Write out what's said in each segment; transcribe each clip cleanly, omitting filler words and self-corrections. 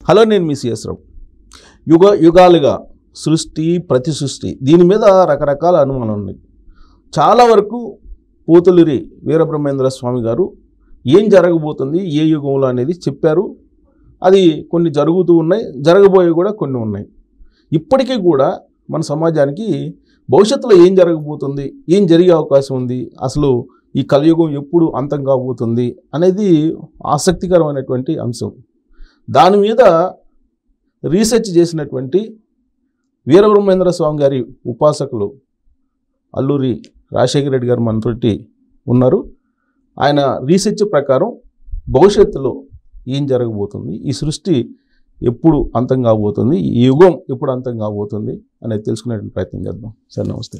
Hello, నేను మీ CS రావు. యుగాలుగా సృష్టి, ప్రతి సృష్టి దీని మీద రకరకాల అనుమానాలు ఉన్నాయి. చాలా వరకు పోతులూరి వీరబ్రహ్మేంద్ర స్వామి గారు ఏం జరగబోతుంది, ఏ యుగంలో అనేది చెప్పారు. అది కొన్ని జరుగుతూ ఉన్నాయి, జరగబోయే కూడా కొన్ని ఉన్నాయి. ఇప్పటికీ కూడా మన సమాజానికి భవిష్యత్తులో ఏం జరగబోతుంది, ఏం జరిగే అవకాశం ఉంది, అసలు ఈ కలియుగం ఎప్పుడు అంతం కాబోతుంది అనేది ఆసక్తికరమైనటువంటి అంశం. దాని మీద రీసెర్చ్ చేసినటువంటి వీరబ్రహ్మేంద్ర స్వామి గారి ఉపాసకులు అల్లూరి రాజశేఖర రెడ్డి గారు మనతోటి ఉన్నారు. ఆయన రీసెర్చ్ ప్రకారం భవిష్యత్తులో ఏం జరగబోతుంది, ఈ సృష్టి ఎప్పుడు అంతం కాబోతుంది, ఈ యుగం ఎప్పుడు అంతం కాబోతుంది అనేది తెలుసుకునేటువంటి ప్రయత్నం చేద్దాం. సార్ నమస్తే.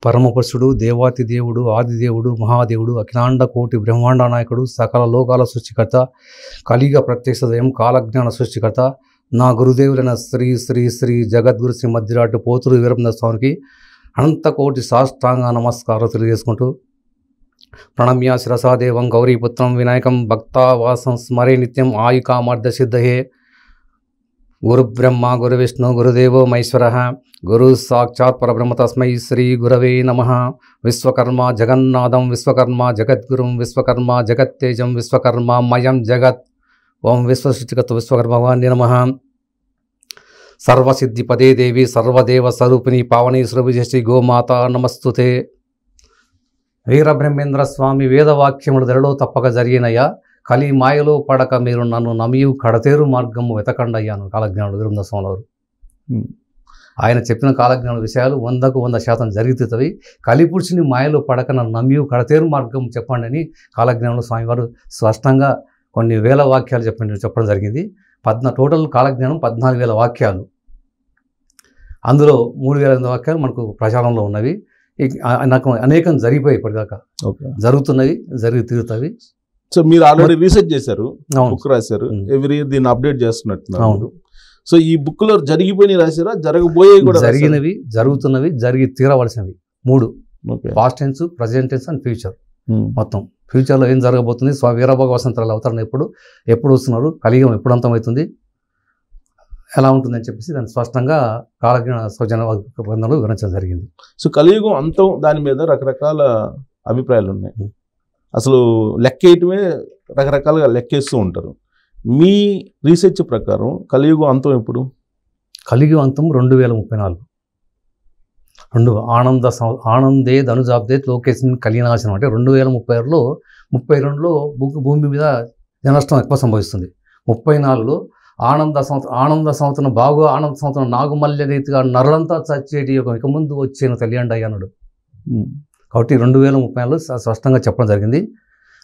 పరమపురుషుడు, దేవాతి దేవుడు, ఆదిదేవుడు, మహాదేవుడు, అఖిలాండ కోటి బ్రహ్మాండ నాయకుడు, సకల లోకాల సృష్టికర్త, కలిగ ప్రత్యక్ష దయం, కాలజ్ఞాన సృష్టికర్త, నా గురుదేవులైన శ్రీ శ్రీ శ్రీ జగద్గురు శ్రీ మధ్యరాటు పోతులు వీరబ్రహ్మేంద్ర స్వామికి అనంత కోటి సాష్టాంగ నమస్కారం తెలియజేసుకుంటూ, ప్రణమ్య శిరసాదేవం గౌరీపుత్రం వినాయకం భక్తావాసం స్మరే నిత్యం ఆయుకామార్థ సిద్ధయే. గురు బ్రహ్మ గురు విష్ణు గురుదేవో మహేశ్వర, గురు సాక్షాత్ పరబ్రహ్మ తస్మై శ్రీ గురవే నమః. విశ్వకర్మ జగన్నాథం విశ్వకర్మ జగద్గురుం విశ్వకర్మ జగత్తేజం విశ్వకర్మ మయం జగత్. ఓం విశ్వసృష్టికర్త విశ్వకర్మవాణ్య నమః. సర్వసిద్ధిపదే దేవి సర్వదేవ స్వరూపిణి పావని శ్రీ గోమాత నమస్తుతే. వీరబ్రహ్మేంద్ర స్వామి వేదవాక్యములు ధరలో తప్పక జరిగినయ్యా, కలి మాయలో పడక మీరు నన్ను నమియు కడతేరు మార్గము వెతకండయ్యాను కాలజ్ఞానుడు వీరబ్రహ్మేంద్ర స్వామి వారు. ఆయన చెప్పిన కాలజ్ఞాన విషయాలు 100% జరుగుతుంది. కలిపురుషుని మాయలో పడక నన్ను నమియు కడతేరు మార్గం చెప్పండి అని కాలజ్ఞానులు స్వామివారు స్పష్టంగా కొన్ని వేల వాక్యాలు చెప్పడం జరిగింది. టోటల్ కాలజ్ఞానం 14,000 వాక్యాలు. అందులో 3,000 వాక్యాలు మనకు ప్రచారంలో ఉన్నవి. నాకు అనేకం జరిగిపోయి ఇప్పటిదాకా జరుగుతున్నవి, జరిగి తీరుతాయి. సో మీరు ఆల్రెడీ రీసెర్చ్ చేశారు, బుక్ రాశారు, ఎవ్రీ ఇయర్ దీన్ని అప్డేట్ చేస్తున్నట్టున్నారు. సో ఈ బుక్ లో జరిగిపోయి రాశారా, జరగబోయే కూడా? జరిగినవి, జరుగుతున్నవి, జరిగి తీరవలసినవి 3: past tense, present tense and future. మొత్తం ఫ్యూచర్లో ఏం జరగబోతుంది, స్వామి వీరభోగ వసంతరాలు అవతరణ ఎప్పుడు వస్తున్నారు, కలియుగం ఎప్పుడు అంతమవుతుంది, ఎలా ఉంటుందని చెప్పేసి దాన్ని స్పష్టంగా కాలజ్ఞాన స్వజన బంధంలో వివరించడం జరిగింది. సో కలియుగం అంతం దాని మీద రకరకాల అభిప్రాయాలు ఉన్నాయి. అసలు లెక్కేయటమే రకరకాలుగా లెక్కేస్తూ ఉంటారు. మీ రీసెర్చ్ ప్రకారం కలియుగం అంతం ఎప్పుడు? కలియుగం అంతం 2034. ఆనందే ధనుజాబ్దే లోకేశన్ కలినాశనం అంటే 2032లో 32లో భూమి మీద జననష్టం ఎక్కువ సంభవిస్తుంది. 34లో ఆనంద సంవత్సరం బాగు ఆనంద సంవత్సరం నాగుమల్య రీతిగా నరులంతా చచ్చేటి యుగం ఇక ముందు వచ్చేను తెలియండి అయ్యానుడు. కాబట్టి 2034లో స్పష్టంగా చెప్పడం జరిగింది.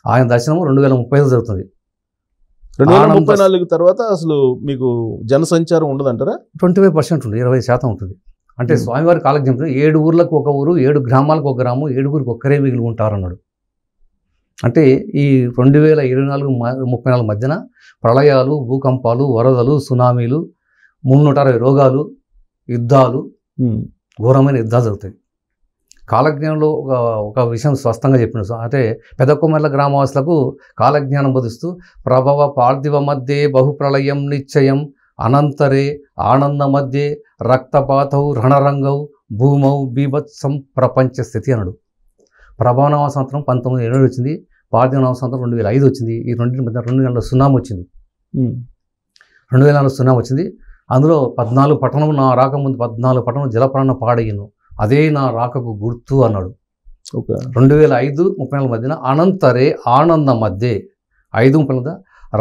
ఆయన దర్శనం 2035లో జరుగుతుంది. 2034 తర్వాత అసలు మీకు జనసంచారం ఉండదంటారా? 25% ఉంటుంది, 20% ఉంటుంది. అంటే స్వామివారి కాలజ్ఞానం 7 ఊర్లకు ఒక ఊరు, 7 గ్రామాలకు ఒక గ్రామం, 7గురికి ఒక్కరే మిగిలి ఉంటారన్నాడు. అంటే ఈ 2024-34 మధ్యన ప్రళయాలు, భూకంపాలు, వరదలు, సునామీలు, 360 రోగాలు, యుద్ధాలు, ఘోరమైన యుద్ధాలు జరుగుతాయి. కాలజ్ఞానంలో ఒక విషయం స్పష్టంగా చెప్పిన అంటే పెదకొమెర్ల గ్రామవాసులకు కాలజ్ఞానం బోధిస్తూ ప్రభవ పార్థివ మధ్యే బహుప్రళయం నిశ్చయం అనంతరే ఆనంద మధ్యే రక్తపాతౌ రణరంగౌ భూమౌ బీభత్సం ప్రపంచ స్థితి అన్నాడు. ప్రభావనవ సంవత్సరం 1970 వచ్చింది, పార్థివనవ సంవత్సరం 2005 వచ్చింది. ఈ రెండింటి మధ్య 2 నెలల సునామీ వచ్చింది. 2004 సునామీ వచ్చింది. అందులో 14 పట్టణం నా రాకముందు 14 పట్టణం జలప్రాణ పాడయ్యను, అదే నా రాకకు గుర్తు అన్నాడు. 2005-34 మధ్యన అనంతరే ఆనంద మధ్యే 5-30 మధ్య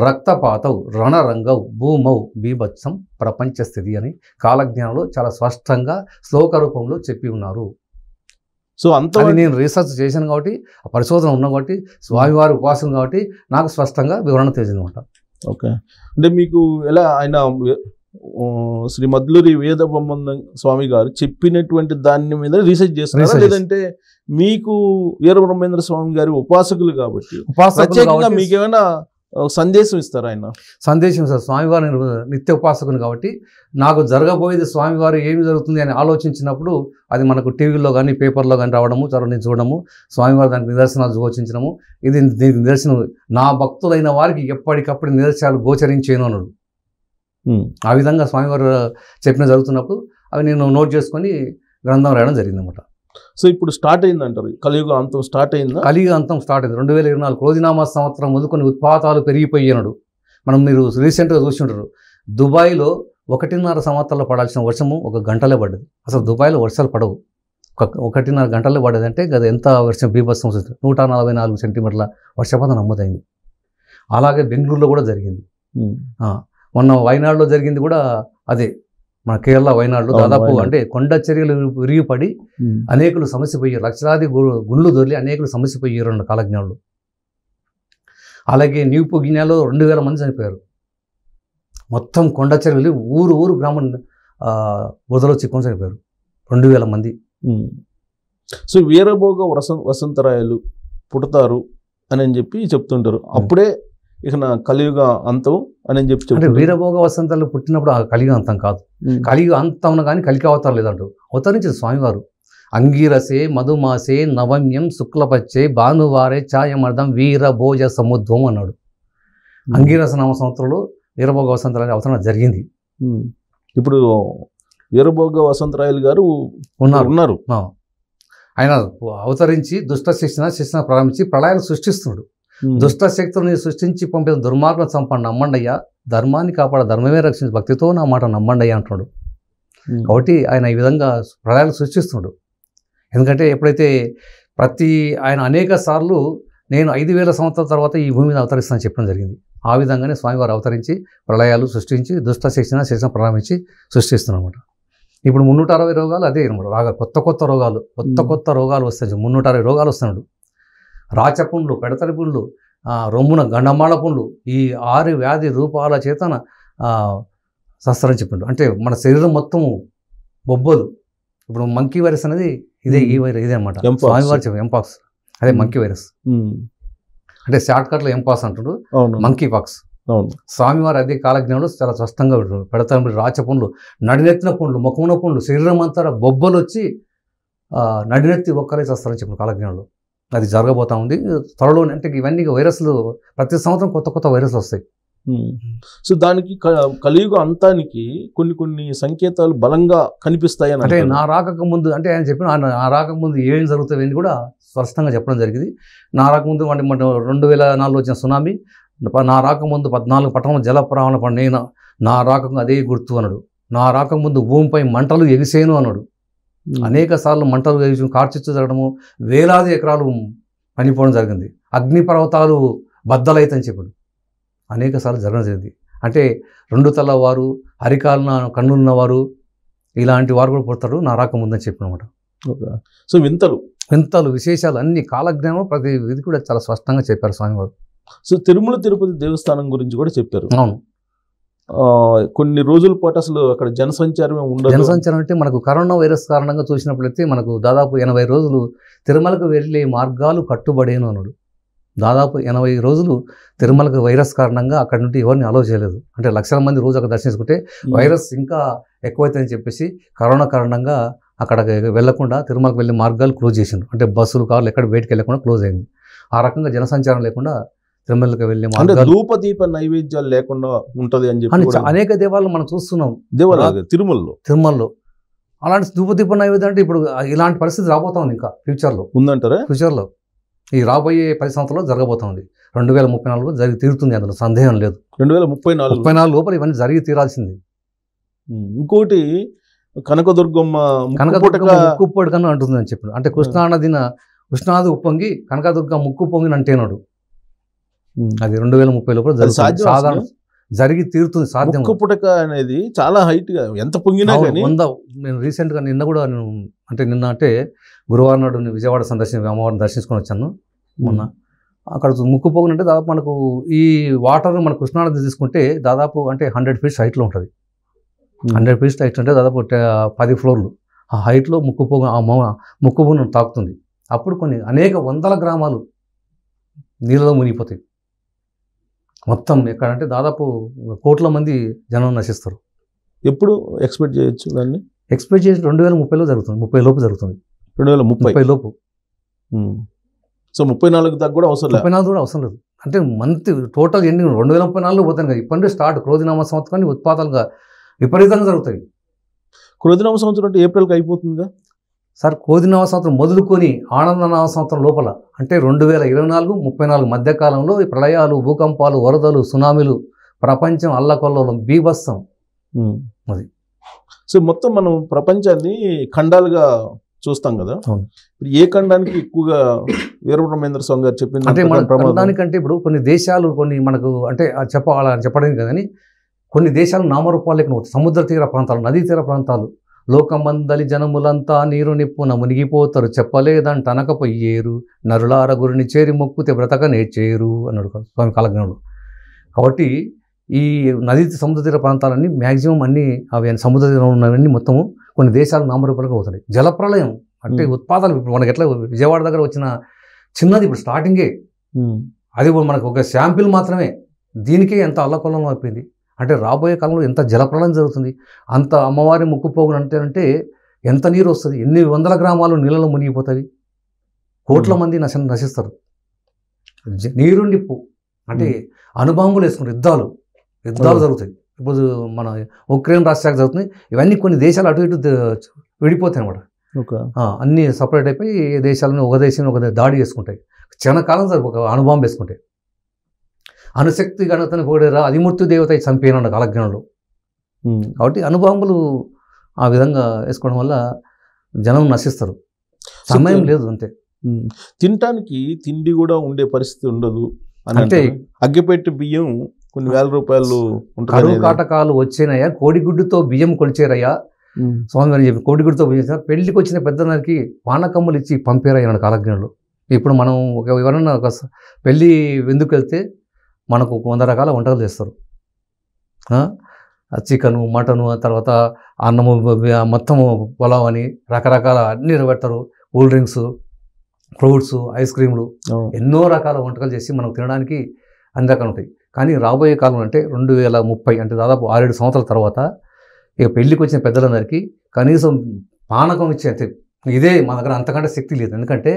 రక్తపాతౌ రణరంగౌ భూమౌ బీభత్సం ప్రపంచ స్థితి అని కాలజ్ఞానంలో చాలా స్పష్టంగా శ్లోక రూపంలో చెప్పి ఉన్నారు. సో అంత నేను రీసెర్చ్ చేశాను కాబట్టి, పరిశోధన ఉన్నా కాబట్టి, స్వామివారి ఉపాసన కాబట్టి నాకు స్పష్టంగా వివరణ తెలిసింది అనమాట. ఓకే, అంటే మీకు ఎలా ఆయన శ్రీ మద్లూరి వీరబ్రహ్మేంద్ర స్వామి గారు చెప్పినటువంటి దాని మీద రీసెర్చ్ చేస్తున్నారు, లేదంటే మీకు వీరబ్రహ్మేంద్ర స్వామి గారి ఉపాసకులు కాబట్టి ప్రత్యేకంగా మీకు ఏమైనా సందేశం ఇస్తారు ఆయన. సందేశం సార్, స్వామివారు నేను నిత్య ఉపాసకుని కాబట్టి నాకు జరగబోయేది స్వామివారు ఏమి జరుగుతుంది అని ఆలోచించినప్పుడు అది మనకు టీవీలో కానీ పేపర్లో కానీ రావడము, నేను చూడడము, స్వామివారు దానికి నిదర్శనాలు గోచించడము, దీనికి నిదర్శనం నా భక్తులైన వారికి ఎప్పటికప్పుడు నిదర్శనాలు గోచరించేను అన్నాడు. ఆ విధంగా స్వామివారు చెప్పిన జరుగుతున్నప్పుడు అవి నేను నోట్ చేసుకొని గ్రంథం రాయడం జరిగిందన్నమాట. సో ఇప్పుడు స్టార్ట్ అయింది అంటారు, కలియుగ అంతం స్టార్ట్ అయిందా? కలియుగ అంతం స్టార్ట్ అయింది 2024 క్రోధినామ సంవత్సరం మొదలుకొని ఉత్పాతాలు పెరిగిపోయినాడు. మీరు రీసెంట్గా చూసింటారు, దుబాయ్లో 1.5 సంవత్సరాలు పడాల్సిన వర్షము 1 గంటలే పడ్డది. అసలు దుబాయ్లో వర్షాలు పడవు, 1.5 గంటలే పడ్డది. అంటే అది ఎంత వర్షం బీభత్సం, 144 సెంటీమీటర్ల వర్షపాతం నమోదైంది. అలాగే బెంగళూరులో కూడా జరిగింది. మొన్న వైనాడులో జరిగింది కూడా అదే, మన కేరళ వైనాడులో దాదాపు అంటే కొండ చర్యలు విరిగిపడి అనేకులు సమస్యపోయారు, లక్షలాది గుండ్లు దొరికి అనేకులు సమస్యపోయారు అన్న కాలజ్ఞానులు. అలాగే న్యూపు గినియాలో 2000 మంది చనిపోయారు. మొత్తం కొండ చర్యలు ఊరు గ్రామం బురదలో చిక్కుని చనిపోయారు 2000 మంది. సో వీరభోగ వసంతరాయలు పుడతారు అని చెప్పి చెప్తుంటారు. అప్పుడే ఇక నా కలియుగ అంతం అని చెప్పి అంటే వీరభోగ వసంతాలు పుట్టినప్పుడు ఆ కలియుగ అంతం కాదు, కలియుగ అంతం కానీ కలికి అవతారం లేదంటారు. అవతరించింది స్వామివారు. అంగీరసే మధుమాసే నవమ్యం శుక్లపచ్చే భానువారే ఛాయమర్దం వీరభోజ సముద్వం అన్నాడు. అంగీరస నామ సంవత్సరంలో వీరభోగ వసంతరాయలు అవతరణ జరిగింది. ఇప్పుడు వీరభోగ వసంతరాయలు గారు ఉన్నారు. ఆయన అవతరించి దుష్ట శిక్షణ ప్రారంభించి ప్రళయాలు సృష్టిస్తున్నాడు. దుష్ట శక్తుల్ని సృష్టించి పంపిన దుర్మార్గం చంపండి నమ్మండయ్యా, ధర్మాన్ని కాపాడ ధర్మమే రక్షించి భక్తితో నా మాట నమ్మండయ్యా అంటున్నాడు. కాబట్టి ఆయన ఈ విధంగా ప్రళయాలు సృష్టిస్తున్నాడు. ఎందుకంటే ఎప్పుడైతే ఆయన అనేక సార్లు నేను 5000 సంవత్సరాల తర్వాత ఈ భూమి మీద అవతరిస్తానని చెప్పడం జరిగింది. ఆ విధంగానే స్వామివారు అవతరించి ప్రళయాలు సృష్టించి దుష్ట శిక్షణ ప్రారంభించి సృష్టిస్తున్నాడు అనమాట. ఇప్పుడు 360 రోగాలు అదే అనమాట. కొత్త రోగాలు వస్తాయి. 360 రోగాలు వస్తున్నాడు. రాచపుండ్లు, పెడతరి పుండ్లు, రొమ్మున గండమాళ పుండ్లు, ఈ 6 వ్యాధి రూపాల చేతన సంస్తరించి చెప్పిండు. అంటే మన శరీరం మొత్తము బొబ్బలు. ఇప్పుడు మంకీ వైరస్ అనేది ఇదే అనమాట. స్వామివారు చెప్పారు ఎంపాక్స్, అదే మంకీ వైరస్. అంటే షార్ట్ కట్లో ఎంపాక్స్ అంటుండ్రు, మంకీ పాక్స్. స్వామివారు అదే కాలజ్ఞంలో చాలా స్పష్టంగా పెడతారు. రాచపుండ్లు, నడినెత్తిన పుండ్లు, ముఖమున పుండ్లు, శరీరం అంతా బొబ్బలు వచ్చి నడినెత్తి ఒక్కరే చేస్తారని చెప్పిన కాలజ్ఞంలో. అది జరగబోతా ఉంది త్వరలో. అంటే ఇవన్నీ వైరస్లు ప్రతి సంవత్సరం కొత్త వైరస్లు వస్తాయి. సో దానికి కలియుగ అంతానికి కొన్ని సంకేతాలు బలంగా కనిపిస్తాయని, అంటే నా రాకముందు, అంటే ఆయన చెప్పిన నా రాకముందు ఏం జరుగుతాయి కూడా స్పష్టంగా చెప్పడం జరిగింది. నా రాకముందు అంటే 2004 వచ్చిన సునామీ, నా రాకముందు 14 పట్టణంలో జల ప్రవాహం పడిన, నా రాకము అదే గుర్తు అన్నాడు. నా రాకముందు భూమిపై మంటలు ఎగిసేను అన్నాడు. అనేక సార్లు మంటలు ఎగిసి కార్చిచ్చు జరగడము, వేలాది ఎకరాలు పనిపోవడం జరిగింది. అగ్నిపర్వతాలు బద్దలైతని చెప్పాడు. అనేక సార్లు జరగడం జరిగింది. అంటే 2 తల వారు, అరికాలన కన్నులున్నవారు, ఇలాంటి వారు కూడా పుడతారు నా రాకముందని చెప్పినమాట. సో వింతలు విశేషాలు అన్ని కాలజ్ఞానం ప్రతి ఇది కూడా చాలా స్పష్టంగా చెప్పారు స్వామివారు. సో తిరుమల తిరుపతి దేవస్థానం గురించి కూడా చెప్పారు. అవును, కొన్ని రోజుల పాటు అసలు అక్కడ జనసంచారం ఉండదు. జనసంచారం అంటే మనకు కరోనా వైరస్ కారణంగా చూసినప్పుడైతే మనకు దాదాపు 80 రోజులు తిరుమలకు వెళ్ళే మార్గాలు కట్టుబడేను అన్నాడు. దాదాపు 80 రోజులు తిరుమలకు వైరస్ కారణంగా అక్కడ నుండి ఎవరిని అలౌ చేయలేదు. అంటే లక్షల మంది రోజు అక్కడ దర్శించుకుంటే వైరస్ ఇంకా ఎక్కువైతుందని చెప్పేసి కరోనా కారణంగా అక్కడ వెళ్లకుండా తిరుమలకు వెళ్ళే మార్గాలు క్లోజ్ చేసిండు. అంటే బస్సులు, కార్లు ఎక్కడ బయటకు వెళ్ళకుండా క్లోజ్ అయింది. ఆ రకంగా జనసంచారం లేకుండా తిరుమలకి వెళ్ళే మార్గాలు, ధూపదీప నైవేద్యాలు లేకుండా ఉంటది అని చెప్పి అనేక దేవాలయాలు మనం చూస్తున్నాం. దేవాలయాలు తిరుమలలో అలాంటి ధూపదీప నైవేద్యం అంటే ఇప్పుడు ఇలాంటి పరిస్థితి రాబోతా ఇంకా ఫ్యూచర్లో ఉందంటారా? ఫ్యూచర్లో ఈ రాబోయే 10 సంవత్సరాల్లో జరగబోతుంది. 2034 జరిగి తీరుతుంది, అందులో సందేహం లేదు. 2034 లోపల ఇవన్నీ జరిగి తీరాల్సింది. ఇంకోటి కనకదుర్గమ్మ ముక్కుప్పటి కన్నా అంటుంది అని చెప్పాడు. అంటే కృష్ణాది ఉప్పొంగి కనకదుర్గ ముక్కు పొంగిన అంటేనాడు. అది 2030 లోపల సాధారణ జరిగి తీరుతుంది, సాధ్యం. పుటక అనేది చాలా హైట్ గా ఎంత పొంగినా కానీ నేను రీసెంట్గా నిన్న గురువారం నాడు విజయవాడ అమ్మవారిని దర్శించుకొని వచ్చాను మొన్న. అక్కడ ముక్కు పొంగినంటే దాదాపు మనకు ఈ వాటర్ మన కృష్ణానది తీసుకుంటే దాదాపు అంటే 100 ఫీట్స్ హైట్లో ఉంటుంది. 100 ఫీట్స్ హైట్ అంటే దాదాపు 10 ఫ్లోర్లు ఆ హైట్లో ముక్కు పొంగును తాకుతుంది. అప్పుడు అనేక వందల గ్రామాలు నీళ్ళలో మునిగిపోతాయి. మొత్తం ఎక్కడంటే దాదాపు కోట్ల మంది జనం నశిస్తారు. ఎప్పుడు ఎక్స్పెక్ట్ చేయొచ్చు దాన్ని? ఎక్స్పెక్ట్ చేసి 2030లో జరుగుతుంది, 30 లోపు జరుగుతుంది. 2030 లోపు. సో 34 దాకా కూడా అవసరం లేదు. 34 కూడా అవసరం లేదు. అంటే మంత్ టోటల్ ఎండింగ్ 2034లో పోతాను కదా. ఇప్పటి స్టార్ట్ క్రోధినామ సంవత్సరాన్ని ఉత్పాదాలుగా విపరీతంగా జరుగుతాయి. క్రోధినామ సంవత్సరం అంటే ఏప్రిల్కి అయిపోతుందిగా సార్. క్రోధినామ సంవత్సరం మొదలుకొని ఆనందనామ సంవత్సరం లోపల అంటే 2024-34 మధ్యకాలంలో ఈ ప్రళయాలు, భూకంపాలు, వరదలు, సునామీలు, ప్రపంచం అల్లకొల్లోలం, బీభత్సం. అది సో మొత్తం మనం ప్రపంచాన్ని ఖండాలుగా చూస్తాం కదా. ఇప్పుడు ఏ ఖండానికి ఎక్కువగా వీరబ్రహ్మేంద్ర స్వామి గారు చెప్పింది అంటే మన ఖండానికంటే ఇప్పుడు కొన్ని దేశాలు కొన్ని మనకు అంటే చెప్పడానికి కదని కొన్ని దేశాలు నామరూపాలు లేక సముద్ర తీర ప్రాంతాలు, నదీ తీర ప్రాంతాలు, లోకమందలి జనములంతా నీరు నిప్పున మునిగిపోతారు, చెప్పలేదంట అనకపోయేరు, నరులార గురిని చేరి మొక్కుతే బ్రతక నేర్చేరు అన్నాడు స్వామి కాలజ్ఞంలో. కాబట్టి ఈ నదీ సముద్ర తీర ప్రాంతాలన్నీ మ్యాక్సిమం అన్ని అవి సముద్ర తీరంలో ఉన్నవన్నీ మొత్తము కొన్ని దేశాలు నామరూపాలుగా అవుతాయి. జలప్రలయం అంటే ఉత్పాదనలు ఇప్పుడు మనకి ఎట్లా విజయవాడ దగ్గర వచ్చిన చిన్నది ఇప్పుడు స్టార్టింగే, అది మనకు ఒక శాంపిల్ మాత్రమే. దీనికే ఎంత అల్లకొల్లం అయిపోయింది. అంటే రాబోయే కాలంలో ఎంత జలప్రలయం జరుగుతుంది, అంత అమ్మవారి ముక్కుపోగులు అంటే ఎంత నీరు వస్తుంది, ఎన్ని వందల గ్రామాలు నీళ్ళలో మునిగిపోతుంది, కోట్ల మంది నశిస్తారు. నీరు నిప్పు అంటే అణుబాంబులు వేసుకుని యుద్ధాలు జరుగుతాయి. ఇప్పుడు మన ఉక్రెయిన్ రష్యా జరుగుతుంది. ఇవన్నీ కొన్ని దేశాలు అటు ఇటు విడిపోతాయి అనమాట. అన్నీ సపరేట్ అయిపోయి దేశాలను ఒక దేశం ఒక దాడి చేసుకుంటాయి. క్షణకాలం సార్ ఒక అణుబాంబు వేసుకుంటాయి. అణుశక్తి గణతని పోడేరా అధిమూర్తి దేవత చంపేనన్న కాలజ్ఞంలో. కాబట్టి అణుబాంబులు ఆ విధంగా వేసుకోవడం వల్ల జనం నశిస్తారు. సమయం లేదు అంతే. తినటానికి తిండి కూడా ఉండే పరిస్థితి ఉండదు అంటే అగ్గిపెట్టి బియ్యం కొన్ని వేల రూపాయలు కరువు కాటకాలు వచ్చినాయా, కోడిగుడ్డుతో బియ్యం కొలిచేరయ్యా స్వామివారి చెప్పి. కోడిగుడ్డుతో బియ్యం పెళ్లికి వచ్చిన పెద్దదానికి పానకమ్ములు ఇచ్చి పంపేరయ్యా కాలజ్ఞంలో. ఇప్పుడు మనం ఎవరన్నా ఒక పెళ్ళి ఎందుకు వెళ్తే మనకు 100 రకాల వంటలు చేస్తారు. చికెను, మటను, తర్వాత అన్నము, మొత్తము పొలావ్ అని రకరకాల అన్ని పెడతారు. కూల్ డ్రింక్స్, ఫ్రూట్స్, ఐస్ క్రీమ్లు, ఎన్నో రకాల వంటకాలు చేసి మనకు తినడానికి అన్ని రకాలు ఉంటాయి. కానీ రాబోయే కాలం అంటే 2030 అంటే దాదాపు 6-7 సంవత్సరాల తర్వాత ఇక పెళ్ళికి వచ్చిన పెద్దలందరికీ కనీసం పానకం ఇచ్చే ఇదే మన దగ్గర అంతకంటే శక్తి లేదు. ఎందుకంటే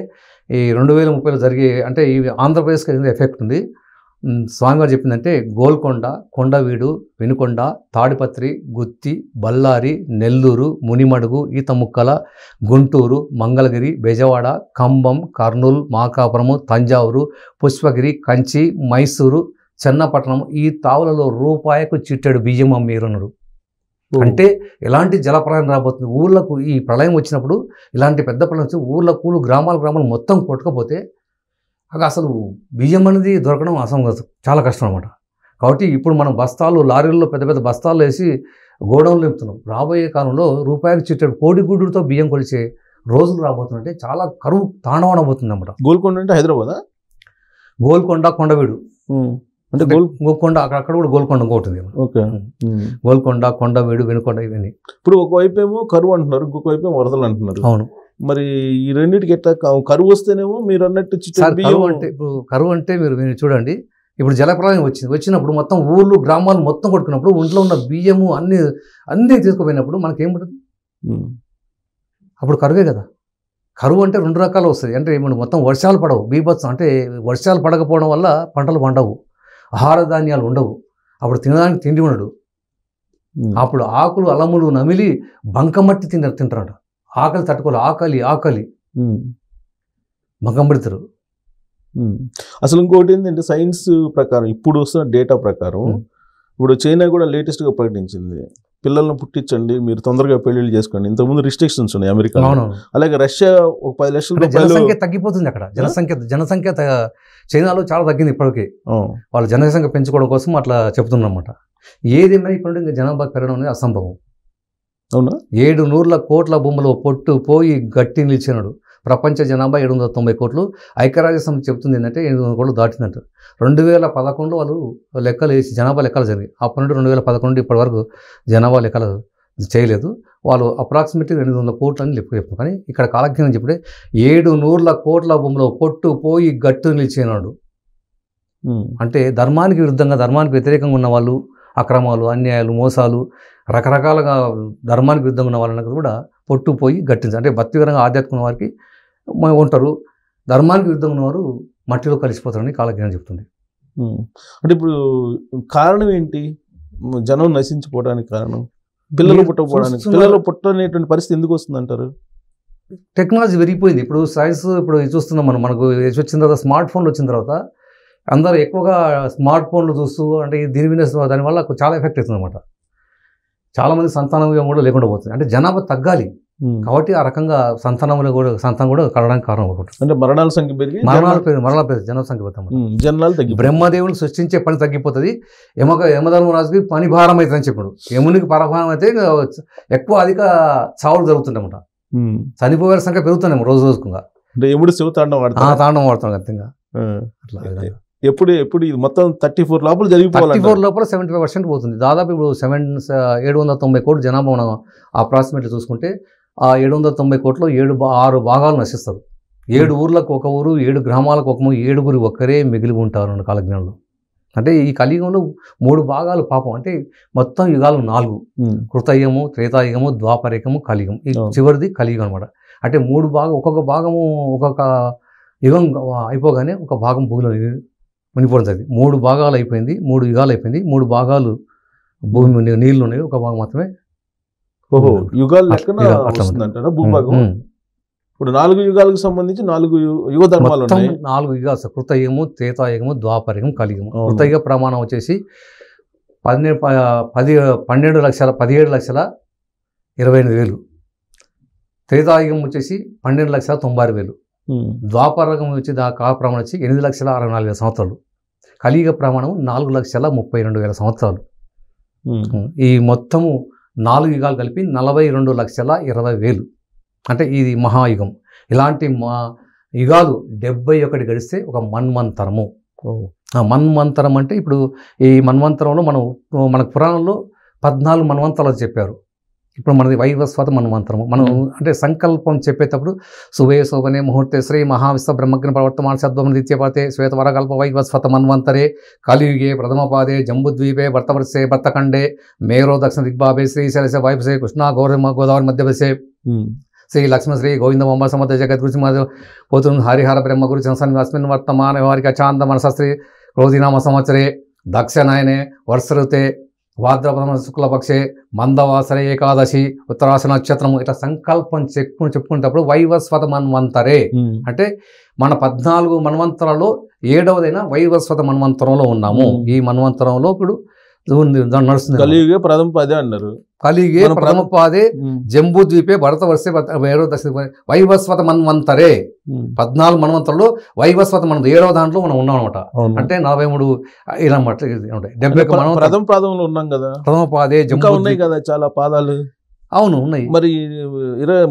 ఈ 2030లో జరిగే అంటే ఈ ఆంధ్రప్రదేశ్కి ఎఫెక్ట్ ఉంది. స్వామివారు చెప్పిందంటే గోల్కొండ, కొండవీడు, వెనుకొండ, తాడిపత్రి, గుత్తి, బళ్ళారి, నెల్లూరు, మునిమడుగు, ఈతముక్కల, గుంటూరు, మంగళగిరి, బెజవాడ, ఖమ్మం, కర్నూలు, మార్కాపురము, తంజావూరు, పుష్పగిరి, కంచి, మైసూరు, చెన్నపట్నం ఈ తావులలో రూపాయకు చిట్టెడు బియ్యం అమ్మేరున్నాడు. అంటే ఎలాంటి జలప్రలయం రాబోతుంది ఊళ్ళకు. ఈ ప్రళయం వచ్చినప్పుడు ఇలాంటి పెద్ద ప్రళయం వచ్చి ఊళ్ళకు గ్రామాలు మొత్తం కొట్టుకపోతే అది అసలు బియ్యం అనేది దొరకడం అసంభవం, చాలా కష్టం అనమాట. కాబట్టి ఇప్పుడు మనం బస్తాలు, లారీల్లో పెద్ద పెద్ద బస్తాలు వేసి గోడౌన్లు నింపుతున్నాం. రాబోయే కాలంలో రూపాయలు చిట్టెడు కోడిగుడ్డుతో బియ్యం కొలిచే రోజులు రాబోతుందంటే చాలా కరువు తాండవనబోతుంది అన్నమాట. గోల్కొండ అంటే హైదరాబాదా? గోల్కొండ, కొండవీడు అంటే గోల్కొండ అక్కడ కూడా గోల్కొండ ఇంకోటి. ఓకే. గోల్కొండ, కొండవీడు, వెనుకొండ ఇవన్నీ. ఇప్పుడు ఒకవైపు ఏమో కరువు అంటున్నారు, ఇంకొక వైపు ఏమో వరదలు అంటున్నారు. అవును. మరి ఈ రెండింటికి ఎట్లా కరువు వస్తేనేమో మీరు అన్నట్టు కరువు అంటే ఇప్పుడు కరువు అంటే మీరు చూడండి, ఇప్పుడు జలప్రలయం వచ్చినప్పుడు మొత్తం ఊళ్ళు గ్రామాలు మొత్తం కొట్టుకున్నప్పుడు ఒంట్లో ఉన్న బియ్యము అన్నీ తీసుకుపోయినప్పుడు మనకేముంటుంది? అప్పుడు కరువే కదా. కరువు అంటే 2 రకాలు వస్తుంది. అంటే మొత్తం వర్షాలు పడవు, బీభత్సం. అంటే వర్షాలు పడకపోవడం వల్ల పంటలు పండవు, ఆహార ధాన్యాలు ఉండవు, అప్పుడు తినడానికి తిండి ఉండడు. అప్పుడు ఆకులు అలములు నమిలి బంకమట్టి తింటారంట. ఆకలి తట్టుకోవాలి, ఆకలి బంకమడతారు. అసలు ఇంకోటి ఏంటంటే సైన్స్ ప్రకారం ఇప్పుడు వస్తున్న డేటా ప్రకారం ఇప్పుడు చైనా కూడా లేటెస్ట్గా ప్రకటించింది పిల్లలను పుట్టించండి, మీరు తొందరగా పెళ్లిళ్ళు చేసుకోండి. ఇంతకుముందు రిస్ట్రిక్షన్స్ ఉన్నాయి అమెరికా. అలాగే రష్యా ఒక 10 లక్షల జనసంఖ్య తగ్గిపోతుంది అక్కడ. జనసంఖ్య చైనాలో చాలా తగ్గింది ఇప్పటికీ. వాళ్ళ జనసంఖ్య పెంచుకోవడం కోసం అట్లా చెప్తున్నమాట. ఏదేమైనా ఇప్పుడు ఇంకా జనాభా పెరగడం అనేది అసంభవం. అవునా? 700 కోట్ల భూములో పొట్టు పోయి గట్టి నిలిచినాడు. ప్రపంచ జనాభా 790 కోట్లు. ఐక్యరాజ్య సమితి చెప్తుంది ఏంటంటే 800 కోట్లు దాటిందంట. 2011లో వాళ్ళు లెక్కలు వేసి జనాభా లెక్కలు జరిగాయి. అప్పటి నుండి 2011 ఇప్పటి వరకు జనాభా లెక్కలు చేయలేదు. వాళ్ళు అప్రాక్సిమేట్లీ 200 కోట్లు అని చెప్తారు. కానీ ఇక్కడ కాలజ్ఞానం చెప్పుడే 700 కోట్ల భూమిలో పొట్టు పోయి గట్టు నిలిచినాడు. అంటే ధర్మానికి విరుద్ధంగా ధర్మానికి వ్యతిరేకంగా ఉన్న వాళ్ళు, అక్రమాలు, అన్యాయాలు, మోసాలు, రకరకాలుగా ధర్మానికి విరుద్ధంగా ఉన్న వాళ్ళని కూడా పొట్టుపోయి గట్టించాలి. అంటే భక్తిపరంగా ఆధ్యాత్మిక వారికి ఉంటారు, ధర్మానికి విరుద్ధంగా ఉన్నవారు మట్టిలో కలిసిపోతారని కాలజ్ఞానం చెప్తుంది. అంటే ఇప్పుడు కారణం ఏంటి జనం నశించిపోవడానికి కారణం? పిల్లలు పుట్టకపోవడానికి, పిల్లలు పుట్టనేటువంటి పరిస్థితి ఎందుకు వస్తుంది అంటారు? టెక్నాలజీ పెరిగిపోయింది. ఇప్పుడు సైన్స్ ఇప్పుడు చూస్తున్నాం మనకు వచ్చిన తర్వాత స్మార్ట్ ఫోన్లు వచ్చిన తర్వాత అందరూ ఎక్కువగా స్మార్ట్ ఫోన్లు చూస్తూ అంటే దీని మీద దానివల్ల చాలా ఎఫెక్ట్ అవుతుంది అనమాట. చాలామంది సంతానం కూడా లేకుండా పోతుంది. అంటే జనాభా తగ్గాలి కాబట్టి ఆ రకంగా సంతానం కూడా కలడానికి కారణం ఒకటి. అంటే మరణాల సంఖ్య పెరిగి మరణాలు పెరిగి జనాభా సంఖ్య పెరుగుతాం. జనాలు తగ్గి బ్రహ్మదేవులు సృష్టించే పని తగ్గిపోతుంది. యమధర్మరాజుకి పని భారం అవుతుందని చెప్పాడు. యమునికి పరభారం అయితే ఎక్కువ అధిక చావులు జరుగుతుందన్నమాట. చనిపోయే సంఖ్య పెరుగుతున్నాం రోజు రోజుగా. అంటే ఎప్పుడు శివతాండం వాడుతున్నాం అంతగా. అట్లా ఎప్పుడు ఇది మొత్తం 34 లోపల జరిగిపోవాలి. 34 లోపల 75% పోతుంది. దాదాపు ఇప్పుడు 790 కోట్ల జనాభా మనం అప్రాక్సిమేట్లీ చూసుకుంటే ఆ 790 కోట్లో 6 భాగాలు నశిస్తారు. 7 ఊర్లకు ఒక ఊరు, 7 గ్రామాలకు ఒక 7 ఒక్కరే మిగిలి ఉంటారు కాలజ్ఞానంలో. అంటే ఈ కలియుగంలో 3 భాగాలు పాపం. అంటే మొత్తం యుగాలు 4: కృతయుగము, త్రేతాయుగము, ద్వాపరయుగము, కలియుగం. ఈ చివరిది కలియుగం అనమాట. అంటే 3 భాగం, ఒక్కొక్క భాగము ఒక్కొక్క యుగం అయిపోగానే ఒక భాగం భూమిలో మునిపోవడం జరిగింది. 3 భాగాలు అయిపోయింది, 3 యుగాలు అయిపోయింది. 3 భాగాలు భూమి నీళ్ళు ఉన్నాయి, ఒక భాగం మాత్రమే యుగాలు లెక్కన వస్తుందంటారా భూభాగం? ఇప్పుడు 4 యుగాలకు సంబంధించి 4 యుగ ధర్మాలు ఉన్నాయి. 4 యుగాలు: కృతయుగము, త్రేతాయుగము, ద్వాపరయుగం, కలియుగము. కృతయుగ ప్రమాణం వచ్చేసి 17,28,000. త్రేతాయుగం వచ్చేసి 12,96,000. ద్వాపరయుగం వచ్చి కాల ప్రమాణం వచ్చి 8,64,000 సంవత్సరాలు. కలియుగ ప్రమాణం 4,32,000 సంవత్సరాలు. ఈ మొత్తము 4 యుగాలు కలిపి 42,20,000. అంటే ఇది మహాయుగం. ఇలాంటి యుగాలు 71 గడిస్తే ఒక మన్వంతరము. మన్వంతరం అంటే ఇప్పుడు ఈ మన్వంతరంలో మనకు పురాణంలో 14 మన్వంతరాలు చెప్పారు. ఇప్పుడు మనది వైవస్వత మన్వంతరము. మనం అంటే సంకల్పం చెప్పేటప్పుడు శుభే శోభనే ముహూర్తే శ్రీ మహావిశ్వ బ్రహ్మగ్ని ప్రవర్తమాన శబ్దం నిత్యపాతే శ్వేతవరకల్ప వైవస్వత మన్వంతరే కలియుగే ప్రథమపాదే జంబుద్వీపే భర్తవర్షే భర్తఖండే మేరో దక్షిణ దిగ్భాభే శ్రీశైలసే వైభసే కృష్ణా గోదావరి మధ్యవసే శ్రీ లక్ష్మణ శ్రీ గోవింద మొమ్మ సమర్థ జగద్గురు పోతు హరిహర బ్రహ్మ గురు అస్మిన్ వర్తమాన వ్యవహారిక చాంద మనసశ్రీ క్రోధినామ సంవత్సరే దక్షిణాయనే వర్షరుతే భాద్రపద శుక్లపక్షే మందవాసరే ఏకాదశి ఉత్తరాశ నక్షత్రము. ఇట్లా సంకల్పం చెప్పుకునేటప్పుడు వైవస్వత మన్వంతరే అంటే మన 14 మన్వంతరాల్లో 7వదైన వైవస్వత మన్వంతరంలో ఉన్నాము. ఈ మన్వంతరంలో ఇప్పుడు నడుస్తుంది. కలియుగే ప్రథమపాదే అన్నారు. కలియుగే ప్రథమపాదే జంబుద్వీపే భరతవర్షే మేరో దక్షిణ వైవస్వత మన్వంతరే. 14 మన్వంతరంలో వైవస్వత మనం 7వ దాంట్లో మనం ఉన్నాం అనమాట. అంటే 43 ఇలా 71 ప్రథమ పాదంలో ఉన్నాం కదా. ప్రథమపాదే ఇంకా ఉన్నాయి కదా చాలా పాదాలు. అవును ఉన్నాయి. మరి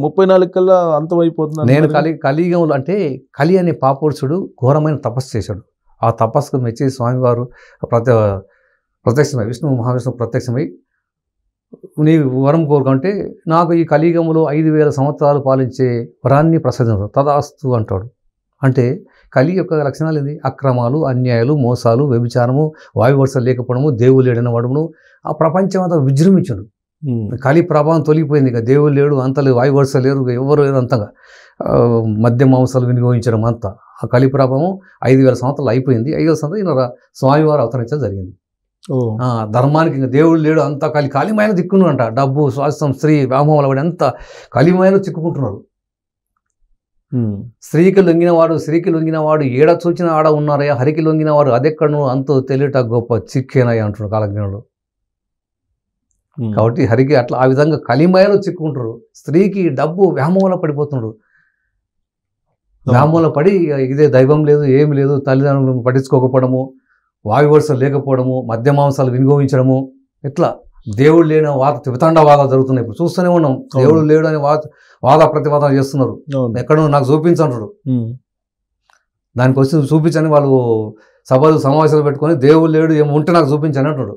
34 కల్లా అంతమైపోతుంది. నేను కలియుగంలో అంటే కలి అనే పాపురుషుడు ఘోరమైన తపస్సు చేశాడు. ఆ తపస్సుకు మెచ్చి స్వామివారు ప్రత్యక్షమై మహావిష్ణువు ప్రత్యక్షమై నీవు వరం కోరుకుంటే నాకు ఈ కలియుగంలో 5,000 సంవత్సరాలు పాలించే వరాన్ని ప్రసాదించు తదాస్తు అంటాడు. అంటే కలి యొక్క లక్షణాలు ఏంది? అక్రమాలు, అన్యాయాలు, మోసాలు, వ్యభిచారము, వాయువర్షాలు లేకపోవడము, దేవుడు లేడని వాడము. ఆ ప్రపంచం అంతా విజృంభించాడు. కలి ప్రభావం తొలిగిపోయింది. ఇక దేవుడు లేడు, అంతలు వాయువర్ష లేరు, ఎవరు లేరు, అంతగా మద్య మాంసాలు వినియోగించడం అంతా ఆ కలి ప్రభావం 5,000 సంవత్సరాలు అయిపోయింది. 5,000 సంవత్సరాలు స్వామివారు అవతరించడం జరిగింది. ధర్మానికి ఇంకా దేవుడు లేడు, అంతా కలిమాయలు దిక్కున్నాడు అంట. డబ్బు, స్వాస్థ్యం, స్త్రీ వ్యామోహాల వాడి అంతా కలిమాయలు చిక్కుకుంటున్నారు. స్త్రీకి లొంగినవాడు ఏడ చూచిన ఆడ ఉన్నారయ్యా, హరికి లొంగినవాడు అదెక్కడను అంతో తెలియట గొప్ప చిక్కేనయ్యా అంటున్నారు కాలజ్ఞానులు. కాబట్టి హరికి అట్లా ఆ విధంగా కలిమాయలు చిక్కుకుంటారు. స్త్రీకి డబ్బు వ్యామోహాల పడిపోతున్నారు. వ్యామోహాల పడి ఇదే దైవం లేదు, ఏమి లేదు, తల్లిదండ్రులను పట్టించుకోకపోవడము, వాయువర్షాలు లేకపోవడము, మద్య మాంసాలు వినియోగించడము, ఇట్లా దేవుడు లేని వితండవాదాలు జరుగుతున్నాయి. ఇప్పుడు చూస్తూనే ఉన్నాం. దేవుడు లేడు అని వాద ప్రతివాదం చేస్తున్నారు. ఎక్కడో నాకు చూపించంటాడు. దానికి వచ్చి చూపించని వాళ్ళు సభలు సమావేశాలు పెట్టుకొని దేవుడు లేడు ఏమి ఉంటే నాకు చూపించని అంటాడు.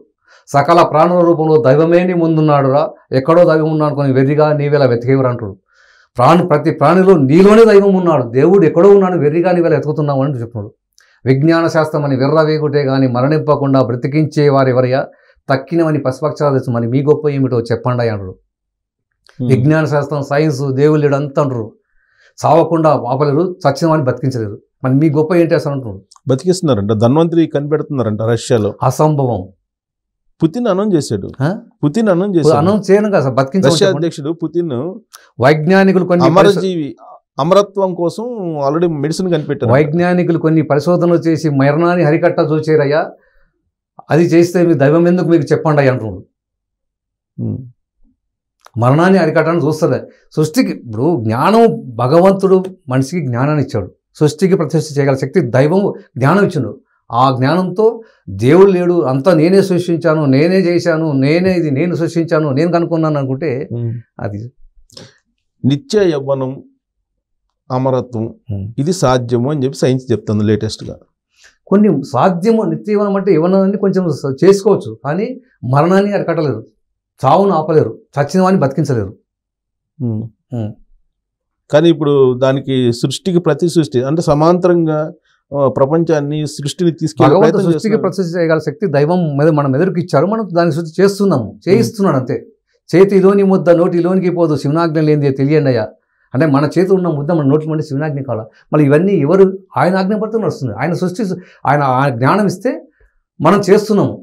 సకల ప్రాణుల రూపంలో దైవమే నీ ముందున్నాడురా, ఎక్కడో దైవం ఉన్నాడు అనుకొని వెర్రిగా నీవేలా వెతికేవరు అంటాడు. ప్రతి ప్రాణిలో నీలోనే దైవం ఉన్నాడు, దేవుడు ఎక్కడో ఉన్నాడు, వెర్రిగా నీవేలా వెతుకుతున్నావు అని చెప్తున్నాడు. విజ్ఞాన శాస్త్రం అని విర్రవేగుటే గాని మరణింపకుండా బ్రతికించే వారెవరయ్యా, తక్కినవని పశుపక్షాలు తెచ్చమని మీ గొప్ప ఏమిటో చెప్పండి అంటారు. విజ్ఞాన శాస్త్రం, సైన్స్, దేవుళ్ళు అంతా అంటారు. సావకుండా ఆపలేరు, చచ్చినవాడిని బతికించలేరు. మరి మీ గొప్ప ఏంటి అసలు అంటున్నారు. బతికిస్తున్నారంట, ధన్వంతరి కనిపెడుతున్నారంట రష్యాలో. అసంభవం. పుతిన్ అనౌన్స్ చేశాడు. పుతిన్ అనౌన్స్ చేశాడు. అనౌన్స్ చేయను కదా సార్, బతికించ. రష్యా అధ్యక్షుడు పుతిన్ వైజ్ఞానికులు కొన్ని అమరజీవి, అమరత్వం కోసం ఆల్రెడీ మెడిసిన్ కనిపెట్టారు. వైజ్ఞానికులు కొన్ని పరిశోధనలు చేసి మరణాన్ని హరికట్ట చూచారయ్యా, అది చేస్తే మీ దైవం ఎందుకు మీకు చెప్పండి అయ్యా అంటున్నాడు. మరణాన్ని అరికట్టని చూస్తుంది. సృష్టికి ఇప్పుడు జ్ఞానం, భగవంతుడు మనిషికి జ్ఞానాన్ని ఇచ్చాడు. సృష్టికి ప్రతిష్ఠ చేయగల శక్తి దైవం జ్ఞానం ఇచ్చిండు. ఆ జ్ఞానంతో దేవుడు లేడు, అంతా నేనే సృష్టించాను, నేనే చేశాను, నేనే ఇది నేను సృష్టించాను, నేను కనుక్కున్నాను అనుకుంటే అది నిత్య యవ్వనం, అమరత్వం ఇది సాధ్యము అని చెప్పి సైన్స్ చెప్తుంది లేటెస్ట్గా. కొన్ని సాధ్యము, నిత్యవనం అంటే యవ్వనాన్ని కొంచెం చేసుకోవచ్చు, కానీ మరణాన్ని అరికట్టలేరు, చావును ఆపలేరు, చచ్చిన వాడిని బతికించలేరు. కానీ ఇప్పుడు దానికి సృష్టికి ప్రతి సృష్టి అంటే సమాంతరంగా ప్రపంచాన్ని సృష్టిని తీసుకెళ్ళి సృష్టికి ప్రతిష్ఠ చేయగల శక్తి దైవం మీద మనం ఎదురుకి ఇచ్చారు. మనం దాన్ని సృష్టి చేస్తున్నాము, చేయిస్తున్నాడు అంతే. చేతిలోని ముద్ద నోటిలోనికి పోదు, శివనాజ్ఞ లేనిదే తెలియండి అయ్యా. అంటే మన చేతిలో ఉన్న ముద్ద మన నోట్లో మంటే శివనాజ్ఞ కావాలా. మళ్ళీ ఇవన్నీ ఎవరు? ఆయన ఆజ్ఞ పడుతూ నడుస్తుంది. ఆయన సృష్టి, ఆయన జ్ఞానం ఇస్తే మనం చేస్తున్నాము.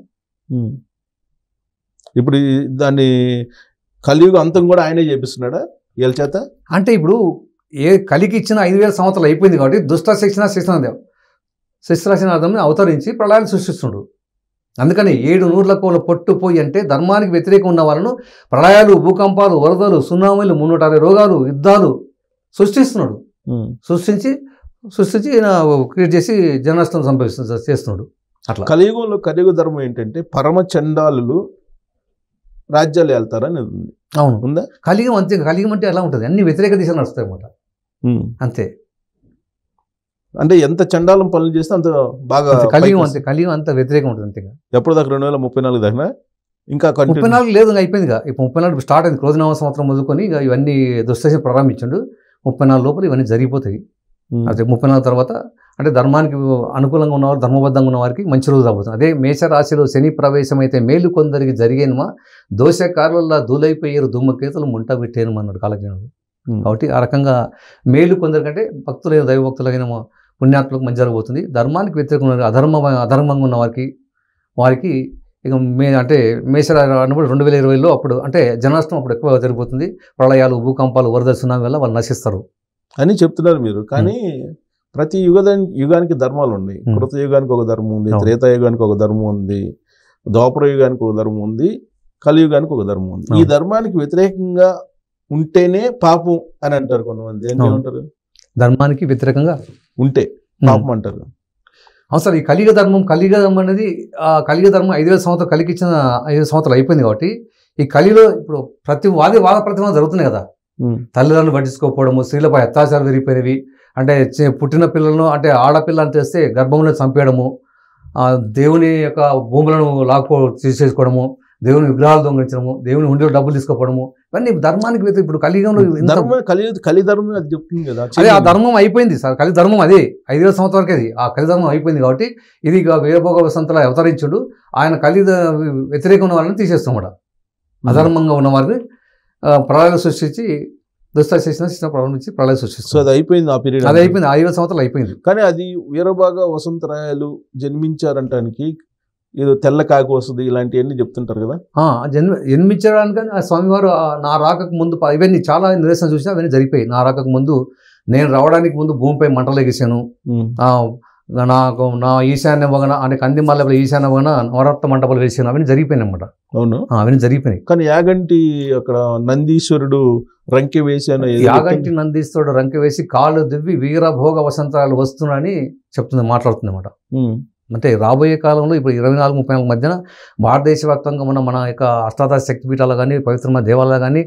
ఇప్పుడు దాన్ని కలియుగ అంతం కూడా ఆయనే చేపిస్తున్నాడా వీళ్ళ చేత? అంటే ఇప్పుడు కలికి ఇచ్చిన 5000 సంవత్సరాలు అయిపోయింది కాబట్టి దుష్ట శిక్షణ అర్థంని అవతరించి ప్రళయాలు సృష్టిస్తున్నాడు. అందుకని 7 నూర్ల కోల పొట్టుపోయి అంటే ధర్మానికి వ్యతిరేకం ఉన్న వాళ్ళను ప్రళయాలు, భూకంపాలు, వరదలు, సునామీలు, 360 రోగాలు, యుద్ధాలు సృష్టిస్తున్నాడు. సృష్టించి క్రియేట్ చేసి జననష్టం చేస్తున్నాడు. అట్లా కలియుగంలో కలియుగ ధర్మం ఏంటంటే పరమ చండాలు రాజ్యాలు వెళ్తారని ఉంది. అవును, ఉందా? కలియుగం అంతే. కలియుగం అంటే ఎలా ఉంటుంది? అన్ని వ్యతిరేక దిశలు నడుస్తాయి అన్నమాట. అంతే. అంటే ఎంత చండాలం పనులు చేస్తే అంత బాగా కలియుగం అంతే. కలియుగం అంత వ్యతిరేకం ఉంటుంది అంతేగా. ఎప్పుడు దాకా 2034 దాకా ఇంకా 34 లేదు, అయిపోయిందిగా. ఇప్పుడు 34 స్టార్ట్ అయింది. క్రోధనామ సంవత్సరం మొదలుకొని ఇక ఇవన్నీ దుష్టశక్తి ప్రారంభించండు. 34 లోపల ఇవన్నీ జరిగిపోతాయి. అదే 34 తర్వాత అంటే ధర్మానికి అనుకూలంగా ఉన్నవారు, ధర్మబద్ధంగా ఉన్న వారికి మంచి రోజు రాబోతుంది. అదే మేషరాశిలో శని ప్రవేశం అయితే మేలు కొందరికి జరిగేనుమా, దోషకారులలా దూలైపోయారు, దుమ్మకేతులు ముంట పెట్టేను అన్నాడు కాలజ్ఞానుడు. కాబట్టి ఆ రకంగా మేలు కొందరికంటే భక్తులైన దైవభక్తులైన పుణ్యాత్మలకు మంచి జరగబోతుంది. ధర్మానికి వ్యతిరేకంగా అధర్మంగా ఉన్న వారికి ఇక అంటే మేషరాశి అన్నప్పుడు 2020లో అప్పుడు అంటే జననష్టం అప్పుడు ఎక్కువ జరిగిపోతుంది. ప్రళయాలు, భూకంపాలు, వరద, సునామీ వల్ల వాళ్ళు నశిస్తారు అని చెప్తున్నారు మీరు. కానీ ప్రతి యుగానికి ధర్మాలు ఉన్నాయి. కృత యుగానికి ఒక ధర్మం ఉంది, త్రేతాయుగానికి ఒక ధర్మం ఉంది, ద్వాపర యుగానికి ఒక ధర్మం ఉంది, కలియుగానికి ఒక ధర్మం ఉంది. ఈ ధర్మానికి వ్యతిరేకంగా ఉంటేనే పాపం అని అంటారు కొంతమంది. ఏమంటారు? ధర్మానికి వ్యతిరేకంగా ఉంటే పాపం అంటారు. అసలు ఈ కలియుగ ధర్మం అనేది కలియుగ ధర్మం 5000 సంవత్సరాలు కలిగి ఇచ్చిన 5 సంవత్సరాలు అయిపోయింది. కాబట్టి ఈ కలిలో ఇప్పుడు ప్రతి వాద ప్రతివాదం జరుగుతున్నాయి కదా. తల్లిదండ్రులు పట్టించుకోకపోవడము, స్త్రీలపై అత్యాచారాలు పెరిగిపోయినవి, అంటే పుట్టిన పిల్లలను అంటే ఆడపిల్లని తెస్తే గర్భంలో చంపేయడము, దేవుని యొక్క భూములను తీసేసుకోవడము, దేవుని విగ్రహాలు దొంగిలించడము, దేవుని ఉండిలో డబ్బులు తీసుకోవడము, ఇవన్నీ ధర్మానికి ఇప్పుడు కలియుగంలో కలిధర్మం అది చెప్తుంది కదా. అదే ఆ ధర్మం అయిపోయింది సార్. కలిధర్మం అదే 5000 సంవత్సరాల వరకు అది ఆ కలిధర్మం అయిపోయింది. కాబట్టి ఇది వీరభోగ వసంతలా అవతరించుడు. ఆయన వ్యతిరేకంగా ఉన్న వాళ్ళని తీసేస్తాడు. అధర్మంగా ఉన్న వారిని ప్రళయాలు సృష్టించి దుష్టశిక్షణ ప్రారంభించి ప్రళయాలు సృష్టిస్తుంది. సో అది అయిపోయింది. ఆ పీరియడ్ అది అయిపోయింది. 5000 సంవత్సరాలు అయిపోయింది. కానీ అది వీరభోగ వసంతరాయలు జన్మించారంటానికి ఏదో తెల్ల కాకి వస్తుంది ఇలాంటివన్నీ చెప్తుంటారు కదా. జన్మించడానికి ఆ స్వామివారు నా రాకకు ముందు ఇవన్నీ చాలా నిదర్శనం చూసినా అవన్నీ జరిగిపోయి. నా రాకకు ముందు, నేను రావడానికి ముందు భూమిపై మంటలు ఎగిసాను, నా ఈశాన్య వగన అంటే కందిమల్ల ఈశాన్య వగన నవరత్న మంటపాలు వేసాను, అవన్నీ జరిగిపోయినాయి అన్నమాట. అవును, అవన్నీ జరిగిపోయినాయి. కానీ యాగంటి అక్కడ నందీశ్వరుడు రంకె వేసాను, యాగంటి నందీశ్వరుడు రంకె వేసి కాళ్ళు దివ్వి వీరభోగ వసంతాలు వస్తున్నాయని చెప్తుంది, మాట్లాడుతుంది అన్నమాట. అంటే రాబోయే కాలంలో ఇప్పుడు 24-34 మధ్యన భారతదేశ వ్యాప్తంగా ఉన్న మన యొక్క అష్టాదశ శక్తిపీఠాలు కానీ, పవిత్రమైన దేవాలయాలు కానీ,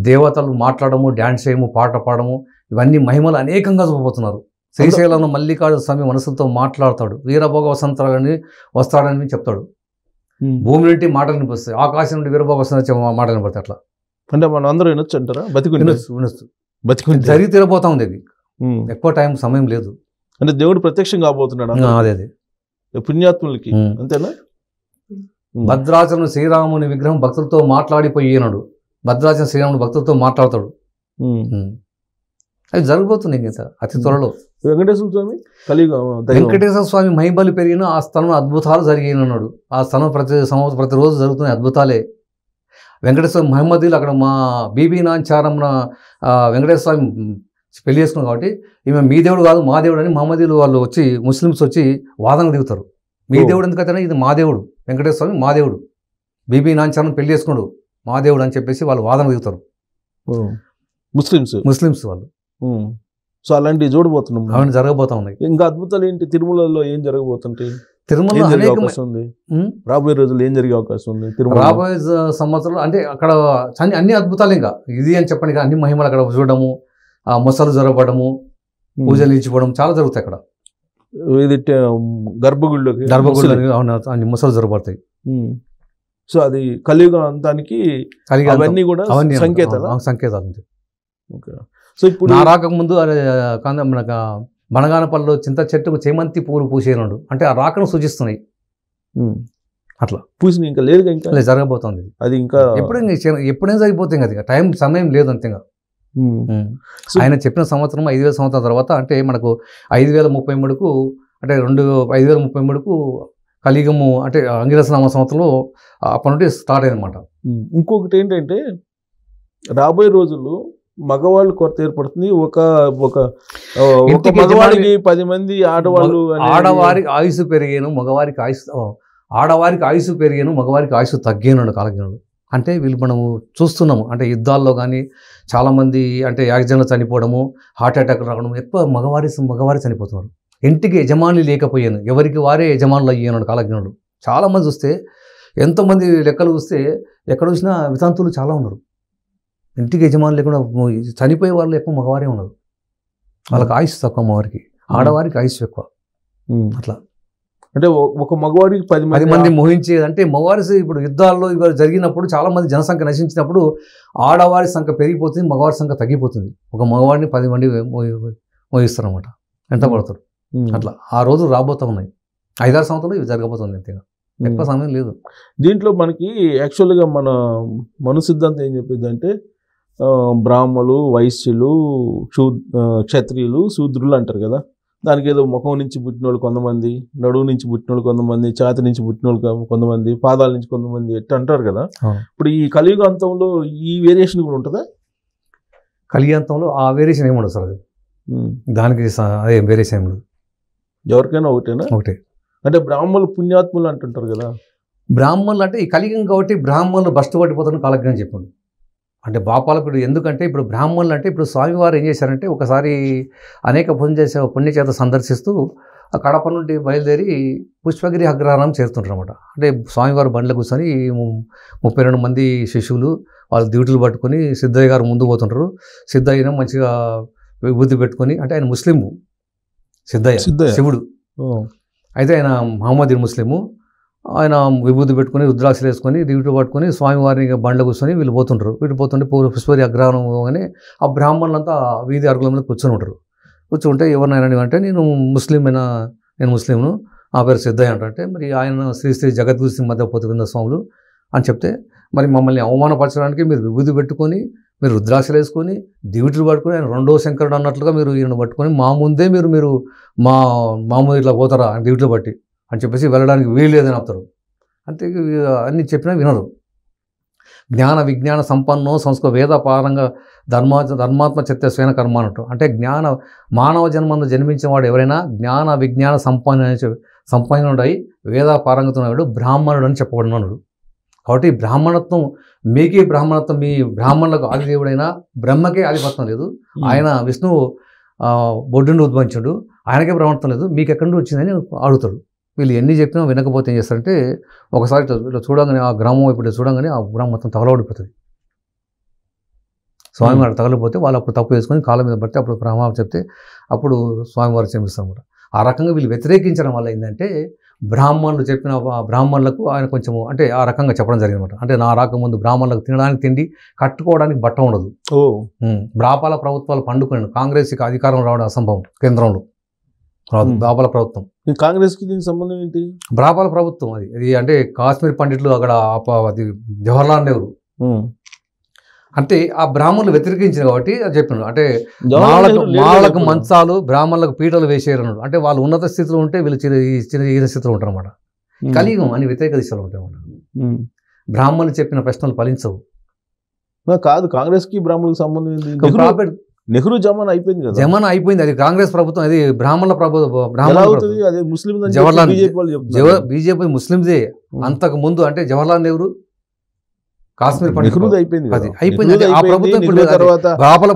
దేవతలు మాట్లాడము, డ్యాన్స్ చేయము, పాట పాడము, ఇవన్నీ మహిమలు అనేకంగా చూపబోతున్నారు. శ్రీశైలంలో మల్లికార్జున స్వామి మనసులతో మాట్లాడతాడు, వీరభోగ వసంతాలని వస్తాడని చెప్తాడు. భూమి నుండి మాటలు వినిపిస్తాయి, ఆకాశం నుండి వీరభోగ వసంత మాటలు వినపడతాయి. అట్లా అంటే మనం అందరూ వినొచ్చు అంటారా? వినొచ్చు. జరిగి తీరబోతా ఉంది. అది ఎక్కువ సమయం లేదు. అంటే దేవుడు ప్రత్యక్షం కాబోతున్నాడు అదే అదే పుణ్యాత్ములకి, అంతేనా? భద్రాచలం శ్రీరాముని విగ్రహం భక్తులతో మాట్లాడిపోయినాడు. భద్రాచలం శ్రీరాముడు భక్తులతో మాట్లాడతాడు. అది జరగబోతుంది ఇంకా అతి త్వరలో. వెంకటేశ్వర స్వామి కలియుగం వెంకటేశ్వర స్వామి మహిమలు పెరిగిన ఆ స్థలంలో అద్భుతాలు జరిగినాడు. ఆ స్థలం ప్రతిరోజు జరుగుతున్నాయి అద్భుతాలే. వెంకటేశ్వర మహమ్మదీలు అక్కడ మా బీబీ నాంచారమ్మ వెంకటేశ్వర స్వామి పెళ్లి చేసుకున్నాం కాబట్టి ఈమె మీ దేవుడు కాదు మా దేవుడు అని మహమ్మదీలు వాళ్ళు వచ్చి ముస్లిమ్స్ వచ్చి వాదన దిగుతారు. మీ దేవుడు ఎందుకైతే ఇది మా దేవుడు, వెంకటేశ్వర స్వామి మా దేవుడు, బీబీ నాంచారమ్మ పెళ్లి చేసుకున్నాడు మా దేవుడు అని చెప్పేసి వాళ్ళు వాదన దిగుతారు ముస్లిమ్స్ వాళ్ళు. సో అలాంటివి చూడబోతున్నాం, అవన్నీ జరగబోతా ఉన్నాయి. ఇంకా అద్భుతాలు ఏంటి తిరుమలలో ఏం జరగబోతుంటాయి? తిరుమల రాబోయే రోజుల్లో ఏం జరిగే అవకాశం ఉంది? రాబోయే సంవత్సరాలు అంటే అక్కడ అన్ని అద్భుతాలు ఇంకా ఇది అని చెప్పండి, అన్ని మహిమలు అక్కడ చూడడము, ఆ మొసలు జరగడము, పూజలు ఇచ్చిపోవడం చాలా జరుగుతాయి అక్కడ. ఇది గర్భగుడిలో అన్ని మొసలు జరగబడతాయి. సో అది కలియుగ అంతానికి అవన్నీ కూడా సంకేతాలు. సో ఇప్పుడు నా రాకముందు మనకు బనగానపల్లిలో చింత చెట్టుకు చేమంతి పూలు పూసేనాడు అంటే ఆ రాకను సూచిస్తున్నాయి. అట్లా పూసిన ఇంకా లేదు, ఇంకా జరగబోతుంది అది. ఇంకా ఎప్పుడైనా జరిగిపోతుంది కదా, సమయం లేదు అంతేగా. ఆయన చెప్పిన సంవత్సరం 5000 సంవత్సరాల తర్వాత అంటే మనకు 5033కు అంటే 5033కు కలియుగము అంటే అంగిరసనామ సంవత్సరంలో అప్పటి నుండి స్టార్ట్ అయిందన్నమాట. ఇంకొకటి ఏంటంటే రాబోయే రోజుల్లో మగవాళ్ళు కొరత ఏర్పడుతుంది. ఒక మగవాడికి 10 మంది ఆడవాళ్ళు, ఆడవారికి ఆయుసు పెరిగాను మగవారికి ఆయుసు పెరిగాను మగవారికి ఆయుసు తగ్గాను కాలజ్ఞానుడు. అంటే వీళ్ళు మనము చూస్తున్నాము అంటే యుద్ధాల్లో కానీ చాలామంది అంటే యాక్సిడెంట్లు చనిపోవడము, హార్ట్ అటాక్ రావడం, ఎక్కువ మగవారి చనిపోతున్నారు. ఇంటికి యజమాని లేకపోయాను, ఎవరికి వారే యజమానులు అయ్యాను కాలజ్ఞానుడు. చాలామంది చూస్తే ఎంతోమంది లెక్కలు చూస్తే ఎక్కడ చూసినా వితంతువులు చాలా ఉన్నారు. ఇంటికి యజమానులు లేకుండా చనిపోయే వాళ్ళు ఎక్కువ మగవారే ఉన్నారు. వాళ్ళకి ఆయుష్ తక్కువ, మగవారికి ఆడవారికి ఆయుష్ ఎక్కువ. అట్లా అంటే ఒక మగవాడికి 10 మంది మోహించేది అంటే మగవారి ఇప్పుడు యుద్ధాల్లో ఇవాళ జరిగినప్పుడు చాలా మంది జనసంఖ్య నశించినప్పుడు ఆడవారి సంఖ్య పెరిగిపోతుంది, మగవారి సంఖ్య తగ్గిపోతుంది. ఒక మగవాడిని 10 మంది మోహిస్తారు అన్నమాట, ఎంత పడతారు. అట్లా ఆ రోజు రాబోతూ ఉన్నాయి. 5-6 సంవత్సరాలు ఇవి జరగబోతుంది అంతేగా, ఎక్కువ సమయం లేదు. దీంట్లో మనకి యాక్చువల్గా మన సిద్ధాంతం ఏం చెప్పింది అంటే బ్రాహ్మలు, వైశ్యులు, క్షత్రియులు, శూద్రులు అంటారు కదా. దానికి ఏదో ముఖం నుంచి పుట్టిన వాళ్ళు కొంతమంది, నడువు నుంచి పుట్టిన వాళ్ళు కొంతమంది, ఛాతి నుంచి పుట్టిన వాళ్ళు కొంతమంది, పాదాల నుంచి కొంతమంది ఎట్లా అంటారు కదా. ఇప్పుడు ఈ కలియుగాంతంలో ఈ వేరియేషన్ కూడా ఉంటుందా? కలియుగాంతంలో ఆ వేరియేషన్ ఏముండదు సార్, అది దానికి అదే వేరియేషన్ ఏమి ఉండదు. ఎవరికైనా ఒకటే. అంటే బ్రాహ్మణులు పుణ్యాత్ములు అంటుంటారు కదా. బ్రాహ్మణులు అంటే ఈ కలియుగం కాబట్టి బ్రాహ్మణులు బస్టు పట్టిపోతారని కాలజ్ఞానం చెప్పండి. అంటే బాపాలకుడు ఎందుకంటే ఇప్పుడు బ్రాహ్మణులు అంటే ఇప్పుడు స్వామివారు ఏం చేశారంటే ఒకసారి అనేక పుణ్యచేత సందర్శిస్తూ ఆ కడప నుండి బయలుదేరి పుష్పగిరి అగ్రహారం చేరుతుంటారు అనమాట. అంటే స్వామివారు బండ్ల కూర్చొని 32 మంది శిష్యులు వాళ్ళు డ్యూటీలు పట్టుకొని సిద్ధయ్య గారు ముందు పోతుంటారు. సిద్ధయ్యను మంచిగా విభూతి పెట్టుకొని, అంటే ఆయన ముస్లిము సిద్ధయ్య శివుడు, అయితే ఆయన మహమ్మదీన్ ముస్లిము. ఆయన విభూతి పెట్టుకొని రుద్రాక్షలు వేసుకొని డ్యూటీ పట్టుకొని స్వామివారిని బండ్ల కూర్చొని వీళ్ళు పోతుంటారు. వీళ్ళు పోతుంటే పుష్పగిరి అగ్రహారం పోగానే ఆ బ్రాహ్మణులంతా వీధి అరుగుల మీద కూర్చొని ఉంటారు. కూర్చుంటే ఎవరినైనా అంటే నేను ముస్లింను, ఆ పేరు సిద్ధయ్య అంటే మరి ఆయన శ్రీ జగద్గురు సింగ్ మధ్య పోతున్న స్వాములు అని చెప్తే మరి మమ్మల్ని అవమానపరచడానికి మీరు విభూతి పెట్టుకొని మీరు రుద్రాక్షలు వేసుకొని డ్యూటీలు పట్టుకొని ఆయన రెండో శంకరుడు అన్నట్లుగా మీరు ఈయన పట్టుకొని మా ముందే మీరు మా మామూలు ఇట్లా పోతారా డ్యూటీలు బట్టి అని చెప్పేసి వెళ్ళడానికి వీలు లేదని ఆపుతారు. అంతే అన్ని చెప్పినా వినరు. జ్ఞాన విజ్ఞాన సంపన్నో సంస్కృత వేద పారంగా ధర్మాత్మ చిత్త స్వైన కర్మ అన్నట్టు. అంటే మానవ జన్మంలో జన్మించిన వాడు ఎవరైనా జ్ఞాన విజ్ఞాన సంపన్నుడై వేద పారంగతుడు బ్రాహ్మణుడు అని చెప్పబడినాడు. కాబట్టి బ్రాహ్మణత్వం మీకే బ్రాహ్మణత్వం, మీ బ్రాహ్మణులకు ఆదిదేవుడైనా బ్రహ్మకే ఆధిపత్యం లేదు. ఆయన విష్ణువు బొడ్డుని ఉద్భవించాడు, ఆయనకే బ్రాహ్మణత్వం లేదు, మీకు ఎక్కడి నుండి వచ్చిందని అడుగుతాడు. వీళ్ళు ఎన్ని చెప్పినా వినకపోతే ఏం చేస్తారంటే ఒకసారి ఇట్లా చూడంగానే ఆ గ్రామం ఇప్పుడు చూడంగానే ఆ గ్రామం మొత్తం తగలబడిపోతుంది. స్వామివారు తగలిపోతే వాళ్ళు అప్పుడు తప్పు చేసుకొని కాళ్ళ మీద పడితే అప్పుడు బ్రహ్మ చెప్తే అప్పుడు స్వామివారు క్షమిస్తారు అనమాట. ఆ రకంగా వీళ్ళు వ్యతిరేకించడం వల్ల ఏంటంటే బ్రాహ్మణులు చెప్పిన బ్రాహ్మణులకు ఆయన కొంచెము అంటే ఆ రకంగా చెప్పడం జరిగిందన్నమాట. అంటే నా రాకముందు బ్రాహ్మణులకు తినడానికి తిండి, కట్టుకోవడానికి బట్ట ఉండదు. బ్రాపాల ప్రభుత్వాలు పండుకొని కాంగ్రెస్కి అధికారం రావడం అసంభవం కేంద్రంలో. రాదు. బాబాల ప్రభుత్వం. కాంగ్రెస్కి దీనికి సంబంధం ఏంటి? బాబాల ప్రభుత్వం అది అంటే కాశ్మీర్ పండిట్లు అక్కడ అది జవహర్లాల్ నెహ్రూ అంటే ఆ బ్రాహ్మణులు వ్యతిరేకించిన కాబట్టి అది చెప్పినాడు. అంటే మాలకు మంచాలు బ్రాహ్మణులకు పీటలు వేసేయరు అన్నాడు. అంటే వాళ్ళు ఉన్నత స్థితిలో ఉంటే వీళ్ళు చిన్న స్థితిలో ఉంటారు అన్నమాట. కలియుగం అని వ్యతిరేక దిశలో ఉంటాయి అన్నమాట. బ్రాహ్మణులు చెప్పిన ప్రశ్నలు ఫలించవు. కాదు, కాంగ్రెస్కి బ్రాహ్మణులకు సంబంధం ఏంటి? నెహ్రూ జమానా అయిపోయింది కదా. జమానా అయిపోయింది. అది కాంగ్రెస్ ప్రభుత్వం, అది బ్రాహ్మణుల ప్రభుత్వం. జవహర్లాల్ బీజేపీ ముస్లిందే. అంతకు ముందు అంటే జవహర్లాల్ నెహ్రూ కాశ్మీర్ అయిపోయింది. ఆ ప్రభుత్వం బ్రాహ్మణ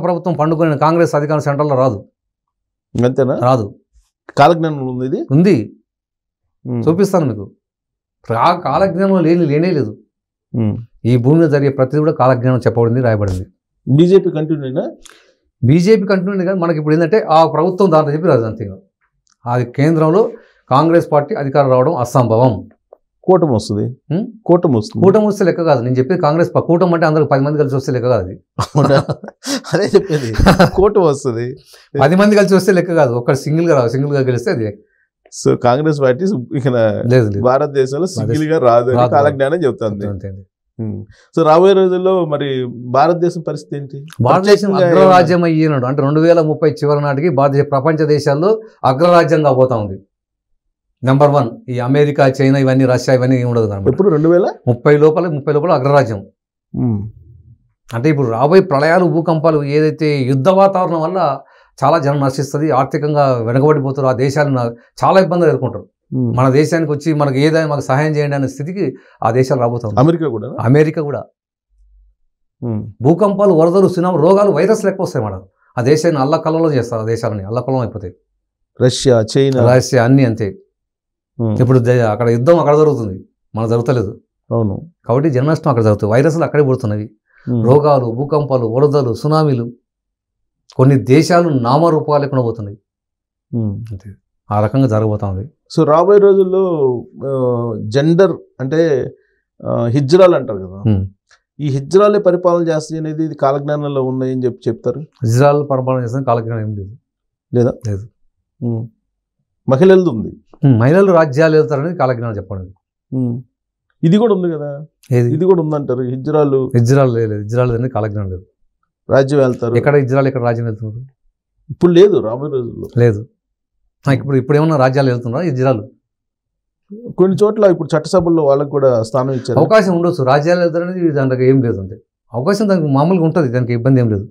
ప్రభుత్వం పండుకొని కాంగ్రెస్ అధికారం సెంట్రల్లో రాదు. అంతేనా? రాదు. కాలజ్ఞానం ఉంది. చూపిస్తాను మీకు. కాలజ్ఞానం లేనే లేదు. ఈ భూమిలో జరిగే ప్రతిదీ కూడా కాలజ్ఞానం చెప్పబడింది, రాయబడింది. బీజేపీ కంటిన్యూనా? బీజేపీ కంటిన్యూ కానీ మనకి ఇప్పుడు ఏంటంటే ఆ ప్రభుత్వం దాంట్లో చెప్పి రాదు. అంతే. అది కేంద్రంలో కాంగ్రెస్ పార్టీ అధికారం రావడం అసంభవం. కూటమి వస్తుంది. కూటమి వస్తే లెక్క కాదు. నేను చెప్పేది కాంగ్రెస్ కూటమి అంటే అందరికి 10 మంది కలిసి వస్తే లెక్క కాదు. అది అదే చెప్పేది. కూటమి వస్తుంది 10 మంది కలిసి వస్తే లెక్క కాదు. ఒక్కడు సింగిల్ గా గెలిస్తే అది. సో కాంగ్రెస్ పార్టీ భారతదేశంలో సింగిల్ గా రాదు, కాలజ్ఞానం చెప్తుంది. సో రాబోయే రోజుల్లో మరి భారతదేశం పరిస్థితి ఏంటి? భారతదేశం అగ్రరాజ్యం అయ్యినాడు అంటే 2030 చివరి నాటికి ప్రపంచ దేశాల్లో అగ్రరాజ్యంగా పోతా ఉంది. నెంబర్ 1 ఈ అమెరికా, చైనా, ఇవన్నీ రష్యా ఇవన్నీ ఉండదు. ఇప్పుడు 2030 లోపల అగ్రరాజ్యం. అంటే ఇప్పుడు రాబోయే ప్రళయాలు, భూకంపాలు, ఏదైతే యుద్ధ వాతావరణం వల్ల చాలా జనం నశిస్తుంది, ఆర్థికంగా వెనకబడిపోతారు. ఆ దేశాలను చాలా ఇబ్బందులు ఎదుర్కొంటారు. మన దేశానికి వచ్చి మనకు ఏదైనా మాకు సహాయం చేయండి అనే స్థితికి ఆ దేశాలు రాబోతాం. అమెరికా కూడా భూకంపాలు, వరదలు, సునామీ, రోగాలు, వైరస్లు ఎక్కువ వస్తాయి. మనం ఆ దేశాన్ని అల్లకల్లలో చేస్తారు. ఆ దేశాలని అల్లకల్లం అయిపోతాయి. రష్యా, చైనా, అన్నీ అంతే. ఇప్పుడు అక్కడ యుద్ధం అక్కడ జరుగుతుంది, మనకు జరుగుతలేదు. అవును. కాబట్టి జన నష్టం అక్కడ జరుగుతుంది. వైరస్లు అక్కడే పుడుతున్నవి. రోగాలు, భూకంపాలు, వరదలు, సునామీలు, కొన్ని దేశాలు నామరూపాలు లేకుండా పోతున్నాయి. అంతే, ఆ రకంగా జరగబోతా ఉంది. సో రాబోయే రోజుల్లో జెండర్ అంటే హిజ్రాలు అంటారు కదా, ఈ హిజ్రాలే పరిపాలన చేస్తాయి అనేది ఇది కాలజ్ఞానంలో ఉన్నాయని చెప్తారు. హిజ్రాలు పరిపాలన చేస్తే కాలజ్ఞానం ఏం లేదు. లేదు. మహిళలది ఉంది. మహిళలు రాజ్యాలు వెళ్తారనేది కాలజ్ఞానం చెప్పండి. ఇది కూడా ఉంది కదా, ఇది కూడా ఉందంటారు. హిజ్రాలు లేదు. హిజ్రాలు అనేది కాలజ్ఞానం లేదు. రాజ్యం వెళ్తారు. ఎక్కడ హిజ్రాలు, ఎక్కడ రాజ్యం వెళ్తున్నారు? ఇప్పుడు లేదు, రాబోయే రోజుల్లో లేదు. ఇప్పుడు ఏమన్నా రాజ్యాలు వెళ్తున్నారా? హిజ్రాలు కొన్ని చోట్ల ఇప్పుడు చట్టసభల్లో వాళ్ళకి కూడా స్థానం ఇచ్చారు. అవకాశం ఉండొచ్చు. రాజ్యాలు వెళ్తారనేది దానికి ఏం లేదు. అంతే అవకాశం దానికి మామూలుగా ఉంటుంది, దానికి ఇబ్బంది ఏం లేదు.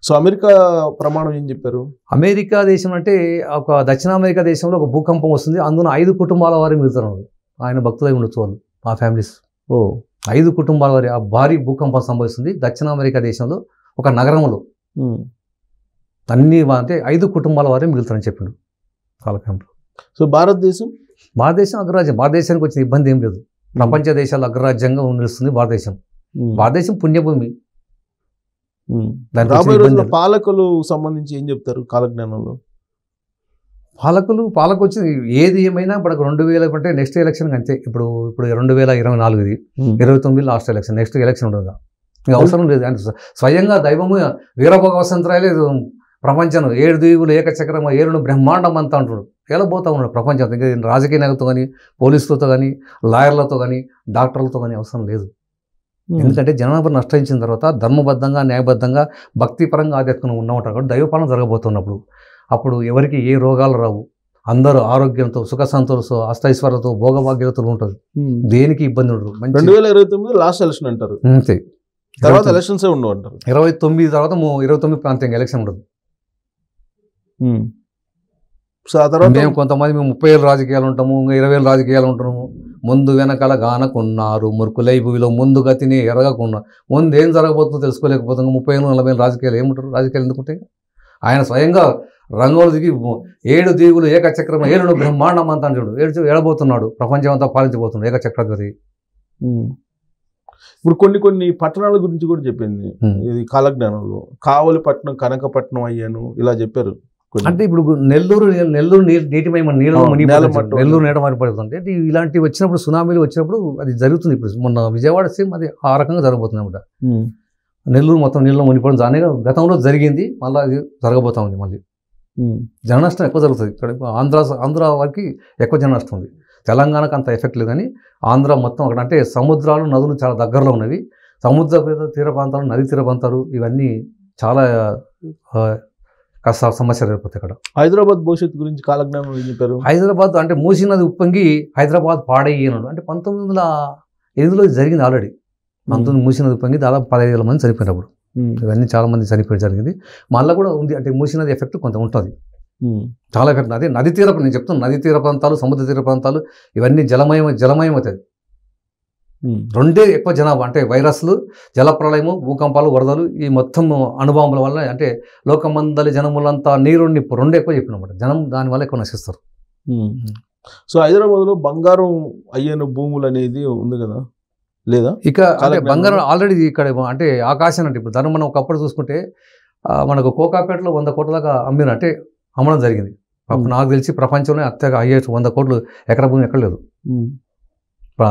సో అమెరికా ప్రమాణం ఏం చెప్పారు? అమెరికా దేశం అంటే ఒక దక్షిణ అమెరికా దేశంలో ఒక భూకంపం వస్తుంది, అందులో 5 కుటుంబాల వారి మిగులుతారు. ఆయన భక్తులై ఉండొచ్చు వాళ్ళు, ఆ ఫ్యామిలీస్. 5 కుటుంబాల వారి ఆ భారీ భూకంపం సంభవిస్తుంది దక్షిణ అమెరికా దేశంలో ఒక నగరంలో. అన్ని అంటే 5 కుటుంబాల వారే మిగులుతారని చెప్పిండు కాలక్రమంలో. సో భారతదేశం అగ్రరాజ్యం. భారతదేశానికి వచ్చిన ఇబ్బంది ఏం లేదు. ప్రపంచ దేశాలు అగ్రరాజ్యంగా నిలుస్తుంది భారతదేశం. భారతదేశం పుణ్యభూమి. పాలకులు సంబంధించి ఏం చెప్తారు కాలజ్ఞానంలో? పాలకు వచ్చి ఏది ఏమైనా ఇప్పుడు 2000 అంటే నెక్స్ట్ ఎలక్షన్ అంతే. ఇప్పుడు 2024 29 లాస్ట్ ఎలక్షన్, నెక్స్ట్ ఎలక్షన్ ఉండదు. ఇంకా అవసరం లేదు. అంటే స్వయంగా దైవము వీరభోగ వసంతరాయలే ప్రపంచం 7 దీవులు ఏకచక్రం 7 బ్రహ్మాండం అంతా అంటాడు. ఎలా పోతా ఉన్నాడు ప్రపంచం. రాజకీయ నాయకులతో కానీ, పోలీసులతో కానీ, లాయర్లతో కానీ, డాక్టర్లతో కానీ అవసరం లేదు. ఎందుకంటే జనాభా నష్టించిన తర్వాత ధర్మబద్ధంగా, న్యాయబద్ధంగా, భక్తిపరంగా, ఆధ్యాత్మికంగా ఉన్నమాట కాబట్టి దైవపాలన జరగబోతున్నప్పుడు అప్పుడు ఎవరికి ఏ రోగాలు రావు. అందరూ ఆరోగ్యంతో, సుఖ సంతోషంతో, అష్టైశ్వర్యతో, భోగభాగ్యతలు ఉంటుంది. దేనికి ఇబ్బంది ఉండదు. 2029 లాస్ట్ ఎలక్షన్ అంటారు. అంతే. తర్వాత ఎలక్షన్స్ ఉండవు అంటారు. 29 తర్వాత 29 ప్రాంతంగా ఎలక్షన్ ఉండదు. సో ఆ తర్వాత మేము కొంతమంది 30,000 రాజకీయాలు ఉంటాము, 20,000 రాజకీయాలు ఉంటాము. ముందు వెనకాల గానకున్నారు మురుకులై భూమిలో ముందు గతిని ఎరగకున్నా. ముందు ఏం జరగబోతుందో తెలుసుకోలేకపోతున్నాం. 30,000-40,000 రాజకీయాలు ఏముంటారు? రాజకీయాలు ఎందుకుంటాయి? ఆయన స్వయంగా రంగంలో దిగి 7 దీవులు ఏకచక్రం 7 బ్రహ్మాండం అంతా అంటాడు. ఏడబోతున్నాడు, ప్రపంచం అంతా పాలించబోతున్నాడు ఏకచక్రగతి. ఇప్పుడు కొన్ని పట్టణాల గురించి కూడా చెప్పింది ఇది కాలజ్ఞానంలో. కావలిపట్నం, కనకపట్నం అయ్యాను ఇలా చెప్పారు. అంటే ఇప్పుడు నెల్లూరు నీటిమయమ నెల్లూరు నీట మారిపడుతుంది. ఇలాంటివి వచ్చినప్పుడు, సునామీలు వచ్చినప్పుడు అది జరుగుతుంది. ఇప్పుడు మొన్న విజయవాడ సేమ్ అది ఆ రకంగా జరగబోతుంది అన్నమాట. నెల్లూరు మొత్తం నీళ్ళలో మునిగిపోవడం దాని గతంలో జరిగింది, మళ్ళీ అది జరగబోతా ఉంది. మళ్ళీ జన నష్టం ఎక్కువ జరుగుతుంది ఇక్కడ. ఆంధ్ర వారికి ఎక్కువ జన నష్టం ఉంది. తెలంగాణకు అంత ఎఫెక్ట్ లేదు, కానీ ఆంధ్ర మొత్తం అక్కడ అంటే సముద్రాలు నదులు చాలా దగ్గరలో ఉన్నవి. సముద్ర తీర ప్రాంతాలు, నది తీర ప్రాంతాలు ఇవన్నీ చాలా సమస్యలు ఏర్పడతాయి ఇక్కడ. హైదరాబాద్ భవిష్యత్తు గురించి కాలజ్ఞానం ఏం చెప్పారు? హైదరాబాద్ అంటే మూసీ నది ఉప్పొంగి హైదరాబాద్ పాడయ్యాను అంటే 1908లో జరిగింది ఆల్రెడీ. 19 మూసీ నది ఉప్పొంగి దాదాపు 15,000 మంది చనిపోయినప్పుడు. ఇవన్నీ చాలా మంది చనిపోయి జరిగింది. మళ్ళీ కూడా ఉంది అంటే మూసీ నది ఎఫెక్ట్ కొంత ఉంటుంది, చాలా ఎఫెక్ట్. అదే నది తీర, నేను చెప్తాను, నది తీర ప్రాంతాలు, సముద్ర తీర ప్రాంతాలు ఇవన్నీ జలమయం అవుతాయి. రెండే ఎక్కువ జనాభా అంటే వైరస్లు, జలప్రళయము, భూకంపాలు, వరదలు, ఈ మొత్తం అణుబాంబుల వల్ల అంటే లోకమందలి జనములంతా నీరు నిప్పు రెండే ఎక్కువ చెప్పినమాట. జనం దానివల్ల ఎక్కువ నశిస్తారు. సో హైదరాబాద్లో బంగారం అయ్యన భూములు అనేది ఉంది కదా, లేదా? ఇక అంటే బంగారం ఆల్రెడీ ఇక్కడ అంటే ఆకాశం అంటే ఇప్పుడు ధనం మనం ఒకప్పుడు చూసుకుంటే మనకు కోకాపేటలో 100 కోట్ల దాకా అంటే అమ్మడం జరిగింది. అప్పుడు నాకు తెలిసి ప్రపంచంలో అత్యగా హైయెస్ట్ 100 కోట్లు ఎకరా భూమి ఎక్కడ లేదు.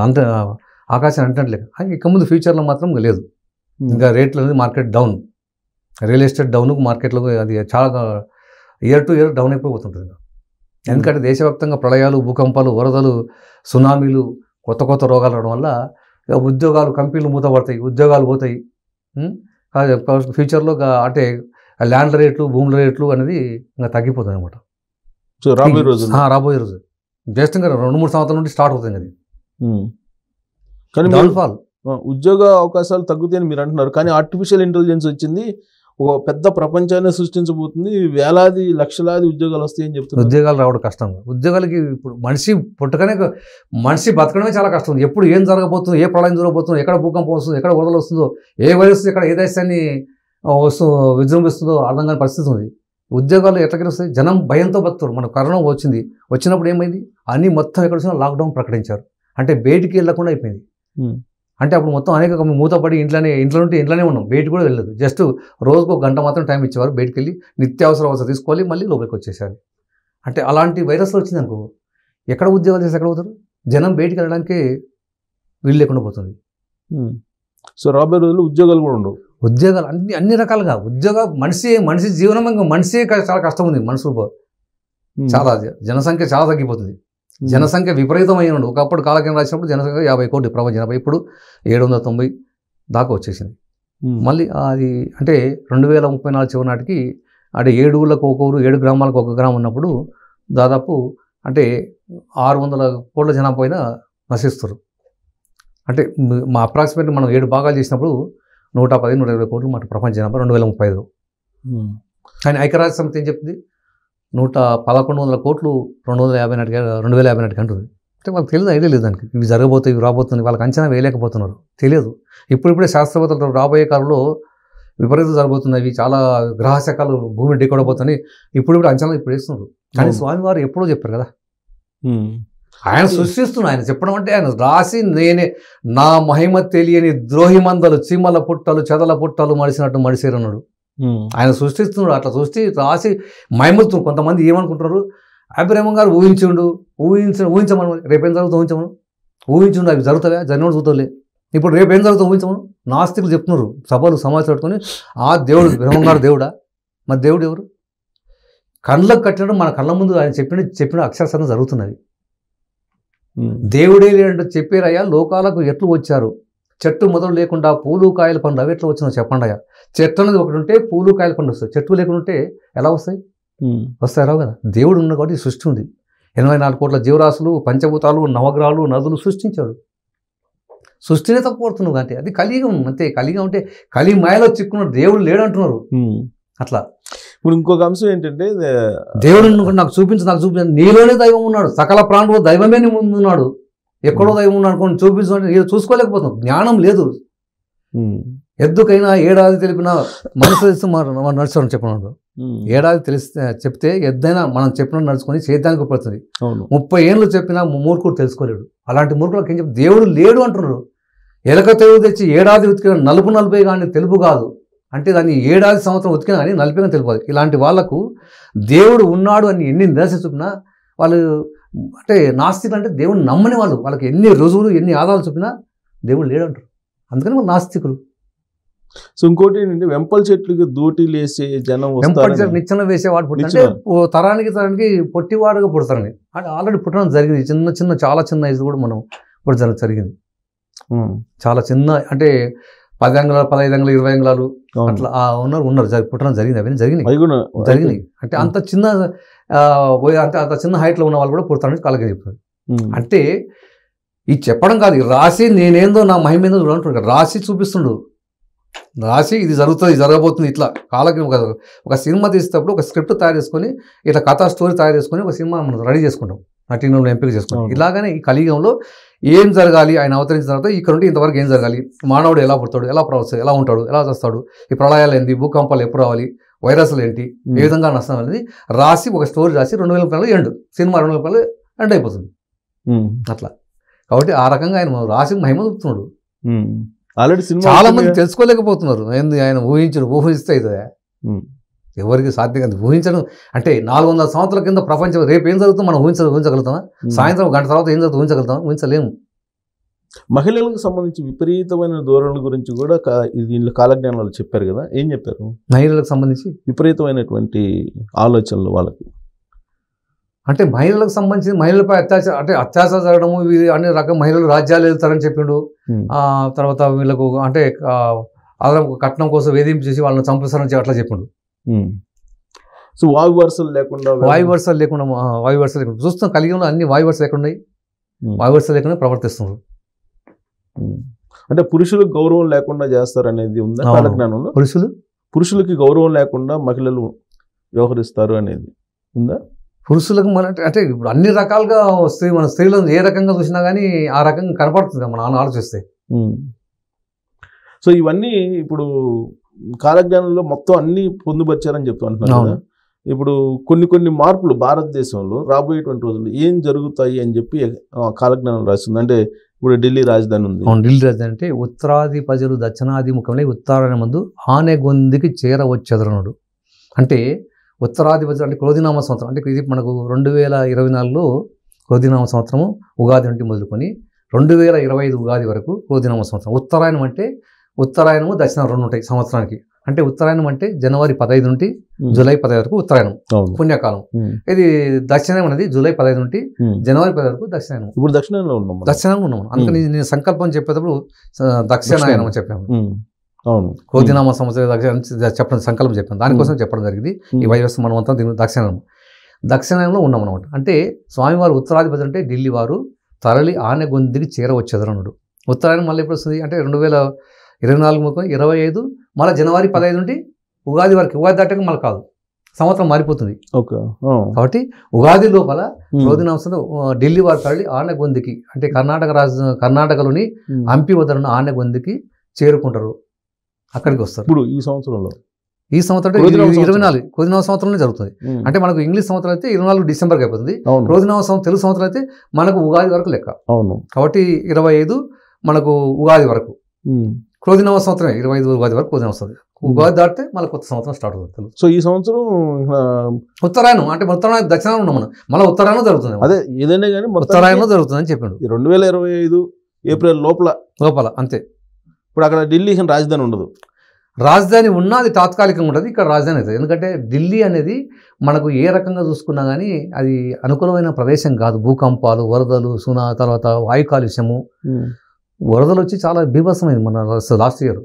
అంత ఆకాశం అంటట్లేదు. ఇక ముందు ఫ్యూచర్లో మాత్రం లేదు. ఇంకా రేట్లు అనేది market down, real estate down, మార్కెట్లో అది చాలా ఇయర్ టు ఇయర్ డౌన్ అయిపోతుంటుంది. ఎందుకంటే దేశవ్యాప్తంగా ప్రళయాలు, భూకంపాలు, వరదలు, సునామీలు, కొత్త రోగాలు రావడం వల్ల ఉద్యోగాలు, కంపెనీలు మూతపడతాయి, ఉద్యోగాలు పోతాయి. ఫ్యూచర్లో అంటే ల్యాండ్ రేట్లు, భూముల రేట్లు అనేది ఇంకా తగ్గిపోతాయి అనమాట. సో రాబోయే రోజు జస్ట్ ఇంకా 2-3 సంవత్సరాల నుండి స్టార్ట్ అవుతుంది అది. కానీ ఉద్యోగ అవకాశాలు తగ్గుతాయని మీరు అంటున్నారు, కానీ ఆర్టిఫిషియల్ ఇంటెలిజెన్స్ వచ్చింది, ఒక పెద్ద ప్రపంచాన్ని సృష్టించబోతుంది, వేలాది లక్షలాది ఉద్యోగాలు వస్తాయని చెప్తున్నారు. ఉద్యోగాలు రావడం కష్టం. ఉద్యోగాలకి ఇప్పుడు మనిషి బతకడమే చాలా కష్టం. ఎప్పుడు ఏం జరగబోతుందో, ఏ ప్రళయం జరగబోతుందో, ఎక్కడ భూకంపం వస్తుందో, ఎక్కడ వరదలు వస్తుందో, ఏ వైరస్ ఎక్కడ ఏ దేశాన్ని విజృంభిస్తుందో అర్థం కాని పరిస్థితి ఉంది. ఉద్యోగాలు ఎట్లకి వస్తాయి? జనం భయంతో బతుకుతారు. మనకు కరోనా వచ్చినప్పుడు ఏమైంది? అన్నీ మొత్తం ఎక్కడ వచ్చినా లాక్డౌన్ ప్రకటించారు. అంటే బయటికి వెళ్ళకుండా అయిపోయింది. అంటే అప్పుడు మొత్తం అనేక మూతపడి ఇంట్లో ఉంటే ఇంట్లోనే ఉన్నాం, బయటికి కూడా వెళ్ళదు. జస్ట్ రోజుకు 1 గంట మాత్రం టైం ఇచ్చేవారు, బయటికి వెళ్ళి నిత్యావసర అవసరం తీసుకోవాలి, మళ్ళీ లోపలికి వచ్చేసారు. అంటే అలాంటి వైరస్లు వచ్చింది అనుకో, ఎక్కడ ఉద్యోగాలు చేసి ఎక్కడ పోతారు? జనం బయటికి వెళ్ళడానికి వీలు లేకుండా పోతుంది. సో రాబోయే రోజుల్లో ఉద్యోగాలు కూడా ఉండవు. ఉద్యోగాలు అన్ని రకాలుగా మనిషి జీవనం మనిషి చాలా కష్టం ఉంది. మనుషులు చాలా జనసంఖ్య చాలా తగ్గిపోతుంది. జనసంఖ్య విపరీతమైన ఒకప్పుడు కాలకేంద్రం రాసినప్పుడు జనసంఖ్య 50 కోట్లు ప్రపంచ జనాభా, ఇప్పుడు 790 దాకా వచ్చేసింది. మళ్ళీ అది అంటే 2034 చివరి నాటికి అంటే 7 ఊళ్ళకు ఒక ఊరు, 7 గ్రామాలకు ఒక గ్రామం ఉన్నప్పుడు దాదాపు అంటే 600 కోట్ల జనాభా పైన నశిస్తారు. అంటే మా అప్రాక్సిమేట్ మనం 7 భాగాలు చేసినప్పుడు 110-120 కోట్లు మాట ప్రపంచ జనాభా 2035లో. కానీ ఐక్యరాజ్య సమితి ఏం చెప్తుంది? 111 కోట్లు 2050 నాటికి అంటుంది. అంటే వాళ్ళకి తెలియదు, ఐడియా లేదు దానికి. ఇవి జరగబోతాయి, ఇవి రాబోతుంది, వాళ్ళకి అంచనా వేయలేకపోతున్నారు, తెలియదు. ఇప్పుడిప్పుడే శాస్త్రవేత్తలు రాబోయే కాలంలో విపరీతం జరగబోతున్నాయి, చాలా గ్రహశకాలు భూమి ఢీకొనబోతున్నాయి, ఇప్పుడు అంచనా వేస్తున్నారు. కానీ స్వామివారు ఎప్పుడో చెప్పారు కదా, ఆయన సృష్టిస్తున్నా, ఆయన చెప్పడం అంటే ఆయన రాసి నేనే నా మహిమ తెలియని ద్రోహి మందలు చీమల పుట్టలు చెదల పుట్టలు మడిసినట్టు మడిసేరన్నాడు. ఆయన సృష్టిస్తున్నాడు, అట్లా సృష్టి రాసి మహిమతో. కొంతమంది ఏమనుకుంటున్నారు, అభిరామం గారు ఊహించమను, రేపేం జరుగుతుందో ఊహించుండు, అవి జరుగుతావా? జరిగినోడు చూద్దాంలే, ఇప్పుడు రేపేం జరుగుతుందో ఊహించమను. నాస్తికులు చెప్తున్నారు, సభలు సమాచారం పెట్టుకొని ఆ దేవుడు బ్రహ్మం గారు దేవుడా? మరి దేవుడు ఎవరు? కళ్ళకు కట్టినట్టు మన కళ్ళ ముందు ఆయన చెప్పిన అక్షరశాస్త్రం జరుగుతున్నది. దేవుడే లేదంటూ చెప్పారయ్యా, లోకాలకు ఎట్లు వచ్చారు? చెట్టు మొదలు లేకుండా పూలు కాయల పండ్లు అవి ఎట్లా వచ్చినావు చెప్పండి అయ్యా. చెట్టు అనేది ఒకటి ఉంటే పూలు కాయల పండ్లు వస్తాయి, చెట్టు లేకుండా ఉంటే ఎలా వస్తాయి? వస్తాయి రావు కదా. దేవుడు ఉన్న కాబట్టి సృష్టి ఉంది. 84 కోట్ల జీవరాశులు, పంచభూతాలు, నవగ్రహాలు, నదులు సృష్టించాడు. సృష్టినే తప్పుపడుతున్నావు అంటే అది కలియుగం అంతే. కలియుగం అంటే కలి మాయలో చిక్కున్న దేవుడు లేడంటున్నారు. అట్లా ఇప్పుడు ఇంకొక అంశం ఏంటంటే, దేవుడు నాకు చూపించు, నీలోనే దైవం ఉన్నాడు, సకల ప్రాణులు దైవమే నీ ముందు ఉన్నాడు, ఎక్కడో దైవం ఉన్నాడు కొన్ని చూపించు, చూసుకోలేకపోతున్నాం, జ్ఞానం లేదు. ఎద్దుకైనా ఏడాది తెలిపిన మనసు నడుచుకోవడం చెప్పినాడు. ఏడాది చెప్తే ఎద్దైనా మనం చెప్పినట్టు నడుచుకొని చేద్దానికి పడుతుంది. 30 ఏళ్ళు చెప్పినా మూర్ఖుడు తెలుసుకోలేడు. అలాంటి మూర్ఖులకు ఏం చెప్పి దేవుడు లేడు అంటున్నారు. ఎలక తెలుగు తెచ్చి ఏడాది ఉతికిన నలుపు కానీ తెలుపు కాదు అంటే దాన్ని ఏడాది సంవత్సరం ఉతికినా కానీ నలిపేగా తెలుపు. ఇలాంటి వాళ్లకు దేవుడు ఉన్నాడు అని ఎన్ని నిరాశ చూపినా వాళ్ళు అంటే నాస్తికులు అంటే దేవుడు నమ్మని వాళ్ళు, వాళ్ళకి ఎన్ని రుజువులు ఎన్ని ఆధారాలు చూపినా దేవుడు లేడు అంటారు. అందుకని వాళ్ళు నాస్తికులు. సో ఇంకోటి ఏంటంటే వెంపల చెట్లకి దూటీలు వేసే జనం వస్తారు, నిచ్చెన వేసేవాడు పుట్టి అంటే తరానికి పొట్టివాడుగా పుడతారని అంటే ఆల్రెడీ పుట్టడం జరిగింది. చిన్న చాలా చిన్న ఏజ్ కూడా మనం పుట్టడం జరిగింది. చాలా చిన్న అంటే 10 అంగుళాలు 15 అంగుళాలు 20 అంగుళాలు అట్లా ఉన్నారు పుట్టడం జరిగింది. అవన్నీ జరిగినాయి. అంటే అంత చిన్న అంత చిన్న హైట్లో ఉన్న వాళ్ళు కూడా పుడతారని కాలకి చెప్తారు. అంటే ఇది చెప్పడం కాదు, రాసి నేనేందో నా మహిమ ఏందో చూడంటున్నాడు, రాసి చూపిస్తుండు, రాసి ఇది జరుగుతుంది, ఇది జరగబోతుంది. ఇట్లా కాలకి ఒక సినిమా తీసేటప్పుడు ఒక స్క్రిప్ట్ తయారు చేసుకొని ఇట్లా కథా స్టోరీ తయారు చేసుకొని ఒక సినిమా మనం రెడీ చేసుకుంటాం, నటీనటులను ఎంపిక చేసుకుంటాం. ఇలాగనే ఈ కలియుగంలో ఏం జరగాలి, ఆయన అవతరించిన తర్వాత ఇక్కడ నుండి ఇంతవరకు ఏం జరగాలి, మానవుడు ఎలా పుడతాడు, ఎలా ప్రవర్తిస్తాడు, ఎలా ఉంటాడు, ఎలా చేస్తాడు, ఈ ప్రళయాలు ఏంటి, భూకంపాలు ఎప్పుడు రావాలి, వైరస్లు ఏంటి, ఏ విధంగా నష్టం అనేది రాసి ఒక స్టోరీ రాసి 2000 రూపాయలు ఎండ్ సినిమా 2000 రూపాయలు ఎండ్ అయిపోతుంది అట్లా. కాబట్టి ఆ రకంగా ఆయన రాసి మహిమ చూపుతున్నాడు. ఆల్రెడీ చాలా మంది తెలుసుకోలేకపోతున్నారు. ఏంది ఆయన ఊహిస్తే అవుతుందా, ఎవరికి సాధ్యం కాదు ఊహించడం. అంటే 400 సంవత్సరాల కింద ప్రపంచం రేపు ఏం జరుగుతుందో మనం ఊహించగలుగుతామా? సాయంత్రం గంట తర్వాత ఏం జరుగుతుందో ఊహించగలుగుతామా? ఊహించలేము. మహిళలకు సంబంధించి విపరీతమైన ధోరణుల గురించి కూడా దీనిలో కాలజ్ఞానాలు చెప్పారు కదా, ఏం చెప్పారు? మహిళలకు సంబంధించి విపరీతమైనటువంటి ఆలోచనలు వాళ్ళకి, అంటే మహిళలకు సంబంధించి మహిళలపై అత్యాచారం జరగడము, అన్ని రకాల మహిళలు రాజ్యాలు వెళ్తారని చెప్పిండు. తర్వాత వీళ్ళకు అంటే కట్నం కోసం వేధింపు చేసి వాళ్ళని చంపేస్తారని అట్లా చెప్పిండు. సో వాయు వరుసలు లేకుండా చూస్తాం. కలియుగంలో అన్ని వాయు వరుసలు లేకుండా వాయు వరుసలు లేకుండా ప్రవర్తిస్తున్నారు. అంటే పురుషులకు గౌరవం లేకుండా చేస్తారు అనేది ఉందా కాలజ్ఞానంలో? పురుషులకి గౌరవం లేకుండా మహిళలు వ్యవహరిస్తారు అనేది ఉందా? పురుషులకు అంటే ఇప్పుడు అన్ని రకాలుగా మన స్త్రీలను ఏ రకంగా చూసినా కానీ ఆ రకంగా కనపడుతుంది మనం ఆలోచిస్తే. సో ఇవన్నీ ఇప్పుడు కాలజ్ఞానంలో మొత్తం అన్ని పొందుపరిచారని చెప్తూ అంటున్నారు కదా. ఇప్పుడు కొన్ని మార్పులు భారతదేశంలో రాబోయేటువంటి రోజులు ఏం జరుగుతాయి అని చెప్పి కాలజ్ఞానం రాస్తుంది. అంటే ఇప్పుడు ఢిల్లీ రాజధాని ఉంది. ఢిల్లీ రాజధాని అంటే ఉత్తరాది ప్రజలు దక్షిణాది ముఖంలో ఉత్తరాయణ మందు ఆనెగొందికి చేరవచ్చెదరనుడు. అంటే ఉత్తరాది ప్రజలు అంటే క్రోధినామ సంవత్సరం, అంటే ఇది మనకు 2024లో క్రోధినామ సంవత్సరము ఉగాది నుండి మొదలుకొని 2025 ఉగాది వరకు క్రోధినామ సంవత్సరం. ఉత్తరాయణం అంటే ఉత్తరాయణము దక్షిణం 2 ఉంటాయి సంవత్సరానికి. అంటే ఉత్తరాయణం అంటే జనవరి 15 నుండి జూలై 15 వరకు ఉత్తరాయణం పుణ్యకాలం. ఇది దక్షిణాయనం అనేది జూలై 15 నుండి జనవరి 15 వరకు దక్షిణాయనం. ఇప్పుడు దక్షిణంలో ఉన్నాము. అందుకని నేను సంకల్పం చెప్పేటప్పుడు దక్షిణాయనం చెప్పాను. క్రోధినామ సంవత్సరం చెప్పడం సంకల్పం చెప్పాను, దానికోసం చెప్పడం జరిగింది. ఈ వైరస్ మనం అంతా దీని దక్షిణాయనంలో ఉన్నాం అనమాట. అంటే స్వామివారు ఉత్తరాది ప్రజలు అంటే ఢిల్లీ వారు తరలి ఆనెగొందికి చేరవచ్చెదరనుడు. ఉత్తరాయణం మళ్ళీ ఎప్పుడు వస్తుంది అంటే 2024 25 మళ్ళీ జనవరి 15 నుండి ఉగాది వరకు. ఉగాది దాటాక మళ్ళీ కాదు, సంవత్సరం మారిపోతుంది. కాబట్టి ఉగాది లోపల క్రోధినాంశంలో ఢిల్లీ వారు తరలి ఆనెగొందికి అంటే కర్ణాటకలోని హంపి వద్ద ఉన్న ఆనెగొందికి చేరుకుంటారు, అక్కడికి వస్తారు. ఇప్పుడు ఈ సంవత్సరం 24 క్రోధినామ సంవత్సరంలో జరుగుతుంది. అంటే మనకు ఇంగ్లీష్ సంవత్సరం అయితే 24 డిసెంబర్కి అయిపోతుంది. క్రోధినామ సంవత్సరం తెలుగు సంవత్సరం అయితే మనకు ఉగాది వరకు లెక్క. కాబట్టి 25 మనకు ఉగాది వరకు క్రోధినామ సంవత్సరం, 25 ఉగాది వరకు క్రోధినామ వస్తుంది. ఉగాది దాటితే మళ్ళీ కొత్త సంవత్సరం స్టార్ట్ అవుతుంది. సో ఈ సంవత్సరం ఉత్తరాయణం అంటే ఉత్తరాయణ దక్షిణాయనం ఉన్నాం మనం, మళ్ళీ ఉత్తరాయణం జరుగుతుంది. అదే ఏదైనా కానీ ఉత్తరాయణం జరుగుతుంది అని చెప్పిండు. 2025 ఏప్రిల్ లోపల అంతే. ఇప్పుడు అక్కడ ఢిల్లీ రాజధాని ఉండదు. రాజధాని ఉన్నది తాత్కాలికంగా ఉంటుంది, ఇక్కడ రాజధాని అవుతుంది. ఎందుకంటే ఢిల్లీ అనేది మనకు ఏ రకంగా చూసుకున్నా కానీ అది అనుకూలమైన ప్రదేశం కాదు. భూకంపాలు, వరదలు, తర్వాత వాయు కాలుష్యము. వరదలు వచ్చి చాలా బీభత్సమైంది మన లాస్ట్ ఇయర్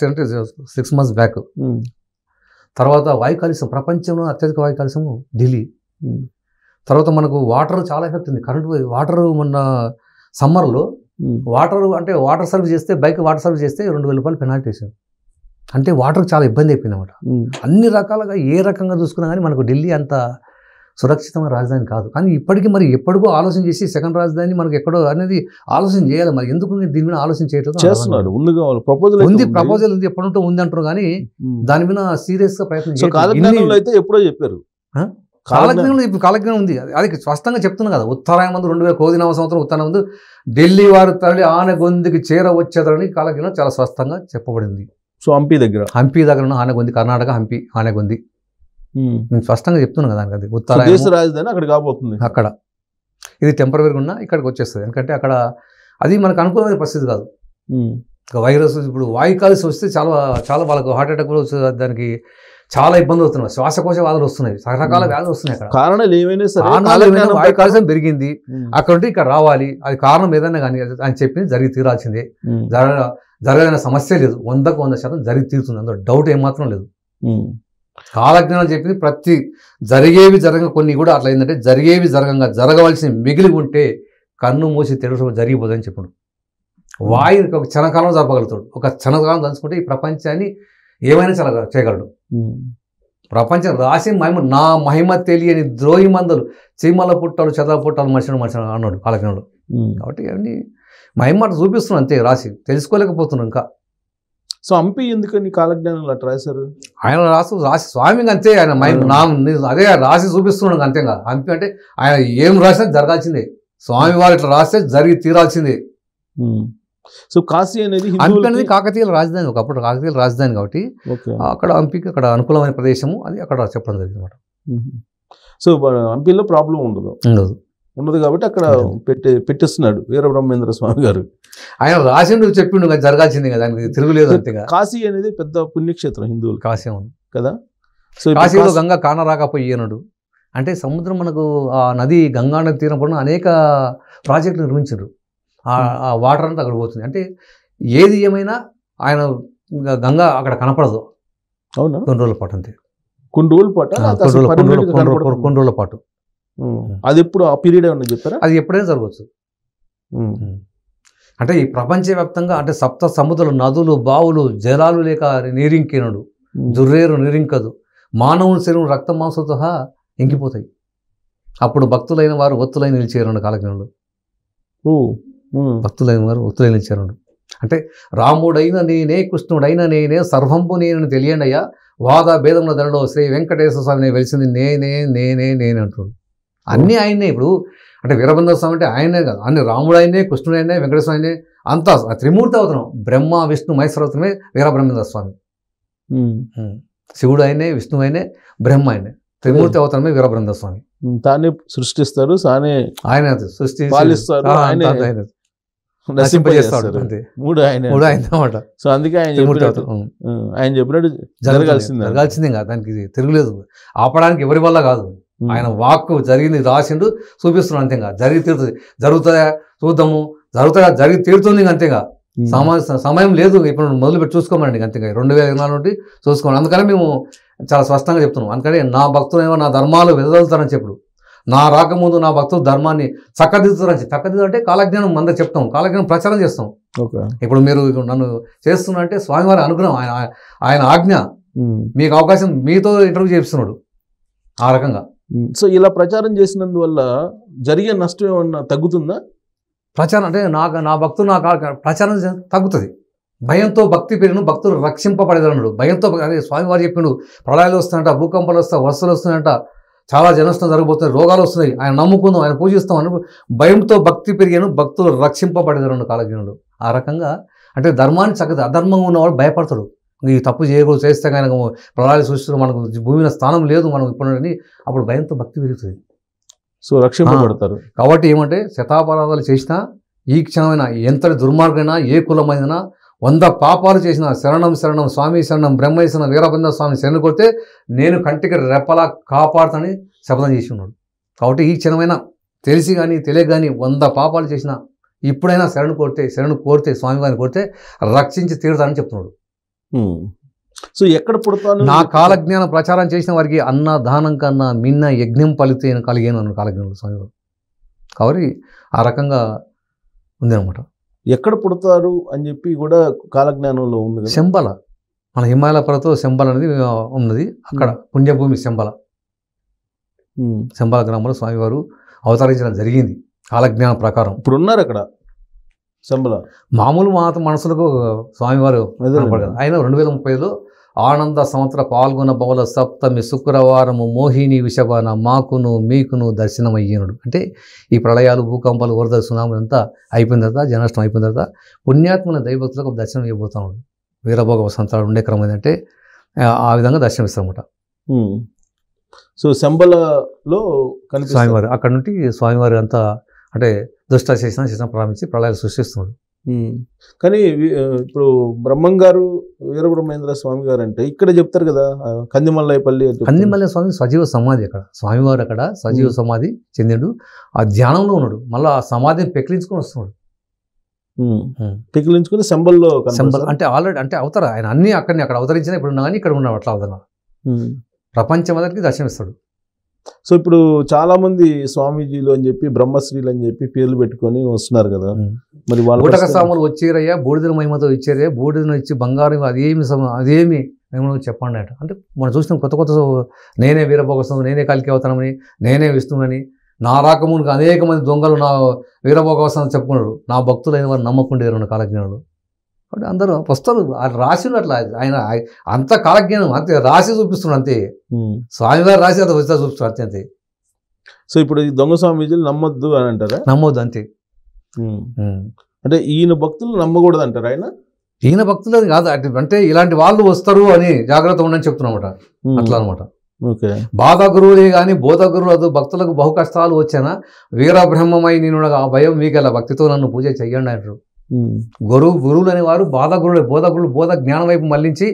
అంటే 6 months బ్యాక్. తర్వాత వాయు కాలుష్యం, ప్రపంచంలో అత్యధిక వాయు కాలుష్యము ఢిల్లీ. తర్వాత మనకు వాటర్ చాలా ఎఫెక్ట్ ఉంది. కరెంట్ వాటర్ మొన్న సమ్మర్లో వాటర్ సర్వీస్ చేస్తే బైక్ వాటర్ సర్వీస్ చేస్తే 2000 రూపాయలు పెనాల్టీ వేసారు. అంటే వాటర్ చాలా ఇబ్బంది అయిపోయింది అనమాట. అన్ని రకాలుగా ఏ రకంగా చూసుకున్నా కానీ మనకు ఢిల్లీ అంత సురక్షితమైన రాజధాని కాదు. కానీ ఇప్పటికీ మరి ఎప్పటికో ఆలోచన చేసి సెకండ్ రాజధాని మనకు ఎక్కడో అనేది ఆలోచన చేయాలి. మరి ఎందుకు దీని మీద ఆలోచన చేస్తున్నారు? ప్రపోజల్ ఉంది, ఎప్పటింటో ఉంది అంటారు కానీ దాని మీద సీరియస్ గా ప్రయత్నం అయితే ఎప్పుడో చెప్పారు. కాలజ్ఞానం ఉంది, అది స్పష్టంగా చెప్తున్నా కదా. ఉత్తరాయణ ముందు 2000 క్రోధినామ సంవత్సరం ఉత్తరాయణ ముందు ఢిల్లీ వారు తరలి ఆనెగొందికి చేరవచ్చేదని కాలజ్ఞానం చాలా స్పష్టంగా చెప్పబడింది. సో హంపి దగ్గర ఆనెగొంది, కర్ణాటక హంపి ఆనెగొంది. నేను స్పష్టంగా చెప్తున్నాను కదా. అది ఉత్తరాయణ రాజధాని అక్కడ కాబోతుంది. అక్కడ ఇది టెంపరీగా ఉన్నా ఇక్కడికి వచ్చేస్తుంది. ఎందుకంటే అక్కడ అది మనకు అనుకూలమైన పరిస్థితి కాదు. ఇంకా వైరస్ ఇప్పుడు వాయు కాలుష్యం వస్తే చాలా చాలా వాళ్ళకు హార్ట్ అటాక్ కూడా వస్తుంది, దానికి చాలా ఇబ్బందులు అవుతున్నాయి, శ్వాసకోశ వ్యాధులు వస్తున్నాయి, రకరకాల వ్యాధులు వస్తున్నాయి. అక్కడ కారణాలు ఏమైనా సరే కారణాలు ఏమైనా వాయు కాలుష్యం పెరిగింది, అక్కడ ఉంటే ఇక్కడ రావాలి, అది కారణం ఏదైనా కానీ అని చెప్పింది జరిగి తీరాల్సిందే. జరగదనే సమస్య లేదు, 100% జరిగి తీరుతుంది, అందులో డౌట్ ఏమాత్రం లేదు. కాలజ్ఞానం చెప్పింది ప్రతి జరిగేవి జరగ కొన్ని కూడా అట్లా ఏంటంటే జరిగేవి జరగవలసిన మిగిలి ఉంటే కన్ను మూసి తెరువు జరిగిపోదని చెప్పాడు. వాయు ఒక క్షణకాలం జరపగలుగుతాడు, ఒక క్షణకాలం తలుచుకుంటే ఈ ప్రపంచాన్ని ఏమైనా చాలా చేయగలడు. ప్రపంచం రాసి మహిమ నా మహిమ తెలియని ద్రోహి మందలు చీమల పుట్టాలు చెదల పుట్టాలు మనిషి అన్నాడు కాలజ్ఞానుడు. కాబట్టి అవన్నీ మహిమ చూపిస్తున్నాడు అంతే, రాసి తెలుసుకోలేకపోతున్నాం ఇంకా. సో హంపి ఎందుకని కాలజ్ఞానంలో అట్లా రాశారు? ఆయన రాసి స్వామికి అంతే, ఆయన అదే రాసి చూపిస్తున్నాడు అంతేగా. హంపి అంటే ఆయన ఏం రాసినా జరగాల్సిందే, స్వామి వారు ఇట్లా రాస్తే జరిగి తీరాల్సిందే. సో కాశీ అనేది హంపి అనేది కాకతీయుల రాజధాని, ఒకప్పుడు కాకతీయుల రాజధాని కాబట్టి అక్కడ హంపికి అక్కడ అనుకూలమైన ప్రదేశము అది అక్కడ చెప్పడం జరిగింది అనమాట. సో హంపిలో ప్రాబ్లం ఉండదు కాబట్టి అక్కడ పెట్టేస్తున్నాడు వీరబ్రహ్మేంద్ర స్వామి గారు. ఆయన రాసిండు చెప్పిండు జరగాల్సింది కదా, దానికి తిరుగులేదు అంతేగా. కాశీ అనేది పెద్ద పుణ్యక్షేత్రం హిందువులు, కాశీ అవును కదా. సో కాశీలో గంగా కానరాకపోయేనాడు అంటే సముద్రం మనకు ఆ నది గంగా నది తీరం పడిన అనేక ప్రాజెక్టులు నిర్మించారు, ఆ వాటర్ అంతా అక్కడ పోతుంది. అంటే ఏది ఏమైనా ఆయన గంగా అక్కడ కనపడదు. అవునా? కొన్ని రోజుల పాటు అంతే, కొన్ని రోజుల పాటు. అది ఎప్పుడు ఆ పీరియడ్ ఏమన్నా చెప్పారా? అది ఎప్పుడైనా జరగవచ్చు. అంటే ఈ ప్రపంచవ్యాప్తంగా అంటే సప్త సముద్రాలు నదులు బావులు జలాలు లేక నీరింకినడు జుర్రేరు నీరింకదు మానవుని శరీరం రక్త మాంసంతో ఇంకిపోతాయి. అప్పుడు భక్తులైన వారు ఒత్తులై నిలిచేరండు కాలజ్ఞానుడు. భక్తులైన వారు ఒత్తులై నిలిచేరండు అంటే రాముడైన నేనే కృష్ణుడైన నేనే సర్వంబు నేను తెలియండయ్యా వాద భేదముల ధరలో శ్రీ వెంకటేశ్వర స్వామిని వెలిసింది నేనే నేనే నేనే అంటున్నాడు. అన్నీ ఆయనే. ఇప్పుడు అంటే వీరబ్రహ్మేంద్ర స్వామి అంటే ఆయనే కాదు, అన్ని రాముడు ఆయనే కృష్ణుడు ఆయనే వెంకటేశ్వర ఆయనే అంతా త్రిమూర్తి అవతరం. బ్రహ్మ విష్ణు మహేశ్వర అవతరమే వీరబ్రహ్మేంద్ర స్వామి. శివుడు ఆయనే విష్ణువు ఆయనే బ్రహ్మ ఆయనే త్రిమూర్తి అవతరమే వీరబ్రహ్మేంద్ర స్వామి. తానే సృష్టిస్తారు, ఆయన సృష్టి నశింపజేస్తాడు, మూడు ఆయన అన్నమాట. సో అందుకే ఆయన చెప్పినట్టు జరగాల్సిందే కదా, దానికి తిరుగులేదు. ఆపడానికి ఎవరి వల్ల కాదు, ఆయన వాక్కు జరిగింది రాసిండు చూపిస్తున్నాడు అంతేగా. జరిగి తీరుతుంది, జరుగుతుందా చూద్దాము, జరుగుతుందా జరిగి తీరుతుంది అంతేగా. సమయం లేదు, ఇప్పుడు మొదలు పెట్టి చూసుకోమండి అంతేగా. 2024 నుండి చూసుకోండి. అందుకని మేము చాలా స్పష్టంగా చెప్తున్నాం. అందుకని నా భక్తులేమో నా ధర్మాలు వెదజల్లుతారని చెప్పుడు, నా రాకముందు నా భక్తులు ధర్మాన్ని చక్కదిద్దుతారని. చక్కదిద్దు అంటే కాలజ్ఞానం మందరికి చెప్తాం, కాలజ్ఞానం ప్రచారం చేస్తాం. ఇప్పుడు మీరు నన్ను చేస్తున్నా అంటే స్వామివారి అనుగ్రహం, ఆయన ఆజ్ఞ, మీకు అవకాశం, మీతో ఇంటర్వ్యూ చేస్తున్నాడు ఆ రకంగా. సో ఇలా ప్రచారం చేసినందువల్ల జరిగే నష్టం ఏమన్నా తగ్గుతుందా? ప్రచారం అంటే నా భక్తులు నా ప్రచారం తగ్గుతుంది. భయంతో భక్తి పెరిగిన భక్తులు రక్షింపబడేదన్నాడు. భయంతో అదే స్వామివారు చెప్పిండు, ప్రళయాలు వస్తాయంట, భూకంపాలు వస్తాయి, వస్తువులు వస్తున్నాయంట, చాలా జనష్టం జరగబోతున్నాయి, రోగాలు వస్తున్నాయి, ఆయన నమ్ముకుందాం, ఆయన పూజిస్తాం అని భయంతో భక్తి పెరిగాను, భక్తులు రక్షింపబడేదన్నాడు కాలజ్ఞానుడు. ఆ రకంగా అంటే ధర్మాన్ని చక్కగా అధర్మంగా ఉన్నవాడు భయపడతాడు. ఈ తప్పు చేయకూడదు, చేస్తే కానీ ప్రళయాలు సృష్టిలో మనకు భూమిన స్థానం లేదు మనం ఇప్పుడు, అప్పుడు భయంతో భక్తి పెరుగుతుంది. సో రక్షింపబడతారు. కాబట్టి ఏమంటే శతాపరాధాలు చేసినా ఈ క్షణమైనా ఎంతటి దుర్మార్గమైనా ఏ కులమైనా 100 పాపాలు చేసిన శరణం శరణం స్వామి శరణం బ్రహ్మేశ్వర వీరబ్రహ్మేంద్ర స్వామి శరణు కొడితే నేను కంటికి రెప్పలా కాపాడుతానని శపథం చేసి ఉన్నాడు. కాబట్టి ఈ క్షణమైనా తెలిసి కానీ తెలియక కానీ 100 పాపాలు చేసినా ఇప్పుడైనా శరణు కోరితే స్వామివారిని కోరితే రక్షించి తీరుతానని చెప్తున్నాడు. సో ఎక్కడ పుడతాను? నా కాలజ్ఞాన ప్రచారం చేసిన వారికి అన్న దానం కన్నా మిన్న యజ్ఞం ఫలితే కలిగాను అన్న కాలజ్ఞానుడు స్వామివారు. కాబట్టి ఆ రకంగా ఉంది అనమాట. ఎక్కడ పుడతారు అని చెప్పి కూడా కాలజ్ఞానంలో ఉంది. శంబల, మన హిమాలయ పర్వతం శంబల అనేది ఉన్నది, అక్కడ పుణ్యభూమి శంబల. శంబల గ్రామంలో స్వామివారు అవతరించడం జరిగింది కాలజ్ఞానం ప్రకారం. ఇప్పుడు ఉన్నారు అక్కడ శంబల. మామూలు మనసులకు స్వామివారు ఆయన 2030లో ఆనంద సంవత్సర పాల్గొన బహుళ సప్తమి శుక్రవారము మోహిని విషభాన మాకును మీకును దర్శనమయ్యేనుడు. అంటే ఈ ప్రళయాలు భూకంపాలు వరద సునామీ అంతా అయిపోయిన తర్వాత, జననష్టం అయిపోయిన తర్వాత పుణ్యాత్మల దైవభక్తులకు దర్శనం ఇవ్వబోతున్నాడు. వీరభోగ వసంతాలు ఉండే క్రమం ఏంటంటే ఆ విధంగా దర్శనమిస్తారన్నమాట. సో శంబలలో స్వామివారు అక్కడ నుండి స్వామివారు అంతా అంటే దుష్ట చేసిన ప్రారంభించి ప్రళయాలు సృష్టిస్తున్నాడు. కానీ ఇప్పుడు బ్రహ్మం గారు వీరబ్రహ్మేంద్ర స్వామి గారు అంటే ఇక్కడ చెప్తారు కదా కందిమల్లైపల్లి కందిమల్ల స్వామి సజీవ సమాధి అక్కడ స్వామివారు అక్కడ సజీవ సమాధి చెందిండు ఆ ధ్యానంలో ఉన్నాడు మళ్ళీ ఆ సమాధిని పెకిలించుకొని వస్తున్నాడు పికిలించుకుని శంబల్లో అంటే ఆల్రెడీ అంటే అవతారు ఆయన అన్ని అక్కడ అవతరించిన ఇప్పుడు ఉన్నా కానీ ఇక్కడ ఉన్నాడు అట్లా అవతరణ ప్రపంచం అందరికి దర్శనమిస్తాడు. సో ఇప్పుడు చాలా మంది స్వామీజీలు అని చెప్పి బ్రహ్మశ్రీలు అని చెప్పి పేర్లు పెట్టుకొని వస్తున్నారు కదా మరి వాళ్ళు బూటక స్వాములు వచ్చారయ్యా బూడిదల మహిమతో ఇచ్చారయ్యా బూడిదను ఇచ్చి బంగారం అదేమి మేము చెప్పండి అంట. అంటే మనం చూసిన కొత్త నేనే వీరభోగస్వామి నేనే కలికి అవుతానని నేనే విష్ణువని నా రాకమునికి అనేక మంది దొంగలు నా వీరభోగస్వామి చెప్పుకున్నారు నా భక్తులైన వారు నమ్మకుండేరు కాలజ్ఞానులు. కాబట్టి అందరూ వస్తారు రాసి అట్లా ఆయన అంత కాలజ్ఞానం అంతే రాసి చూపిస్తున్నాడు అంతే స్వామివారు రాసి అంత వస్తా చూపిస్తున్నాడు అంతే. సో ఇప్పుడు ఈ దొంగ స్వామీజీలు నమ్మొద్దు అని అంటారా? నమ్మొద్దు అంతే. అంటే ఈయన భక్తులు నమ్మకూడదు అంటారు ఆయన? ఈయన భక్తులు కాదు అంటే ఇలాంటి వాళ్ళు వస్తారు అని జాగ్రత్త ఉండని చెప్తున్నమాట అట్లా అనమాట. బాధ గురువులే కానీ బోధ గురువులు భక్తులకు బహు కష్టాలు వచ్చానా వీరబ్రహ్మమై నేను ఆ భయం మీకెలా భక్తితో నన్ను పూజ చెయ్యండి అంటారు. గురువులు అనేవారు బాధ గురువులు బోధ జ్ఞానం వైపు మళ్లించి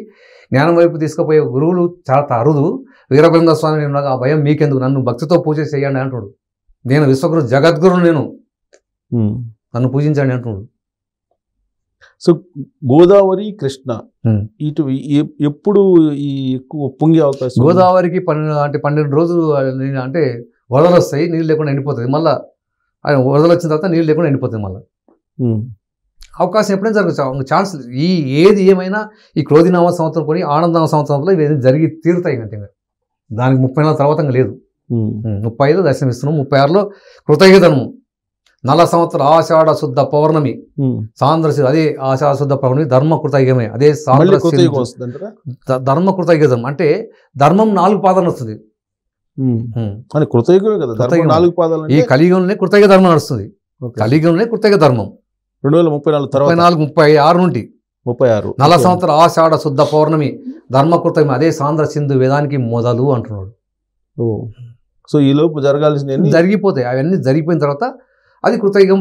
జ్ఞానం వైపు తీసుకుపోయే గురువులు చాలా అరుదు. వీరబ్రహ్మ స్వామి నేను ఆ భయం మీకెందుకు నన్ను భక్తితో పూజ చేయండి అంటున్నాడు. నేను విశ్వగురు జగద్గురు నేను నన్ను పూజించండి అంటున్నాడు. సో గోదావరి కృష్ణ ఇటు ఎప్పుడు ఈ ఎక్కువ పొంగే అవకాశం? గోదావరికి 12 రోజులు అంటే వరదలు వస్తాయి నీళ్ళు లేకుండా ఎండిపోతుంది మళ్ళీ వరదలు వచ్చిన తర్వాత నీళ్ళు లేకుండా ఎండిపోతుంది మళ్ళీ అవకాశం ఎప్పుడైనా జరగచ్చు ఛాన్స్ ఏది ఏమైనా ఈ క్రోధినామ సంవత్సరం కొని ఆనందనామ సంవత్సరంలో ఇవి జరిగి తీరుతాయి అంటే దానికి 30 నెలల తర్వాత లేదు. 35 దర్శనమిస్తున్నాం 36లో కృతయుగధనము నల సంవత్సర ఆషాఢ శుద్ధ పౌర్ణమి సాంద్రశి అదే ఆషాఢ శుద్ధ పౌర్ణమి ధర్మకృతయుగమే అదే ధర్మకృతయుగం అంటే ధర్మం 4 పాదాలు వస్తుంది. ఈ కలియుగంలోనే కృతయుగ ధర్మం నడుస్తుంది. కలియుగంలోనే కృతయుగ ధర్మం 2034-36 నుండి 36 నల సంవత్సర ఆషాఢ శుద్ధ పౌర్ణమి ధర్మకృతయుగం అదే సాంద్ర సింధు వేదానికి మొదలు అంటున్నాడు. సో ఈ లోపు జరగాల్సిన జరిగిపోతాయి అవన్నీ జరిగిపోయిన తర్వాత అది కృతయుగం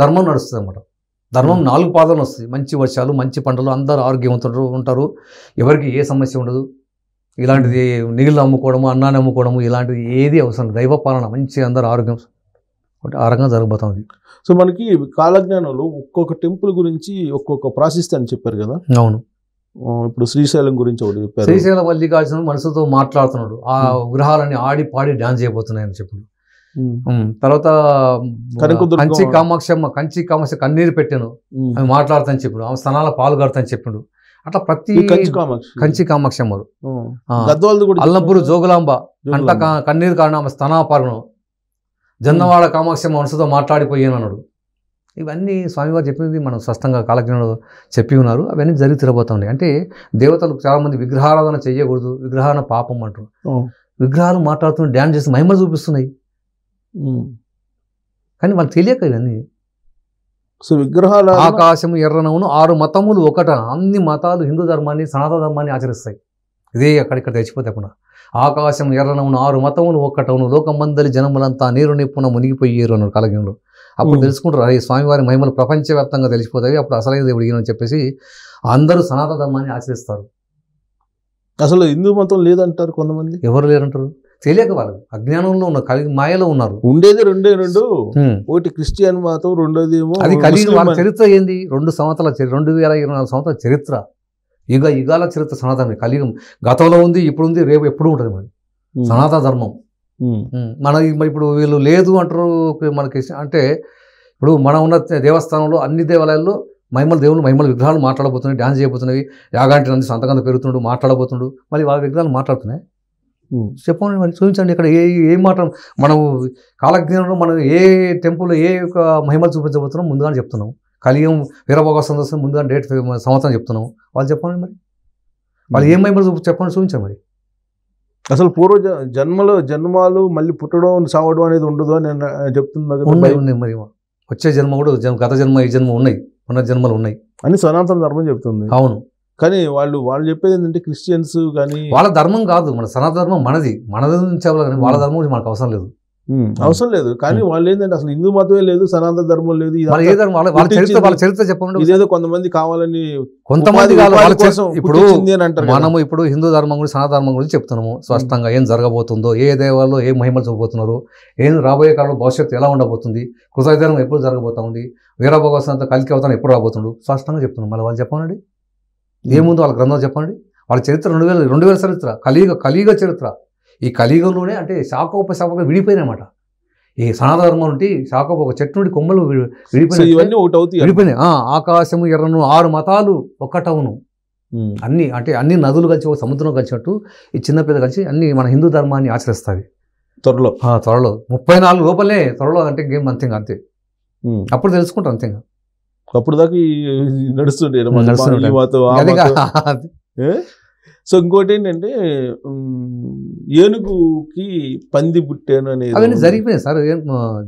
ధర్మం నడుస్తుంది అనమాట. ధర్మం 4 పాదాలు వస్తుంది. మంచి వర్షాలు మంచి పంటలు అందరూ ఆరోగ్యవంతులు ఉంటారు ఎవరికి ఏ సమస్య ఉండదు. ఇలాంటిది నీళ్ళు అమ్ముకోవడము అన్నాన్ని అమ్ముకోవడము ఇలాంటిది ఏది అవసరం దైవ పాలన మంచి అందరూ ఆరోగ్యం ఆ రకంగా జరగబోతుంది. సో మనకి కాలజ్ఞానంలో ఒక్కొక్క టెంపుల్ గురించి ఒక్కొక్క ప్రాసెస్ అని చెప్పారు కదా. అవును ఇప్పుడు శ్రీశైలం గురించి ఒకటి చెప్పారు. శ్రీశైలం మల్లికార్జున మనసుతో మాట్లాడుతున్నాడు ఆ విగ్రహాలన్నీ ఆడి పాడి డాన్స్ చేయబోతున్నాయని చెప్పాడు. తర్వాత కంచి కామాక్ష కన్నీరు పెట్టాను ఆమె మాట్లాడతాను చెప్పాడు ఆమె స్థనాల పాలు కడతాను చెప్పాడు. అట్లా ప్రతి కంచి కామాక్షమ్మ అల్లంపూరు జోగులాంబ అంట కన్నీరు కారణం ఆమె స్తనాపాలను జన్నవాడ కామాక్షమ్మ మనసుతో మాట్లాడిపోయాను అన్నాడు. ఇవన్నీ స్వామివారు చెప్పింది మనం స్పష్టంగా కాలజ్ఞంలో చెప్పి ఉన్నారు. అవన్నీ జరిగి తిరగబోతున్నాయి. అంటే దేవతలు చాలామంది విగ్రహారాధన చేయకూడదు విగ్రహాన పాపం అంటారు. విగ్రహాలు మాట్లాడుతూ డ్యాన్స్ చేసి మహిమలు చూపిస్తున్నాయి కానీ వాళ్ళు తెలియక ఇవన్నీ. సో విగ్రహాలు ఆకాశము ఎర్రనవును 6 మతములు ఒకట అన్ని మతాలు హిందూ ధర్మాన్ని సనాతన ధర్మాన్ని ఆచరిస్తాయి. ఇదే అక్కడిక్కడ తెచ్చిపోతే అప్పుడు ఆకాశం ఎర్రనవును 6 మతములు ఒక్కటవును లోకమందలి జనములంతా నీరు నిప్పున మునిగిపోయారు అన్నాడు కాలజ్ఞంలో. అప్పుడు తెలుసుకుంటారు అదే స్వామివారి మహిమలు ప్రపంచవ్యాప్తంగా తెలిసిపోతాయి. అప్పుడు అసలైన దేవుడు ఈయనని చెప్పేసి అందరూ సనాతన ధర్మాన్ని ఆచరిస్తారు. అసలు హిందూ మతం లేదంటారు కొంతమంది. ఎవరు లేరంటారు తెలియక వాళ్ళు అజ్ఞానంలో ఉన్నారు కలిగి మాయలో ఉన్నారు. ఉండేది రెండే ఒకటి క్రిస్టియన్ మతం రెండోది అది కలిగి వాళ్ళ చరిత్ర ఏంది 2 సంవత్సరాల 2024 సంవత్సరాల చరిత్ర యుగాల చరిత్ర సనాతన కలియుగం గతంలో ఉంది ఇప్పుడు ఉంది రేపు ఎప్పుడు ఉంటుంది మరి సనాతన ధర్మం. మన ఇప్పుడు వీళ్ళు లేదు అంటారు మనకి అంటే ఇప్పుడు మనం ఉన్న దేవస్థానంలో అన్ని దేవాలయాల్లో దేవుళ్ళు మహిమల విగ్రహాలు మాట్లాడబోతున్నాయి డ్యాన్స్ చేయబోతున్నాయి యాగాంటి నంది సంతకంత పెరుగుతున్నాడు మాట్లాడబోతున్నాడు మళ్ళీ వాళ్ళ విగ్రహాలు మాట్లాడుతున్నాయి. చెప్పండి మరి చూపించండి ఇక్కడ ఏం మాట మనం కాలజ్ఞానంలో మనం ఏ టెంపుల్ ఏ మహిమలు చూపించబోతున్నాం ముందుగానే చెప్తున్నాం. కలియుగం వీరభోగ సందర్శనం ముందుగా డేట్ సంవత్సరం చెప్తున్నాం. వాళ్ళు చెప్పండి మరి వాళ్ళు ఏం మహిమలు చెప్పండి చూపించండి మరి. అసలు పూర్వ జన్మాలు మళ్ళీ పుట్టడం సావడం అనేది ఉండదు అని చెప్తున్నా ఉన్నాయి మరి వచ్చే జన్మ కూడా గత జన్మ ఈ జన్మ ఉన్నాయి ఉన్న జన్మలు ఉన్నాయి అని సనాతన ధర్మం చెప్తుంది. అవును కానీ వాళ్ళు చెప్పేది ఏంటంటే క్రిస్టియన్స్ కానీ వాళ్ళ ధర్మం కాదు మన సనాతన ధర్మం మనది నుంచి కానీ వాళ్ళ ధర్మం మనకు అవసరం లేదు. అవసరం లేదు. కానీ వాళ్ళు ఏంటంటే అసలు హిందూ మతమే లేదు, సనాతన ధర్మం లేదు, వాళ్ళ ఏ ధర్మం, వాళ్ళ చరిత్ర చెప్పండి. ఇదేదో కొంతమంది కావాలని కొంతమంది ఇప్పుడు అంటారు. మనము ఇప్పుడు హిందూ ధర్మం గురించి సనాతన ధర్మం గురించి చెప్తున్నాము స్పష్టంగా, ఏం జరగబోతుందో, ఏ దేవాల్లో ఏ మహిమలు చూపబోతున్నారు, ఏం రాబోయే కాలంలో భవిష్యత్తు ఎలా ఉండబోతుంది, కృతజ్ఞతనం ఎప్పుడు జరగబోతా ఉంది, వీరభగవతంతో కలికి అవతారం ఎప్పుడు రాబోతుండు, స్పష్టంగా చెప్తున్నాం. మళ్ళీ వాళ్ళు చెప్పండి ఏముందో వాళ్ళ గ్రంథం చెప్పండి. వాళ్ళ చరిత్ర 2000 చరిత్ర, కలియుగ చరిత్ర. ఈ కలియుగంలోనే అంటే శాఖోపశాఖగా విడిపోయినమాట. ఈ సనాతన ధర్మం నుండి ఒక చెట్టు నుండి కొమ్మలు విడిపోయినాయి. ఆకాశము ఎర్రను 6 మతాలు ఒక్కటవును. అన్ని అంటే అన్ని నదులు కలిసి ఒక సముద్రం కలిసినట్టు ఈ చిన్న పెద్ద కలిసి అన్ని మన హిందూ ధర్మాన్ని ఆచరిస్తాయి త్వరలో 34 లోపలే త్వరలో అంటే గేమ్ అంతేగా అంతే. అప్పుడు తెలుసుకుంటాం అంతేగా. అప్పుడు దాకా నడుస్తుండే. సో ఇంకోటి ఏంటంటే ఏనుగుకి పంది పుట్టాను అనేది అవన్నీ జరిగిపోయినాయి సార్,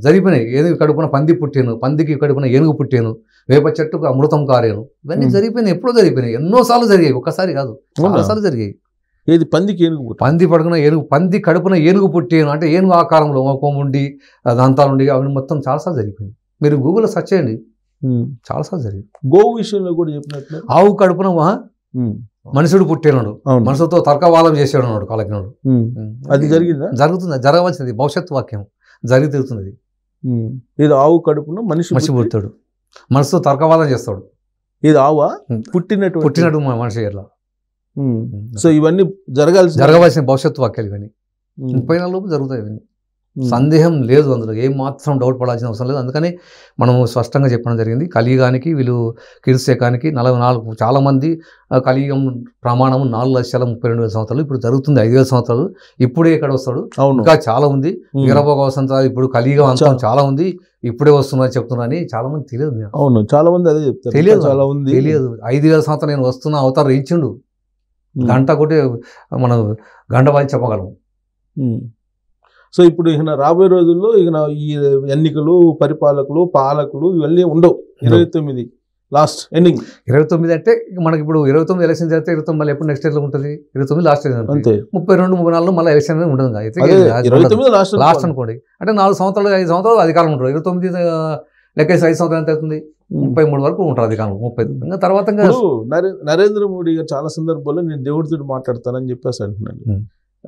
జరిగిపోయినాయి. ఏనుగు కడుపున పంది పుట్టాను, పందికి కడుపున ఏనుగు పుట్టాను, వేప చెట్టుకు అమృతం కారాను, ఇవన్నీ జరిగిపోయినాయి. ఎప్పుడో జరిగిపోయినాయి, ఎన్నోసార్లు జరిగాయి, ఒక్కసారి కాదు చాలాసార్లు జరిగాయి. ఏది పందికి ఏనుగు, పంది పడుకున్న ఏనుగు, పంది కడుపున ఏనుగు పుట్టాను అంటే ఏనుగు ఆకారంలో కొమ్ముండి దంతాలుండి అవన్నీ మొత్తం చాలాసార్లు జరిగిపోయింది. మీరు గూగుల్లో సెర్చ్ చేయండి, చాలాసార్లు జరిగింది. గోవు విషయంలో కూడా చెప్పినట్లు ఆవు కడుపున మనుషుడు పుట్టినాడు, మనసుతో తర్కవాదం చేసేవాడు కాలజ్ఞుడు. అది జరిగిందా? జరుగుతుంది, జరగవలసింది, భవిష్యత్తు వాక్యం జరిగి తీరుతుంది. ఇది ఆవు కడుపున మనిషి పుట్టాడు, మనసుతో తర్కవాదం చేస్తాడు. ఇది ఆవా పుట్టినట్టు మనిషి ఎట్లా. సో ఇవన్నీ జరగవలసిన భవిష్యత్తు వాక్యాలు ఇవన్నీ 34 లోపు జరుగుతాయి. ఇవన్నీ సందేహం లేదు, అందులో ఏం మాత్రం డౌట్ పడాల్సిన అవసరం లేదు. అందుకని మనము స్పష్టంగా చెప్పడం జరిగింది. కలియుగానికి వీళ్ళు కీర్తిశకానికి 44 చాలామంది కలియుగం ప్రమాణం 4,32,000 సంవత్సరాలు, ఇప్పుడు జరుగుతుంది 5,000 సంవత్సరాలు. ఇప్పుడే ఇక్కడ వస్తాడు, ఇంకా చాలా ఉంది. వీరభోగవసంత ఇప్పుడు కలియుగం అంతం చాలా ఉంది, ఇప్పుడే వస్తున్నా చెప్తున్నా చాలా మంది తెలియదు. అవును, చాలా మంది అదే చెప్తారు, తెలియదు, చాలా ఉంది తెలియదు. 5,000 సంవత్సరాలు నేను వస్తున్నా అవతారం ఇచ్చిండు, గంట కొట్టి మనం గంట వాయి చెప్పగలం. సో ఇప్పుడు ఇక రాబోయే రోజుల్లో ఇక ఈ ఎన్నికలు, పరిపాలకులు, పాలకులు ఇవన్నీ ఉండవు. 29 లాస్ట్ ఎండింగ్. 29 అంటే మనకి ఇప్పుడు 29 ఎలక్షన్ జరిగితే 29 మళ్ళీ ఎప్పుడు నెక్స్ట్ ఇయర్లో ఉంటుంది. 29 లాస్ట్ ఇయర్ అంతే. 32, 34 మళ్ళీ ఎలక్షన్ అనేది ఉంటుంది. అయితే 29 లాస్ట్ అనుకోండి. అంటే 4 సంవత్సరాలు 5 సంవత్సరాలు అధికారం ఉంటుంది. 29 లెక్కేసి 5 సంవత్సరాలు ఎంత అవుతుంది, 33 వరకు ఉంటారు అధికారం. 30 ఇంకా తర్వాత నరేంద్ర మోడీ గారు చాలా సందర్భాల్లో నేను దేవుడితో మాట్లాడతానని చెప్పేసి అంటున్నాను.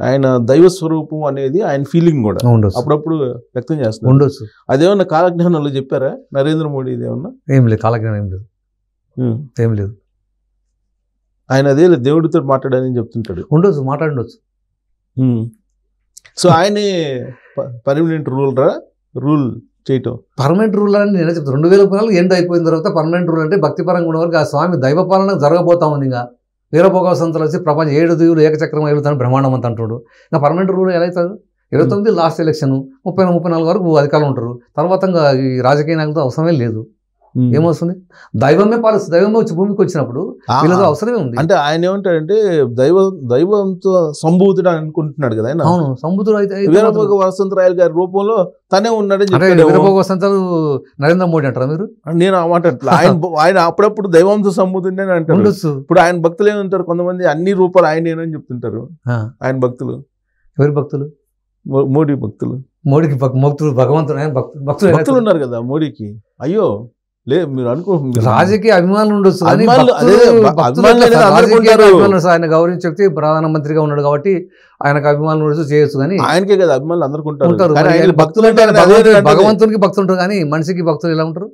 ఆయన దైవ స్వరూపం అనేది ఆయన ఫీలింగ్ కూడా అప్పుడప్పుడు వ్యక్తం చేస్తున్నారు. ఉండొచ్చు. అదేమన్నా కాలజ్ఞానంలో చెప్పారా నరేంద్ర మోడీ? ఇదేమన్నా ఏం లేదు, కాలజ్ఞానం ఏం లేదు. ఆయన అదే దేవుడితో మాట్లాడని చెప్తుంటాడు. ఉండొచ్చు, మాట్లాడుండొచ్చు. సో ఆయనే పర్మనెంట్ రూల్ చేయటం. పర్మనెంట్ రూల్ అని నేను చెప్తాను. 2014 ఎండ్ అయిపోయిన తర్వాత పర్మనెంట్ రూల్ అంటే భక్తిపరంగా ఉన్న వరకు ఆ స్వామి దైవపాలన జరగబోతా ఉంది. ఇంకా వీరభోగవసంతలు వచ్చి ప్రపంచం 7 దీవులు ఏకచక్రం వెళ్తాను బ్రహ్మాండం అంత అంటాడు. ఇంకా పర్మనెంట్ రూల్ ఎలా అవుతుంది? 29 లాస్ట్ ఎలక్షన్, 34 వరకు అధికారులు ఉంటారు. తర్వాత ఇంకా ఈ రాజకీయ నాయకులతో అవసరమే లేదు. ఏమొస్తుంది? దైవమే పాలిస్తుంది. దైవమే వచ్చి భూమికి వచ్చినప్పుడు వీళ్ళతో అవసరమే ఉంది. అంటే ఆయన ఏమంటాడంటే దైవంతో సంభూతుడు అనుకుంటున్నాడు కదా ఆయన. అవును, సంభూతుడు అయితే వీరభోగవసంతరాయలు గారి రూపంలో తనే ఉన్నాడని. వీరభోగవసంతరాలు నరేంద్ర మోడీ అంటారా మీరు? నేను ఆ మాట ఆయన అప్పుడప్పుడు దైవంతో సంభూతుడే అంటారు. ఇప్పుడు ఆయన భక్తులు ఏమంటారు, కొంతమంది అన్ని రూపాలు ఆయనేనని చెప్తుంటారు. ఆయన భక్తులు ఎవరి భక్తులు? మోడీ భక్తులు. మోడీకి భక్తులు, భగవంతుడు భక్తులు ఉన్నారు కదా మోడీకి. అయ్యో లేదు, మీరు అనుకో రాజకీయ అభిమానులు ఉండొచ్చు. ఆయన గౌరవించే వ్యక్తి ప్రధానమంత్రిగా ఉన్నాడు కాబట్టి ఆయనకు అభిమానులు ఉండొచ్చు, చేయొచ్చు. కానీ ఆయనకే కదా అభిమానులు అందరూ ఉంటారు. భగవంతునికి భక్తులు ఉంటారు కానీ మనిషికి భక్తులు ఎలా ఉంటారు?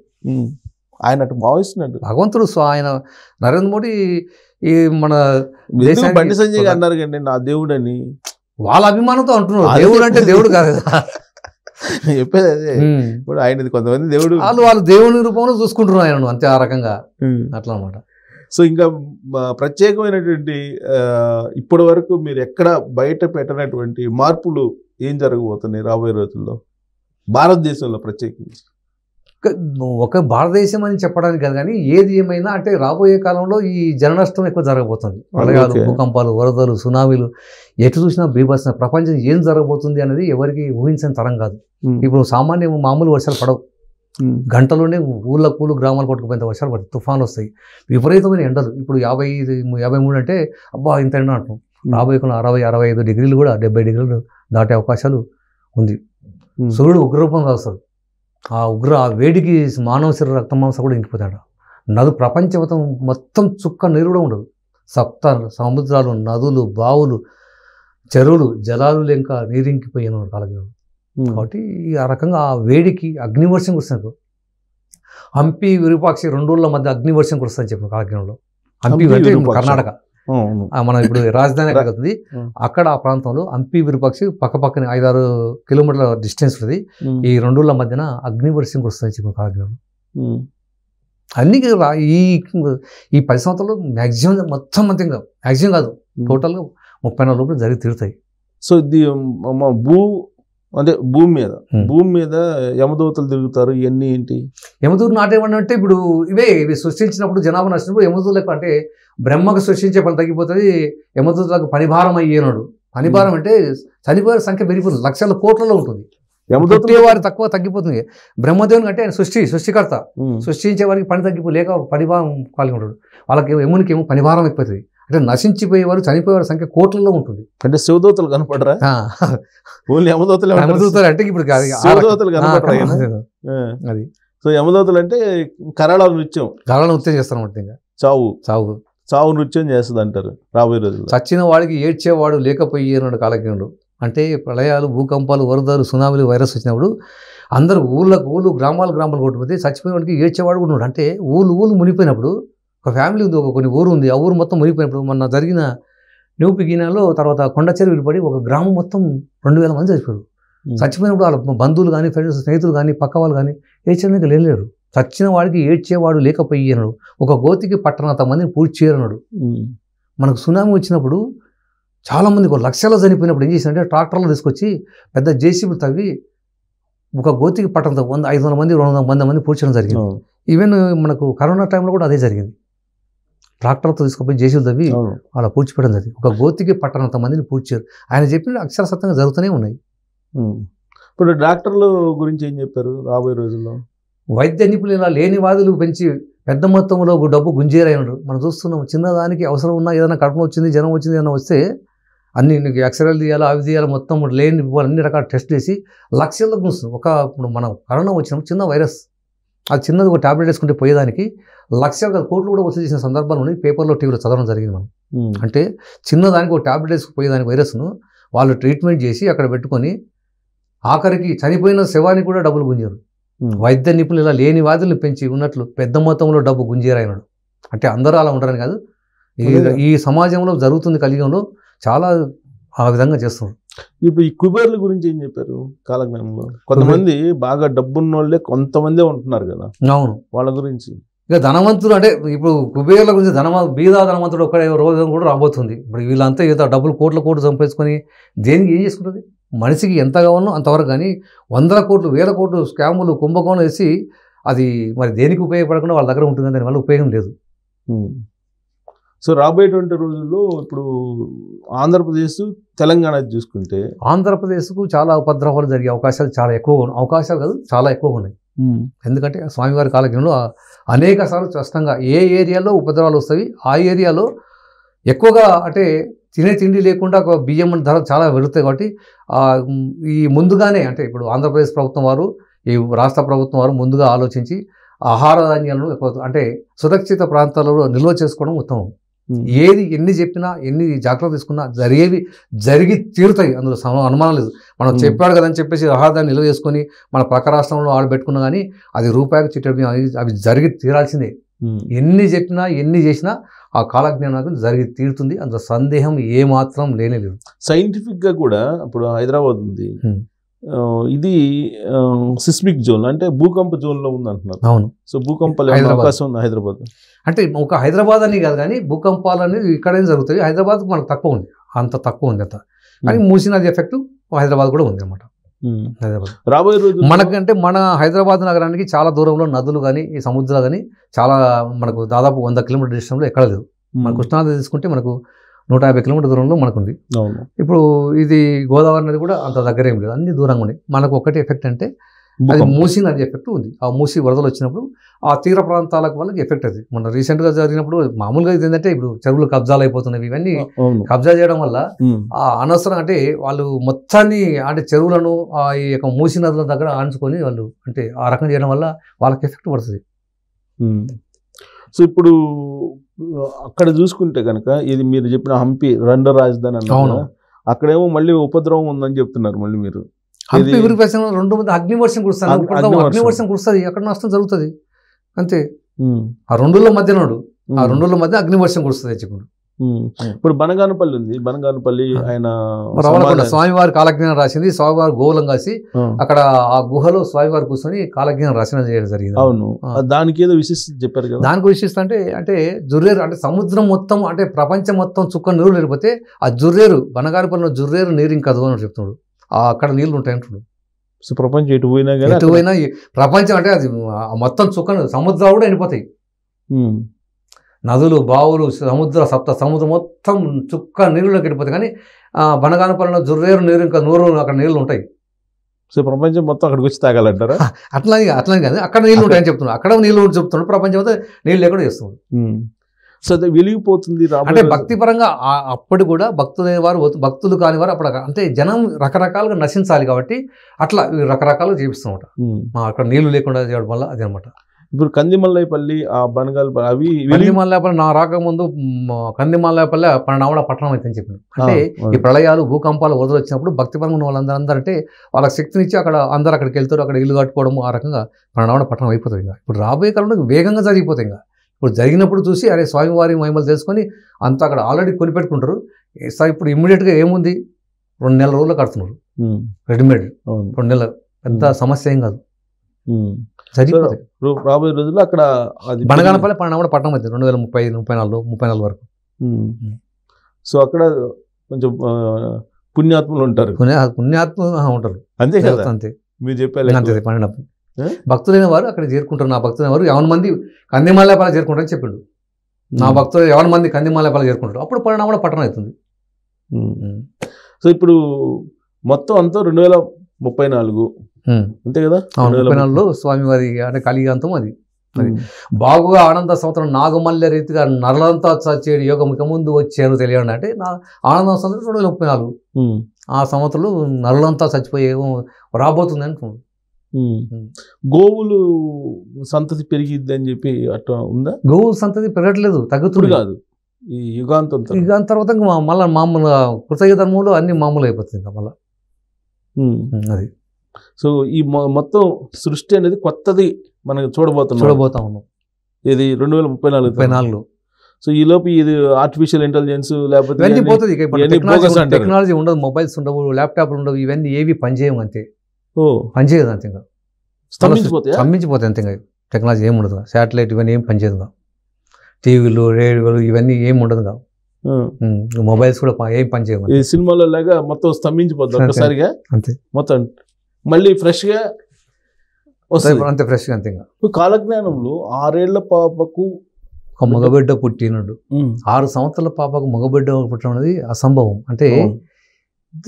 ఆయన అటు భావిస్తున్నాడు భగవంతుడు. సో ఆయన నరేంద్ర మోడీ ఈ మన బండి సంజయ్ అన్నారు కండి నా దేవుడు అని, వాళ్ళ అభిమానంతో అంటున్నారు. దేవుడు అంటే దేవుడు కాదు కదా చెప్పేది అదే. ఇప్పుడు ఆయనది కొంతమంది దేవుడు, వాళ్ళు దేవుని రూపంలో చూసుకుంటున్నారు ఆయన అంతే, ఆ రకంగా అట్లా అన్నమాట. సో ఇంకా ప్రత్యేకమైనటువంటి ఇప్పటి వరకు మీరు ఎక్కడ బయట పెట్టినటువంటి మార్పులు ఏం జరగబోతున్నాయి రాబోయే రోజుల్లో భారతదేశంలో ప్రత్యేకించి? ఒక భారతదేశం అని చెప్పడానికి కాదు కానీ ఏది ఏమైనా అంటే రాబోయే కాలంలో ఈ జననష్టం ఎక్కువ జరగబోతుంది. ప్రళయాలు, భూకంపాలు, వరదలు, సునామీలు, ఎటు చూసినా బీభత్సం. ప్రపంచం ఏం జరగబోతుంది అనేది ఎవరికి ఊహించని తరం కాదు. ఇప్పుడు మామూలు వర్షాలు పడవు, గంటలోనే ఊళ్ళకు గ్రామాలు కొట్టుకుపోయిన వర్షాలు పడతాయి, తుఫాన్లు వస్తాయి, విపరీతమైన ఎండలు. ఇప్పుడు 53 అంటే అబ్బా ఇంత ఎండ అంటాం. రాబోయే కాలం 60-65 డిగ్రీలు కూడా 70 డిగ్రీలు దాటే అవకాశాలు ఉంది. సూర్యుడు ఉగ్రరూపంగా వస్తాడు. ఆ వేడికి మానవ శరీర రక్త మాంసం కూడా ఇంకిపోతాడు. ప్రపంచం మొత్తం చుక్క నీరు కూడా ఉండదు. సముద్రాలు, నదులు, బావులు, చెరువులు, జలాలు లేక నీరింకిపోయిన కాలజ్ఞానం. కాబట్టి ఆ రకంగా ఆ వేడికి అగ్నివర్షం కురుస్తుంది. హంపి విరూపాక్షి 2 ఊళ్ళ మధ్య అగ్నివర్షం కురుస్తుందని చెప్పిన కాలజ్ఞానంలో. హంపి అంటే కర్ణాటక, మనం ఇప్పుడు రాజధాని అవుతుంది. అక్కడ ఆ ప్రాంతంలో హంపి విరూపాక్షి పక్కన 5-6 కిలోమీటర్ల డిస్టెన్స్ ఉంది. ఈ 2 ఊళ్ళ మధ్యన అగ్నివర్షం కురుస్తుందని చెప్పిన కాలజ్ఞానం. అన్ని ఈ 10 సంవత్సరాలు మ్యాక్సిమం మొత్తం అంతేగా, మ్యాక్సిమం కాదు, టోటల్గా 34 లోపల జరిగి తీరుతాయి. సో ఇది భూమి మీద యమదూతలు తిరుగుతారు. ఇవన్నీ ఏంటి? యమదూతలు నాటేమన్నా అంటే ఇప్పుడు ఇవి సృష్టించినప్పుడు జనాభా నచ్చినప్పుడు యమదూతలకు అంటే బ్రహ్మకు సృష్టించే పని తగ్గిపోతుంది. యమదూతలకు పనిభారం అయ్యేనాడు. పనిభారం అంటే చనిపోయే సంఖ్య పెరిగిపోతుంది, లక్షల కోట్లలో ఉంటుంది. యమదూతే వారి తక్కువ తగ్గిపోతుంది. బ్రహ్మదేవుని అంటే ఆయన సృష్టికర్త, సృష్టించే వారికి పని తగ్గిపోయి లేక పనిభారం కలిగి ఉంటాడు. వాళ్ళకి యమునికి ఏమో పనిభారం ఎక్కువవుతుంది. అంటే నశించిపోయేవారు, చనిపోయేవారి సంఖ్య కోట్లలో ఉంటుంది. అంటే శివదూతలు కనపడరా? యమదూతలు అంటే ఇప్పుడు శివదూతలు కనపడరా? అది. సో యమదూతలు అంటే కరాళ నృత్యం చేస్తారన్నమాట. ఇంకా చావు నృత్యం చేస్తుంది అంటారు రాబోయే రోజుల్లో. చచ్చిన వాడికి ఏడ్చేవాడు లేకపోయారు కాలజ్ఞుడు. అంటే ప్రళయాలు, భూకంపాలు, వరదలు, సునామీలు, వైరస్ వచ్చినప్పుడు అందరూ ఊళ్ళు గ్రామాలు కొట్టుకుపోతే చచ్చిపోయిన వాడికి ఏడ్చేవాడు కూడా ఉన్నాడు. అంటే ఊళ్ళు మునిగిపోయినప్పుడు ఒక ఫ్యామిలీ ఉంది, కొన్ని ఊరు ఉంది, ఆ ఊరు మొత్తం మునిగిపోయినప్పుడు మొన్న జరిగిన న్యూపిగినాలో తర్వాత కొండ చెరువులు పడి ఒక గ్రామం మొత్తం 2000 మంది చచ్చిపోయారు. చచ్చిపోయినప్పుడు వాళ్ళ బంధువులు కానీ, ఫ్రెండ్స్, స్నేహితులు కానీ, పక్క వాళ్ళు కానీ ఏడ్చడానికి లేరు. చచ్చిన వాడికి ఏడ్చేవాడు లేకపోయాడు. ఒక గోతికి పట్టనంత మందిని పూర్తి చేయరన్నాడు. మనకు సునామీ వచ్చినప్పుడు చాలామంది లక్షల్లో చనిపోయినప్పుడు ఏం చేసినట్టే ట్రాక్టర్లు తీసుకొచ్చి పెద్ద జేసీబీలు తవ్వి ఒక గోతికి పట్టనంత 500 మంది 200 మంది పూడ్చడం జరిగింది. ఈవెన్ మనకు కరోనా టైంలో కూడా అదే జరిగింది. ట్రాక్టర్తో తీసుకుపోయి జేసీబీలు తవ్వి అలా పూడ్చిపెట్టడం జరిగింది. ఒక గోతికి పట్టనంత మందిని పూడ్చారు. ఆయన చెప్పిన అక్షర సత్యంగా జరుగుతూనే ఉన్నాయి. ఇప్పుడు డాక్టర్ల గురించి ఏం చెప్పారు రాబోయే రోజుల్లో? వైద్య నిపుణులు ఇలా లేని వాదులు పెంచి పెద్ద మొత్తంలో డబ్బు గుంజేరైనాడు. మనం చూస్తున్నాం. చిన్నదానికి అవసరం ఉన్నా, ఏదైనా కడుపు వచ్చింది, జ్వరం వచ్చింది, ఏదైనా వస్తే అన్ని ఎక్స్రేలు తీయాలి, అవి తీయాలి, మొత్తం లేని అన్ని రకాల టెస్ట్ చేసి లక్షల్లో గుంస్తుంది. ఇప్పుడు మనం కరోనా వచ్చినప్పుడు చిన్న వైరస్, అది చిన్నది ఒక టాబ్లెట్ వేసుకుంటే పోయేదానికి లక్షల కోట్లు కూడా వసూలు చేసిన సందర్భాలు ఉన్నాయి. పేపర్లో, టీవీలో చదవడం జరిగింది. మనం అంటే చిన్నదానికి ఒక టాబ్లెట్ వేసుకుపోయేదానికి వైరస్ను వాళ్ళు ట్రీట్మెంట్ చేసి అక్కడ పెట్టుకొని ఆఖరికి చనిపోయిన శవానికి కూడా డబ్బులు గుంజారు. వైద్య నిపుణులు ఇలా లేని వాదులను పెంచి ఉన్నట్లు పెద్ద మొత్తంలో డబ్బు గుంజేరైనాడు. అంటే అందరూ అలా ఉండరని కాదు, ఈ సమాజంలో జరుగుతుంది, కలియుగంలో చాలా ఆ విధంగా చేస్తున్నారు. ఇప్పుడు ఈ కుబేర్ల గురించి ఏం చెప్పారు కాలజ్ఞానంలో? కొంతమంది బాగా డబ్బున్న వాళ్ళే కొంతమందే ఉంటున్నారు కదా. అవును, వాళ్ళ గురించి ఇక ధనవంతులు అంటే ఇప్పుడు కుబేర్ల గురించి బీద ధనవంతుడు ఒక్కడే రోజు కూడా రాబోతుంది. ఇప్పుడు వీళ్ళంతా ఏదో డబ్బులు కోట్లు సంపాదించుకొని దేనికి ఏం చేసుకుంటుంది? మనిషికి ఎంత కావాలో అంతవరకు, కానీ 100 కోట్లు 1000 కోట్లు స్కాములు కుంభకోణం వేసి అది మరి దేనికి ఉపయోగపడకుండా వాళ్ళ దగ్గర ఉంటుంది, దానివల్ల ఉపయోగం లేదు. సో రాబోయేటువంటి రోజుల్లో ఇప్పుడు ఆంధ్రప్రదేశ్, తెలంగాణ చూసుకుంటే ఆంధ్రప్రదేశ్కు చాలా ఉపద్రవాలు జరిగే అవకాశాలు చాలా ఎక్కువగా ఉన్నాయి. ఎందుకంటే స్వామివారి కాలజ్ఞంలో అనేక సార్లు స్పష్టంగా ఏ ఏరియాలో ఉపద్రవాలు వస్తాయి, ఆ ఏరియాలో ఎక్కువగా అంటే తినే తిండి లేకుండా బియ్యం ధర చాలా పెరుగుతాయి. కాబట్టి ఈ ముందుగానే అంటే ఇప్పుడు ఆంధ్రప్రదేశ్ ప్రభుత్వం వారు, ఈ రాష్ట్ర ప్రభుత్వం వారు ముందుగా ఆలోచించి ఆహార ధాన్యాలను అంటే సురక్షిత ప్రాంతాలలో నిల్వ చేసుకోవడం ఉత్తమం. ఏది ఎన్ని చెప్పినా, ఎన్ని జాగ్రత్తలు తీసుకున్నా జరిగి తీరుతాయి, అందులో అనుమానం లేదు. మనం చెప్పాడు కదని చెప్పేసి ఆహారాన్ని నిల్వ చేసుకొని మన ప్రక్క రాష్ట్రంలో ఆడబెట్టుకున్నా కానీ అది రూపాయికి చిట్టడి అవి జరిగి తీరాల్సిందే. ఎన్ని చెప్పినా, ఎన్ని చేసినా ఆ కాలజ్ఞానానికి జరిగి తీరుతుంది, అందులో సందేహం ఏమాత్రం లేనేలేదు. సైంటిఫిక్గా కూడా ఇప్పుడు హైదరాబాద్ ఉంది, ఇది సిస్మిక్ జోన్ అంటే భూకంప జోన్లో ఉంది అంటున్నారు. అవును. సో భూకంపాలు అవకాశం ఉంది హైదరాబాద్ అంటే ఒక హైదరాబాద్ అని కాదు, కానీ భూకంపాలు అనేది ఇక్కడేం జరుగుతాయి. హైదరాబాద్ మనకు తక్కువ ఉంది, అంత తక్కువ ఉంది అంత, కానీ మూసీ నది ఎఫెక్ట్ హైదరాబాద్ కూడా ఉంది అనమాట. హైదరాబాద్ రాబోయే రోజు మనకంటే మన హైదరాబాద్ నగరానికి చాలా దూరంలో నదులు కానీ ఈ సముద్రాలు కానీ చాలా మనకు దాదాపు 100 కిలోమీటర్ డిస్టెన్స్లో ఎక్కడ లేదు. మన కృష్ణానది తీసుకుంటే మనకు 150 కిలోమీటర్ దూరంలో మనకుంది. ఇప్పుడు ఇది గోదావరి నది కూడా అంత దగ్గర ఏం లేదు, అన్ని దూరంగా ఉన్నాయి. మనకు ఒకటి ఎఫెక్ట్ అంటే అది మూసీ నది ఎఫెక్ట్ ఉంది. ఆ మూసీ వరదలు వచ్చినప్పుడు ఆ తీర ప్రాంతాలకు వాళ్ళకి ఎఫెక్ట్ అది. మన రీసెంట్గా జరిగినప్పుడు మామూలుగా ఇది ఏంటంటే ఇప్పుడు చెరువులు కబ్జాలు అయిపోతున్నాయి. ఇవన్నీ కబ్జా చేయడం వల్ల ఆ అనవసరం అంటే వాళ్ళు మొత్తాన్ని అంటే చెరువులను ఈ యొక్క మూసీ నదుల దగ్గర ఆంచుకొని వాళ్ళు అంటే ఆ రకం చేయడం వల్ల వాళ్ళకి ఎఫెక్ట్ పడుతుంది. సో ఇప్పుడు అక్కడ చూసుకుంటే కనుక ఇది మీరు చెప్పిన హంపి రెండో రాజధాని అన్నారు, అక్కడేమో మళ్ళీ ఉపద్రవం ఉందని చెప్తున్నారు. మళ్ళీ మీరు హంపి విరిపేసిన 2 మంది అగ్నివర్షం కురుస్తారు, అగ్నివర్షం కురుస్తుంది, అక్కడ నష్టం జరుగుతుంది అంతే. ఆ రెండుల మధ్య అగ్నివర్షం కురుస్తుంది చెప్పుడు. ఇప్పుడు బనగానపల్లి ఉంది, బనగానపల్లి ఆయన స్వామివారి కాలజ్ఞానం రాసింది. స్వామివారి గోవులం కాసి అక్కడ ఆ గుహలో స్వామివారి కూర్చొని కాలజ్ఞానం రచన చేయడం జరిగింది. అవును, దానికి ఏదో విశిష్టత చెప్పారు కదా. దానికి విశిష్టత అంటే జుర్రేరు అంటే సముద్రం మొత్తం అంటే ప్రపంచం మొత్తం చుక్క నీరు లేకపోతే ఆ జుర్రేరు బనగానపల్లిలో జుర్రేరు నీరు ఇంకా అని చెప్తున్నాడు. అక్కడ నీళ్లు ఉంటాయి అంటున్నాడు. సో ప్రపంచం ఎటు పోయినా ప్రపంచం అంటే అది మొత్తం చుక్క సముద్రాలు కూడా ఎండిపోతాయి. నదులు, బావులు, సముద్రం మొత్తం చుక్క నీళ్ళలోకి వెళ్ళిపోతాయి. కానీ బనగానపల్లిలో జుర్రేరు నీరు ఇంకా అక్కడ నీళ్ళు ఉంటాయి. సో ప్రపంచం మొత్తం అక్కడికి వచ్చి తాగాలంటారా? అట్లా కాదు, అక్కడ నీళ్ళు ఉంటాయని చెప్తున్నాడు. అక్కడ నీళ్ళు చెప్తున్నాడు, ప్రపంచం అంతా నీళ్ళు లేకుండా చేస్తున్నాడు. సో అది వెలిగిపోతుంది అంటే భక్తి పరంగా అప్పుడు కూడా భక్తులు కాని వారు అప్పుడు అంటే జనం రకరకాలుగా నశించాలి కాబట్టి అట్లా రకరకాలుగా చేపిస్తున్నమాట. అక్కడ నీళ్లు లేకుండా చేయడం వల్ల అది అనమాట. ఇప్పుడు కందిమల్లాయపల్లి, ఆ బనగానపల్లి అవి కందిమల్లాయపల్లి నా రాకముందు కందిమల్లాయపల్లి పన్నవడ పట్టణం అయితే అని చెప్పాను. అంటే ఈ ప్రళయాలు, భూకంపాలు వదిలి వచ్చినప్పుడు భక్తిపరంగా ఉన్న వాళ్ళందరూ అంటే వాళ్ళకి శక్తినిచ్చి అందరూ అక్కడికి వెళ్తారు, అక్కడ ఇల్లు కట్టుకోవడం, ఆ రకంగా పన్నవడ పట్టణం అయిపోతుంది. ఇంకా ఇప్పుడు రాబోయే కాలంలో వేగంగా జరిగిపోతాయి. ఇంకా ఇప్పుడు జరిగినప్పుడు చూసి అరే స్వామివారి మహిమలు తెలుసుకొని అంతా అక్కడ ఆల్రెడీ కొనిపెట్టుకుంటారు. ఇప్పుడు ఇమ్మీడియట్గా ఏముంది, 2 నెలల రోజులు కడుతున్నారు రెడీమేడ్. 2 నెలలు పెద్ద సమస్య ఏం కాదు, జరిగిపోతాయి. రాబోయే రోజుల్లో అక్కడ బనగానపల్లి పన్నవడ పట్టణం అయితే 2034 వరకు. సో అక్కడ కొంచెం పుణ్యాత్ములు ఉంటారు, ఉంటారు అంతే కదా. అంతే మీరు చెప్పారు అంతే. భక్తులైన వారు అక్కడ చేరుకుంటారు. నా భక్తులైన వారు 50 మంది కందిమల్లాయపల్లి చేరుకుంటారని చెప్పిండు. నా భక్తులు 50 మంది కందిమల్లాయపల్లి చేరుకుంటారు, అప్పుడు పన్నవడ పట్టణం అవుతుంది. సో ఇప్పుడు మొత్తం అంతా 2034 అంతే కదా. 34లో స్వామివారి అంటే కలియుగాంతం అది. బాగుగా ఆనంద సంవత్సరం నాగమల్య రీతిగా నరలంతా చచ్చేడు యోగం ఇక ముందు వచ్చాను తెలియండి. అంటే ఆనంద సంవత్సరం 2034 ఆ సంవత్సరంలో నరలంతా చచ్చిపోయే రాబోతుంది అంటున్నాడు. గోవులు సంతతి పెరిగిద్ది అని చెప్పి అట్లా ఉందా? గోవుల సంతతి పెరగట్లేదు, తగ్గుతుంది కాదు. ఈ యుగాంతం తర్వాత మళ్ళీ మామూలుగా కృతయుగ ధర్మంలో అన్ని మామూలు అయిపోతుంది ఇంకా మళ్ళీ అది. సో ఈ మొత్తం సృష్టి అనేది కొత్తది మనం చూడబోతా ఉన్నాం. ఇది 2034. సో ఈ లోపు ఇది ఆర్టిఫిషియల్ ఇంటెలిజెన్స్ లేకపోతే టెక్నాలజీ ఉండదు, మొబైల్స్ ఉండవు, ల్యాప్టాప్లు ఉండవు, ఇవన్నీ ఏవి పనిచేయవు అంతే. పనిచేయదు అంతే, ఇంకా స్తంభించిపోతాయి అంతే. ఇంకా టెక్నాలజీ ఏమి ఉండదు, శాటిలైట్ ఇవన్నీ ఏం పనిచేయదు, టీవీలు, రేడియోలు ఇవన్నీ ఏమి ఉండదు, మొబైల్స్ కూడా ఏం పనిచేయవు. ఈ సినిమాలో లాగా మొత్తం స్తంభించిపోతుంది ఒక్కసారిగా అంతే, మొత్తం మళ్ళీ ఫ్రెష్గా వస్తుంది అంతే, ఫ్రెష్గా అంతే. ఇంకా కాలజ్ఞానంలో 6 ఏళ్ల పాపకు ఒక మగబిడ్డ పుట్టినడు, 6 సంవత్సరాల పాపకు మగబిడ్డ పుట్టడం అనేది అసంభవం. అంటే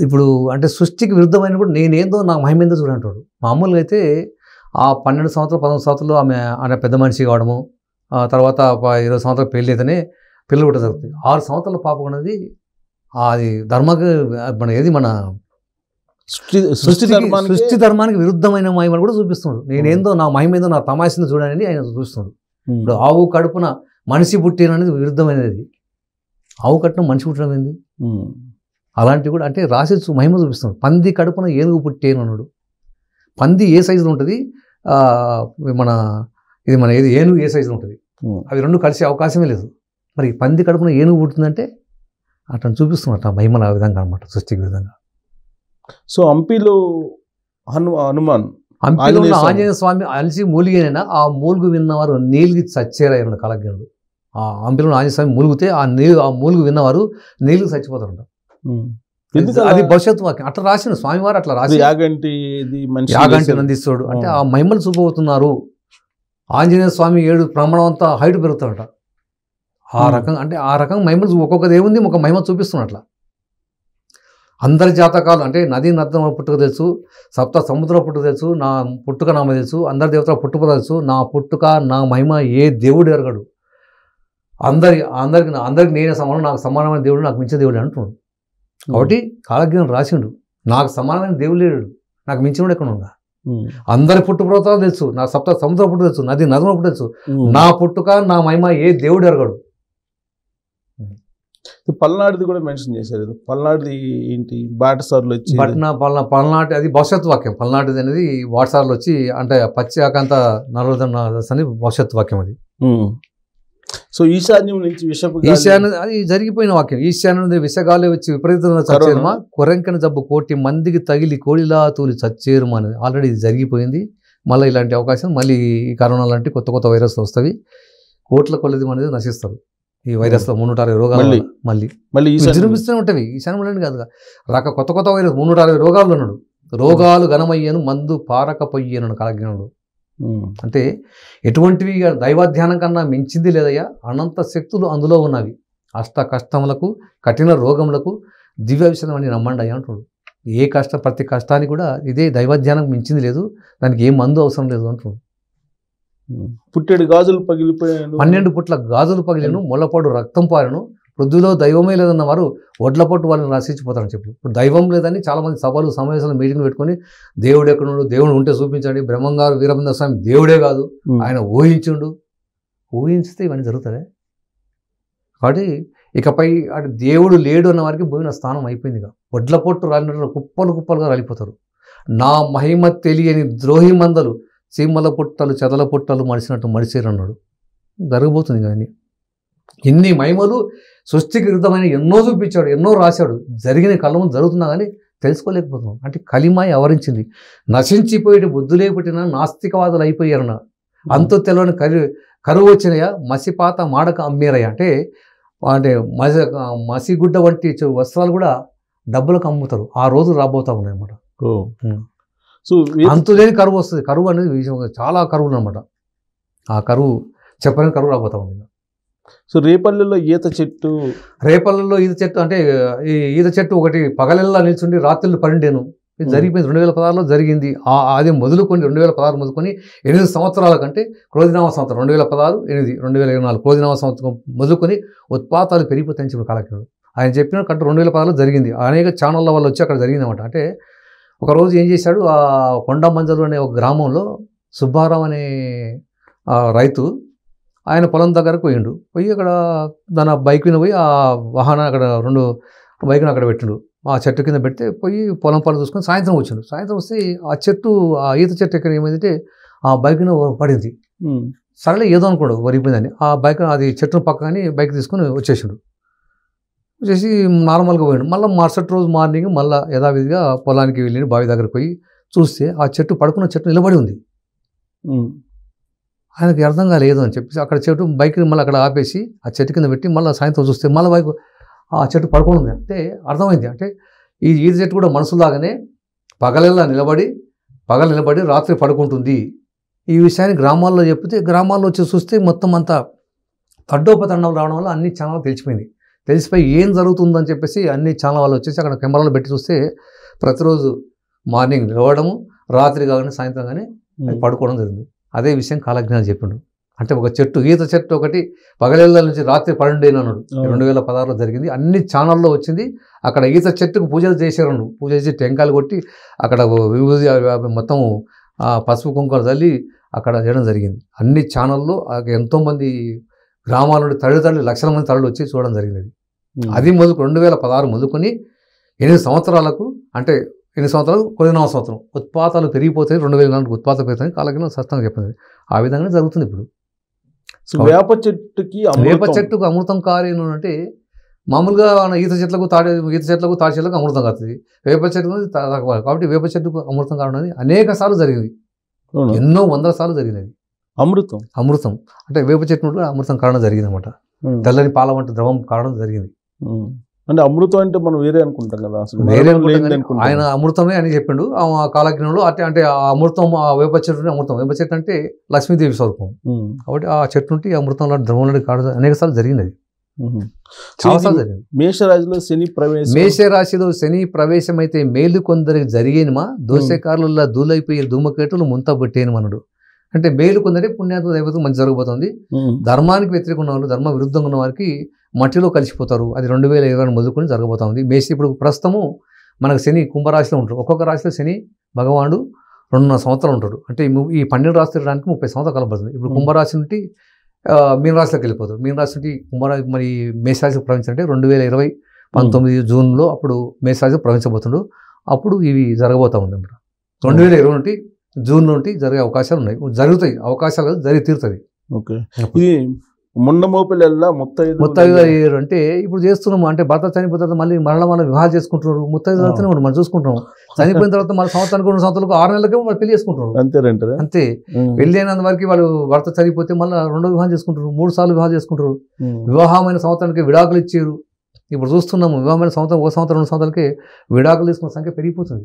ఇప్పుడు అంటే సృష్టికి విరుద్ధమైన కూడా నేనేందో నాకు మహిమేందో చూడంటాడు. మామూలుగా అయితే ఆ 12 సంవత్సరాలు 14 సంవత్సరాలు ఆమె పెద్ద మనిషి కావడము, తర్వాత 20 సంవత్సరాలు పెళ్ళి అయితేనే పిల్లలు పుట్ట జరుగుతుంది. 6 సంవత్సరాల పాప అనేది అది మన సృష్టి ధర్మానికి విరుద్ధమైన మహిమను కూడా చూపిస్తున్నాడు. నేనేందో నా మహిమేందో నా తమాషను చూడని ఆయన చూపిస్తున్నాడు. ఇప్పుడు ఆవు కడుపున మనిషి పుట్టిన అనేది విరుద్ధమైనది. ఆవు కట్టిన మనిషి పుట్టడం ఏంది? అలాంటివి కూడా అంటే రాసి మహిమ చూపిస్తున్నాడు. పంది కడుపున ఏనుగు పుట్టేను అన్నాడు. పంది ఏ సైజులో ఉంటుంది, ఏది ఏనుగు ఏ సైజులో ఉంటుంది, అవి రెండు కలిసే అవకాశమే లేదు. మరి పంది కడుపున ఏనుగు పుట్టిందంటే అట్లా చూపిస్తున్నట్టు ఆ మహిమను ఆ విధంగా అనమాట, సృష్టికి విధంగా. సో హంపీలో హనుమాన్ ఆంజనేయ స్వామి అలిసి మూలిగైనా ఆ మూలుగు విన్నవారు నీలిగి చచ్చేరాయన్న కాలజ్ఞుడు. ఆ హంపీలో ఆంజనేయ స్వామి మూలిగితే ఆ మూలుగు విన్నవారు నీళ్ళు చచ్చిపోతారంట. అది భవిష్యత్తు వాక్యం అట్లా రాసిన స్వామివారు, అట్లా రాసి యాగంటి నందిస్తాడు అంటే ఆ మహిమలు చూపబోతున్నారు. ఆంజనేయ స్వామి 7 ప్రమాణం అంతా హైట్ పెరుగుతాడట. ఆ రకంగా అంటే ఆ రకంగా మహిమలు ఒక్కొక్క దేవుంది ఒక మహిమ చూపిస్తున్నట్ల. అందరి జాతకాలు అంటే నది నర్దన పుట్టుక తెలుసు, సప్త సముద్రం పుట్టుక తెలుసు, నా పుట్టుక నామ తెలుసు, అందరి దేవతల పుట్టుక తెలుసు, నా పుట్టుక నా మహిమ ఏ దేవుడు ఎరగడు, అందరికి నేనే సమానం, నాకు సమానమైన దేవుడు, నాకు మించిన దేవుడు అంటున్నాడు. కాబట్టి కాలజ్ఞానం రాసిండు, నాకు సమానమైన దేవుడు లేడు, నాకు మించినోడు ఎక్కడ ఉందా. అందరి పుట్టుపర్వతాలు తెలుసు, నా సప్త సముద్రం పుట్టు తెలుసు, నది నదుల పుట్టు తెలుసు, నా పుట్టుక నా మహిమ ఏ దేవుడు ఎరగడు. పల్నాడుది కూడా మెన్షన్ చేశారు. పల్నాడుది ఏంటి? బాటసార్లు వచ్చి పల్నాటి అది భవిష్యత్తు వాక్యం. పల్నాటిది అనేది వాట్సాప్లో వచ్చి అంటే పశ్చాకాంత నలవదన అని భవిష్యత్తు వాక్యం అది. సో ఈశాన్యం నుంచి విషపు ఈశాన్య అది జరిగిపోయిన వాక్యం. ఈశాన్యం విషగాలి వచ్చి విపరీతంగా చచ్చేరుమా, కొరంకన జబ్బు 1,000,000 మందికి తగిలి కోడిలా తూలి చచ్చేరుమా అనేది ఆల్రెడీ ఇది జరిగిపోయింది. మళ్ళీ ఇలాంటి అవకాశం మళ్ళీ ఈ కరోనా లాంటి కొత్త కొత్త వైరస్లు వస్తాయి. కోట్ల కొలది అనేది నశిస్తారు ఈ వైరస్లో. 360 రోగాలు మళ్ళీ విజృంభిస్తూనే ఉంటాయి. ఈశాన్యం కాదు కొత్త కొత్త వైరస్ 360 రోగాలు ఉన్నాడు. రోగాలు ఘనమయ్యాను మందు పారకపోయాను కాలజ్ఞానంలో. అంటే ఎటువంటివి దైవాధ్యానం కన్నా మించింది లేదయ్యా. అనంత శక్తులు అందులో ఉన్నవి. అష్ట కష్టములకు కఠిన రోగములకు దివ్య విషయం అని నమ్మండి అయ్యా అంటున్నాడు. ఏ కష్టం ప్రతి కష్టానికి కూడా ఇదే దైవాధ్యానం మించింది లేదు, దానికి ఏ మందు అవసరం లేదు అంటున్నాడు. పుట్టెడు గాజులు పగిలిపోయాను, 12 పుట్ల గాజులు పగిలిను, మొలపాడు రక్తం పారెను, పృథ్వీలో దైవమే లేదన్న వారు ఒడ్లపట్టు వాళ్ళని రసించిపోతారని చెప్పి. ఇప్పుడు దైవం లేదని చాలామంది సభలు సమావేశాలు మీటింగ్లు పెట్టుకొని దేవుడు ఎక్కడున్నాడు, దేవుడు ఉంటే చూపించండి, బ్రహ్మంగారు వీరభద్ర స్వామి దేవుడే కాదు ఆయన ఊహించుండు. ఊహించితే ఇవన్నీ జరుగుతాయి. కాబట్టి ఇకపై అటు దేవుడు లేడు అన్న వారికి భూమిన స్థానం అయిపోయింది. ఒడ్లపొట్టు రాలిన కుప్పలు కుప్పలుగా రాలిపోతారు. నా మహిమ తెలియని ద్రోహి మందలు చీమల పుట్టలు చెదల పుట్టలు మడిసినట్టు మడిచేరు అన్నాడు. జరగబోతుంది కానీ ఇన్ని మహిమలు సృష్టికి విరుద్ధమైన ఎన్నో చూపించాడు, ఎన్నో రాశాడు, జరిగిన కళ్ళ ముందు జరుగుతున్నా కానీ తెలుసుకోలేకపోతున్నాం. అంటే కలిమాయి ఆవరించింది. నశించిపోయేటి బుద్ధులే పుట్టిన నాస్తికవాదులు అయిపోయారన్న. అంతు తెలవని కరువు వచ్చినాయా, మసిపాత మాడక అమ్మేరయ్యా. అంటే మసిగుడ్డ వంటి వస్త్రాలు కూడా డబ్బులకు అమ్ముతారు. ఆ రోజు రాబోతా ఉన్నాయి అన్నమాట. సో అంతులేని కరువు వస్తుంది. కరువు అనేది చాలా కరువులు అనమాట. ఆ కరువు చెప్పని కరువు రాబోతా ఉంది. సో రేపల్లెలో ఈత చెట్టు అంటే ఈ ఈత చెట్టు ఒకటి పగలెల్లా నిల్చుండి రాత్రులు పడిండేను. ఇది జరిగిపోయింది 2016లో జరిగింది. అది మొదలుకొని 2016 మొదలుకొని 8 సంవత్సరాల కంటే క్రోధినామ సంవత్సరం 2016, 8, 2024 క్రోధినామ సంవత్సరం మొదలుకొని ఉత్పాతాలు పెరిగిపోతాయని చెప్పిన కాలజ్ఞుడు ఆయన చెప్పిన కంటే 2016లో జరిగింది. అనేక ఛానళ్ళ వల్ల వచ్చి అక్కడ జరిగిందన్నమాట. అంటే ఒకరోజు ఏం చేశాడు, ఆ కొండమంజలు అనే ఒక గ్రామంలో సుబ్బారావు అనే రైతు ఆయన పొలం దగ్గరకు పోయి అక్కడ దాని బైక్ మీద పోయి ఆ వాహనం అక్కడ 2 బైక్ను అక్కడ పెట్టిండు. ఆ చెట్టు కింద పెడితే పోయి పొలం పనులు చూసుకొని సాయంత్రం వచ్చిండు. సాయంత్రం వస్తే ఆ ఈత చెట్టు ఎక్కడ ఏమైందంటే ఆ బైక్ను పడింది. సరేలే ఏదో అనుకోడు వరిపోయిందని ఆ బైక్ అది చెట్టును పక్కని బైక్ తీసుకొని వచ్చేసిండు. వచ్చేసి నార్మల్గా పోయాడు. మళ్ళీ మరుసటి రోజు మార్నింగ్ మళ్ళీ యథావిధిగా పొలానికి వెళ్ళి బావి దగ్గరకు పోయి చూస్తే ఆ చెట్టు పడుకున్న చెట్టు నిలబడి ఉంది. ఆయనకి అర్థం కాలేదు అని చెప్పేసి అక్కడ చెట్టు బైక్ని మళ్ళీ అక్కడ ఆపేసి ఆ చెట్టు కింద పెట్టి మళ్ళీ సాయంత్రం చూస్తే మళ్ళీ బైక్ ఆ చెట్టు పడుకొని ఉంది. అంటే అర్థమైంది అంటే ఈ ఈత చెట్టు కూడా మనసులాగానే పగలెల్లా నిలబడి రాత్రి పడుకుంటుంది. ఈ విషయాన్ని గ్రామాల్లో చెప్తే గ్రామాల్లో వచ్చి చూస్తే మొత్తం అంతా తడ్డోపతండాలు రావడం వల్ల అన్ని ఛానల్ తెలిసిపోయి ఏం జరుగుతుందని చెప్పేసి అన్ని ఛానల్ వాళ్ళు వచ్చేసి అక్కడ కెమెరాలో పెట్టి చూస్తే ప్రతిరోజు మార్నింగ్ నిలవడము, రాత్రి కాగానే సాయంత్రం కానీ పడుకోవడం జరిగింది. అదే విషయం కాలజ్ఞానం చెప్పిండు. అంటే ఒక చెట్టు ఈత చెట్టు ఒకటి పగలేళ్ళ నుంచి రాత్రి 12 అన్నాడు. 2016లో జరిగింది. అన్ని ఛానల్లో వచ్చింది. అక్కడ ఈత చెట్టుకు పూజలు చేశారు. పూజ చేసి టెంకాయలు కొట్టి అక్కడ విభూది మొత్తం పసుపు కుంకుమ చల్లి అక్కడ చేయడం జరిగింది. అన్ని ఛానల్లో ఎంతోమంది గ్రామాల నుండి తల్లి లక్షల మంది తల్లులు వచ్చి చూడడం జరిగింది. అది 2016 మొదలుకొని 8 సంవత్సరాలకు అంటే 8 సంవత్సరాలు 9వ సంవత్సరం ఉత్పాతాలు పెరిగిపోతాయి. 2004 ఉత్పాతాలు పెరుగుతాయి కాలజ్ఞానం స్పష్టంగా చెప్పింది. ఆ విధంగానే జరుగుతుంది ఇప్పుడు. వేప చెట్టుకు అమృతం కారేను అంటే మామూలుగా ఈత చెట్లకు తాడి చెట్లకు అమృతం కాస్తుంది. వేప చెట్టు కాబట్టి వేప చెట్టుకు అమృతం కారణం అనేది అనేక సార్లు జరిగింది. ఎన్నో 100 సార్లు జరిగినది. అమృతం అంటే వేప చెట్టు అమృతం కారణం జరిగింది అనమాట. తెల్లని పాల వంటి ద్రవం కారణం జరిగింది. అంటే అమృతం అంటే మనం వేరే అనుకుంటాం కదా, అసలు ఆయన అమృతమే అని చెప్పిండు ఆ కాలజ్ఞంలో. అంటే ఆ అమృతం ఆ వేప చెట్టు అమృతం. వేప చెట్టు అంటే లక్ష్మీదేవి స్వరూపం కాబట్టి ఆ చెట్టు నుండి అమృతం లాంటి ద్రవం లాంటి కారణం అనేక సార్లు జరిగింది. చాలాసార్లు జరిగింది. మేషరాశిలో శని ప్రవేశం. మేషరాశిలో శని ప్రవేశం అయితే మేలు కొందరికి జరిగేనిమా, దోషకారుల దూలైపోయే ధూమకేతులు ముంతబట్టేను మనడు. అంటే మేలు కొందరి పుణ్యాత్మ దైవతం మంచి జరగబోతుంది. ధర్మానికి వ్యతిరేకంగా ఉన్న వాళ్ళు, ధర్మ విరుద్ధంగా ఉన్న వారికి మట్టిలో కలిసిపోతారు. అది 2020 మొదలుకొని జరగబోతుంది. ఇప్పుడు ప్రస్తుతము మనకు శని కుంభరాశిలో ఉంటాడు. ఒక్కొక్క రాశిలో శని భగవానుడు 2.5 సంవత్సరాలు ఉంటాడు. అంటే ఈ 12 రాశి తిరగడానికి 30 సంవత్సరాలు కలపడుతుంది. ఇప్పుడు కుంభరాశి నుండి మీనరాశిలోకి వెళ్ళిపోతారు. మీనరాశి నుండి కుంభరాశి మరి మేషరాశికి ప్రవేశించాలంటే 2019 జూన్లో అప్పుడు మేషరాశికి ప్రవేశించబోతుండు. అప్పుడు ఇవి జరగబోతా ఉంది అన్నమాట. 2020 నుండి జూన్ నుండి జరిగే అవకాశాలు ఉన్నాయి. జరుగుతాయి అవకాశాలు, జరిగి తీరుతుంది. ఓకే. ఇది ముండమోపిల్ల ముత్తైదుగా అంటే ఇప్పుడు చేస్తున్నాము. అంటే భర్త చనిపోయిన తర్వాత మళ్ళీ మరణ వివాహాలు చేసుకుంటున్నారు. ముత్తైదు తర్వాతనే మనం చూసుకుంటున్నాం. చనిపోయిన తర్వాత మళ్ళీ సంవత్సరానికి 2 సంవత్సరాలకు 6 నెలలకే వాళ్ళు పెళ్లి చేసుకుంటున్నారు. అంతే. పెళ్లి అయినంత వరకు వాళ్ళు భర్త చనిపోతే మళ్ళీ 2వ వివాహం చేసుకుంటారు, 3 సార్లు వివాహం చేసుకుంటారు. వివాహమైన సంవత్సరానికి విడాకులు ఇచ్చారు. ఇప్పుడు చూస్తున్నాము వివాహమైన సంవత్సరం 1 సంవత్సరం 2 సంవత్సరాలకే విడాకులు తీసుకున్న సంఖ్య పెరిగిపోతుంది.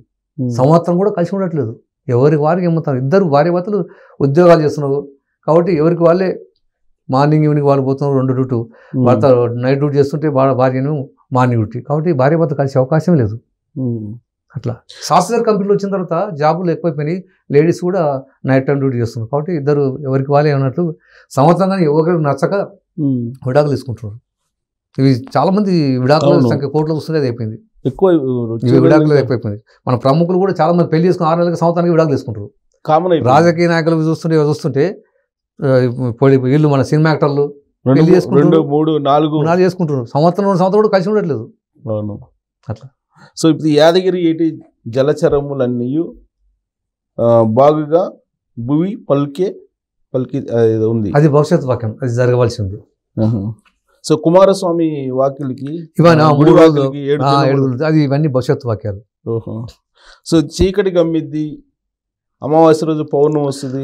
సంవత్సరం కూడా కలిసి ఉండట్లేదు. ఎవరికి వారికి ఏమవుతారు. ఇద్దరు భార్య భర్తలు ఉద్యోగాలు చేస్తున్నారు కాబట్టి ఎవరికి వాళ్ళే మార్నింగ్ ఈవినింగ్ వాళ్ళు పోతున్నారు. 2 డ్యూటీ. భర్త నైట్ డ్యూటీ చేస్తుంటే భార్యను మార్నింగ్ డ్యూటీ. కాబట్టి భార్య భర్త కలిసే అవకాశం లేదు. అట్లా సాఫ్ట్వేర్ కంపెనీలు వచ్చిన తర్వాత జాబులు ఎక్కువైపోయినాయి. లేడీస్ కూడా నైట్ టైం డ్యూటీ చేస్తున్నారు. కాబట్టి ఇద్దరు ఎవరికి వాళ్ళే అన్నట్లు సంవత్సరంగా ఎవరికి నచ్చక విడాకులు తీసుకుంటున్నారు. ఇవి చాలా మంది విడాకుల సంఖ్య కోట్లకు వస్తుంది. అయిపోయింది ఎక్కువ విడాకులు ఎక్కువైపోయింది. మన ప్రముఖులు కూడా చాలా మంది పెళ్లి చేసుకుని 6 నెలలకు సంవత్సరానికి విడాకులు తీసుకుంటారు. రాజకీయ నాయకులు చూస్తుంటే వీళ్ళు మన సినిమా యాక్టర్లు పెళ్లి చేసుకుంటారు, 3, 4 చేసుకుంటారు. సంవత్సరం 2 సంవత్సరాలు కూడా కలిసి ఉండట్లేదు. అట్లా. సో ఇప్పుడు యాదగిరి ఏటి జలచరములన్నీ బాగుగా భువి పలికి ఉంది. అది భవిష్యత్ వాక్యం, అది జరగవలసి ఉంది. సో కుమారస్వామి వాక్యులకి అది ఇవన్నీ భవిష్యత్ వాక్యాలు. సో చీకటి గమ్మిద్ది, అమావాస్య రోజు పౌర్ణమి వస్తుంది,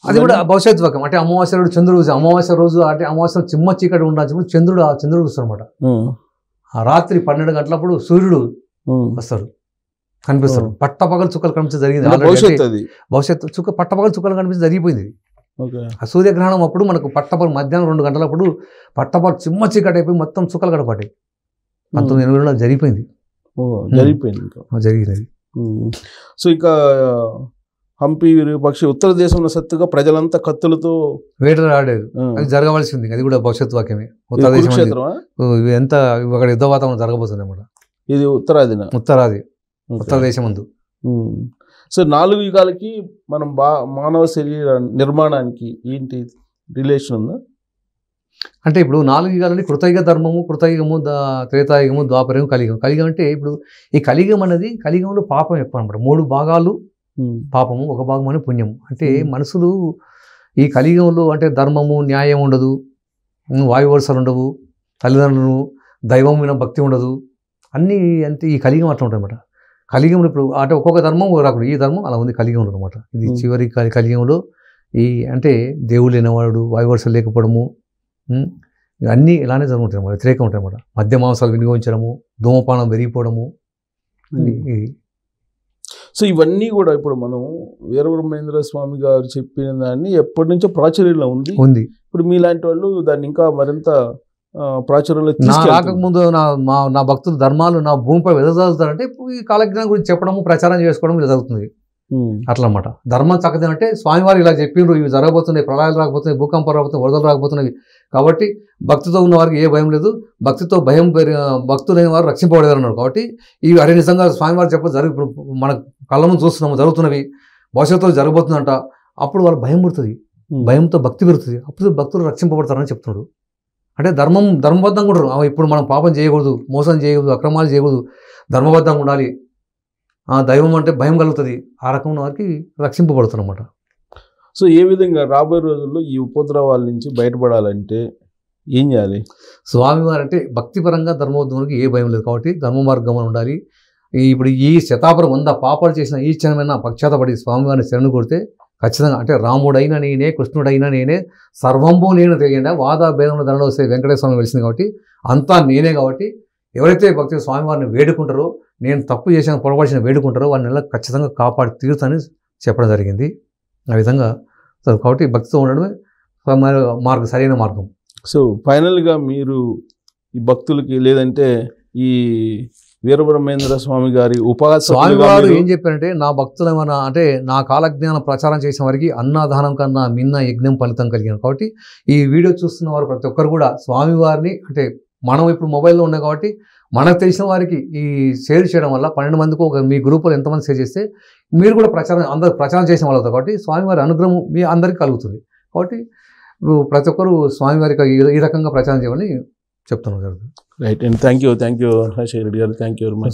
అది కూడా భవిష్యత్ వాక్యం. అంటే అమావాస్య రోజు చంద్రుడు, అమావాస్య రోజు అంటే అమావాస్య చిమ్మ చీకటి ఉండాల్సినప్పుడు చంద్రుడు వస్తాడు అనమాట. ఆ రాత్రి 12 గంటలప్పుడు సూర్యుడు వస్తాడు, కనిపిస్తాడు. పట్టపగలు చుక్కలు కనిపించే జరిగింది. భవిష్యత్తు చుక్క పట్టపగలు చుక్కలు కనిపించి జరిగిపోయింది. ఆ సూర్యగ్రహణం అప్పుడు మనకు పట్టపగలు మధ్యాహ్నం 2 గంటలప్పుడు పట్టపగలు చిమ్మ చీకటి అయిపోయి మొత్తం చుక్కలు కడపడ్డాయి. 1980లో జరిగిపోయింది. జరిగినది. సో ఇక హంపి విరూపాక్షి ఉత్తర దేశంలో సత్తుగా ప్రజలంతా కత్తులతో వేటలాడారు. అది జరగవలసి ఉంది. అది కూడా భవిష్యత్ వాక్యమే. ఉత్తర దేశం ఎంత అక్కడ యుద్ధ వాతావరణం జరగబోతుంది అన్నమాట. ఇది ఉత్తరాది ఉత్తర దేశం ముందు. సో 4 యుగాలకి మనం మానవ శరీర నిర్మాణానికి ఏంటి రిలేషన్ ఉందా? అంటే ఇప్పుడు 4 యుగాలని కృతయుగ ధర్మము, కృతయుగము, త్రేతాయుగము, ద్వాపరయుగం, కలియుగం. కలియుగం అంటే ఇప్పుడు ఈ కలియుగం అనేది, కలియుగంలో పాపం ఎక్కువ అనమాట. 3 భాగాలు పాపము, 1 భాగం అని పుణ్యము. అంటే మనుషులు ఈ కలియుగంలో అంటే ధర్మము, న్యాయం ఉండదు, వాయువర్షాలు ఉండవు, తల్లిదండ్రులు, దైవం మీద భక్తి ఉండదు, అన్నీ అంటే ఈ కలియుగం అట్లా ఉంటుంది అనమాట. కలియుగంలో ఇప్పుడు అంటే ఒక్కొక్క ధర్మం రాకూడదు. ఈ ధర్మం అలా ఉంది కలియుగంలో అనమాట. ఇది చివరి కలియుగంలో ఈ అంటే దేవుడు లేనివాడు, వాయువర్షాలు లేకపోవడము, అన్నీ ఇలానే జరుగుతాయి అన్నమాట. వ్యతిరేకం ఉంటాయి అన్నమాట. మద్య మాంసాలు వినియోగించడము, ధూమపానం పెరిగిపోవడము. సో ఇవన్నీ కూడా ఇప్పుడు మనం వీరబ్రహ్మేంద్ర స్వామి గారు చెప్పిన దాన్ని ఎప్పటి నుంచో ప్రాచుర్యంలో ఉంది. ఇప్పుడు మీలాంటి వాళ్ళు దాన్ని ఇంకా మరింత ప్రాచుర్యంలో రాకముందు నా భక్తులు ధర్మాలు నా భూమిపై వెదజల్లుతారంటే ఈ కాలజ్ఞానం గురించి చెప్పడము, ప్రచారం చేసుకోవడం జరుగుతుంది. అట్లా అన్నమాట. ధర్మం చక్కది అంటే స్వామివారు ఇలా చెప్పిండ్రు, ఇవి జరగబోతున్నాయి, ప్రళయాలు రాకపోతున్నాయి, భూకంపాలు రాకపోతున్నాయి, వరదలు రాకపోతున్నాయి. కాబట్టి భక్తితో ఉన్న వారికి ఏ భయం లేదు, భక్తితో భక్తులైన వారు రక్షింపబడేవారు అన్నారు. కాబట్టి ఇవి అరే నిజంగా స్వామివారు చెప్ప ఇప్పుడు మన కళ్ళ ముందు చూస్తున్నాము, జరుగుతున్నవి, భవిష్యత్తులో జరగబోతుందంట. అప్పుడు వాళ్ళు భయం పుడుతుంది, భయంతో భక్తి పెరుగుతుంది. అప్పుడు భక్తులు రక్షింపబడతారని చెప్తున్నాడు. అంటే ధర్మబద్ధంగా ఉంటారు. ఇప్పుడు మనం పాపం చేయకూడదు, మోసం చేయకూడదు, అక్రమాలు చేయకూడదు, ధర్మబద్ధంగా ఉండాలి. దైవం అంటే భయం కలుగుతుంది. ఆ రకమైన వారికి రక్షింపబడుతుంది అన్నమాట. సో ఏ విధంగా రాబోయే రోజుల్లో ఈ ఉపద్రవాల నుంచి బయటపడాలంటే ఏం చేయాలి? స్వామివారు అంటే భక్తిపరంగా ధర్మబద్ధునికి ఏ భయం లేదు కాబట్టి ధర్మ మార్గం ఉండాలి. ఇప్పుడు ఈ శతాపురం 100 పాపాలు చేసిన ఈ క్షణమైనా పక్షాతపడి స్వామివారిని శరణు కొడితే ఖచ్చితంగా అంటే రాముడైనా నేనే, కృష్ణుడైనా నేనే, సర్వంబు నేను తెలియండి. వాద భేదంలో దండలో వస్తే వెంకటేశ్వర స్వామి వెలిసింది కాబట్టి అంతా నేనే. కాబట్టి ఎవరైతే భక్తి స్వామివారిని వేడుకుంటారో, నేను తప్పు చేసిన పొరపాటు వేడుకుంటారో వారిని ఎలా ఖచ్చితంగా కాపాడి తీరుతానని చెప్పడం జరిగింది. ఆ విధంగా కాబట్టి భక్తితో ఉండడమే సరైన మార్గం. సో ఫైనల్గా మీరు ఈ భక్తులకి లేదంటే ఈ వీరబ్రహ్మేంద్ర స్వామి గారి స్వామివారు ఏం చెప్పారంటే, నా భక్తులు ఏమన్నా అంటే నా కాలజ్ఞానం ప్రచారం చేసిన వారికి అన్నదానం కన్నా మిన్న యజ్ఞం ఫలితం కలిగిన. కాబట్టి ఈ వీడియో చూస్తున్న వారు ప్రతి ఒక్కరు కూడా స్వామివారిని అంటే మనం ఇప్పుడు మొబైల్లో ఉన్నాం కాబట్టి మనకు తెలిసిన వారికి ఈ షేర్ చేయడం వల్ల 12 మందికి ఒక మీ గ్రూపులో ఎంతమంది షేర్ చేస్తే మీరు కూడా అందరూ ప్రచారం చేసిన వాళ్ళు అవుతారు. కాబట్టి స్వామివారి అనుగ్రహం మీ అందరికీ కలుగుతుంది. కాబట్టి ప్రతి ఒక్కరు స్వామివారికి ఈ రకంగా ప్రచారం చేయమని చెప్తున్నాం జరుగుతుంది. Right and thank you Rajasekhara Reddy గారు, థ్యాంక్ యూ వెరీ మచ్.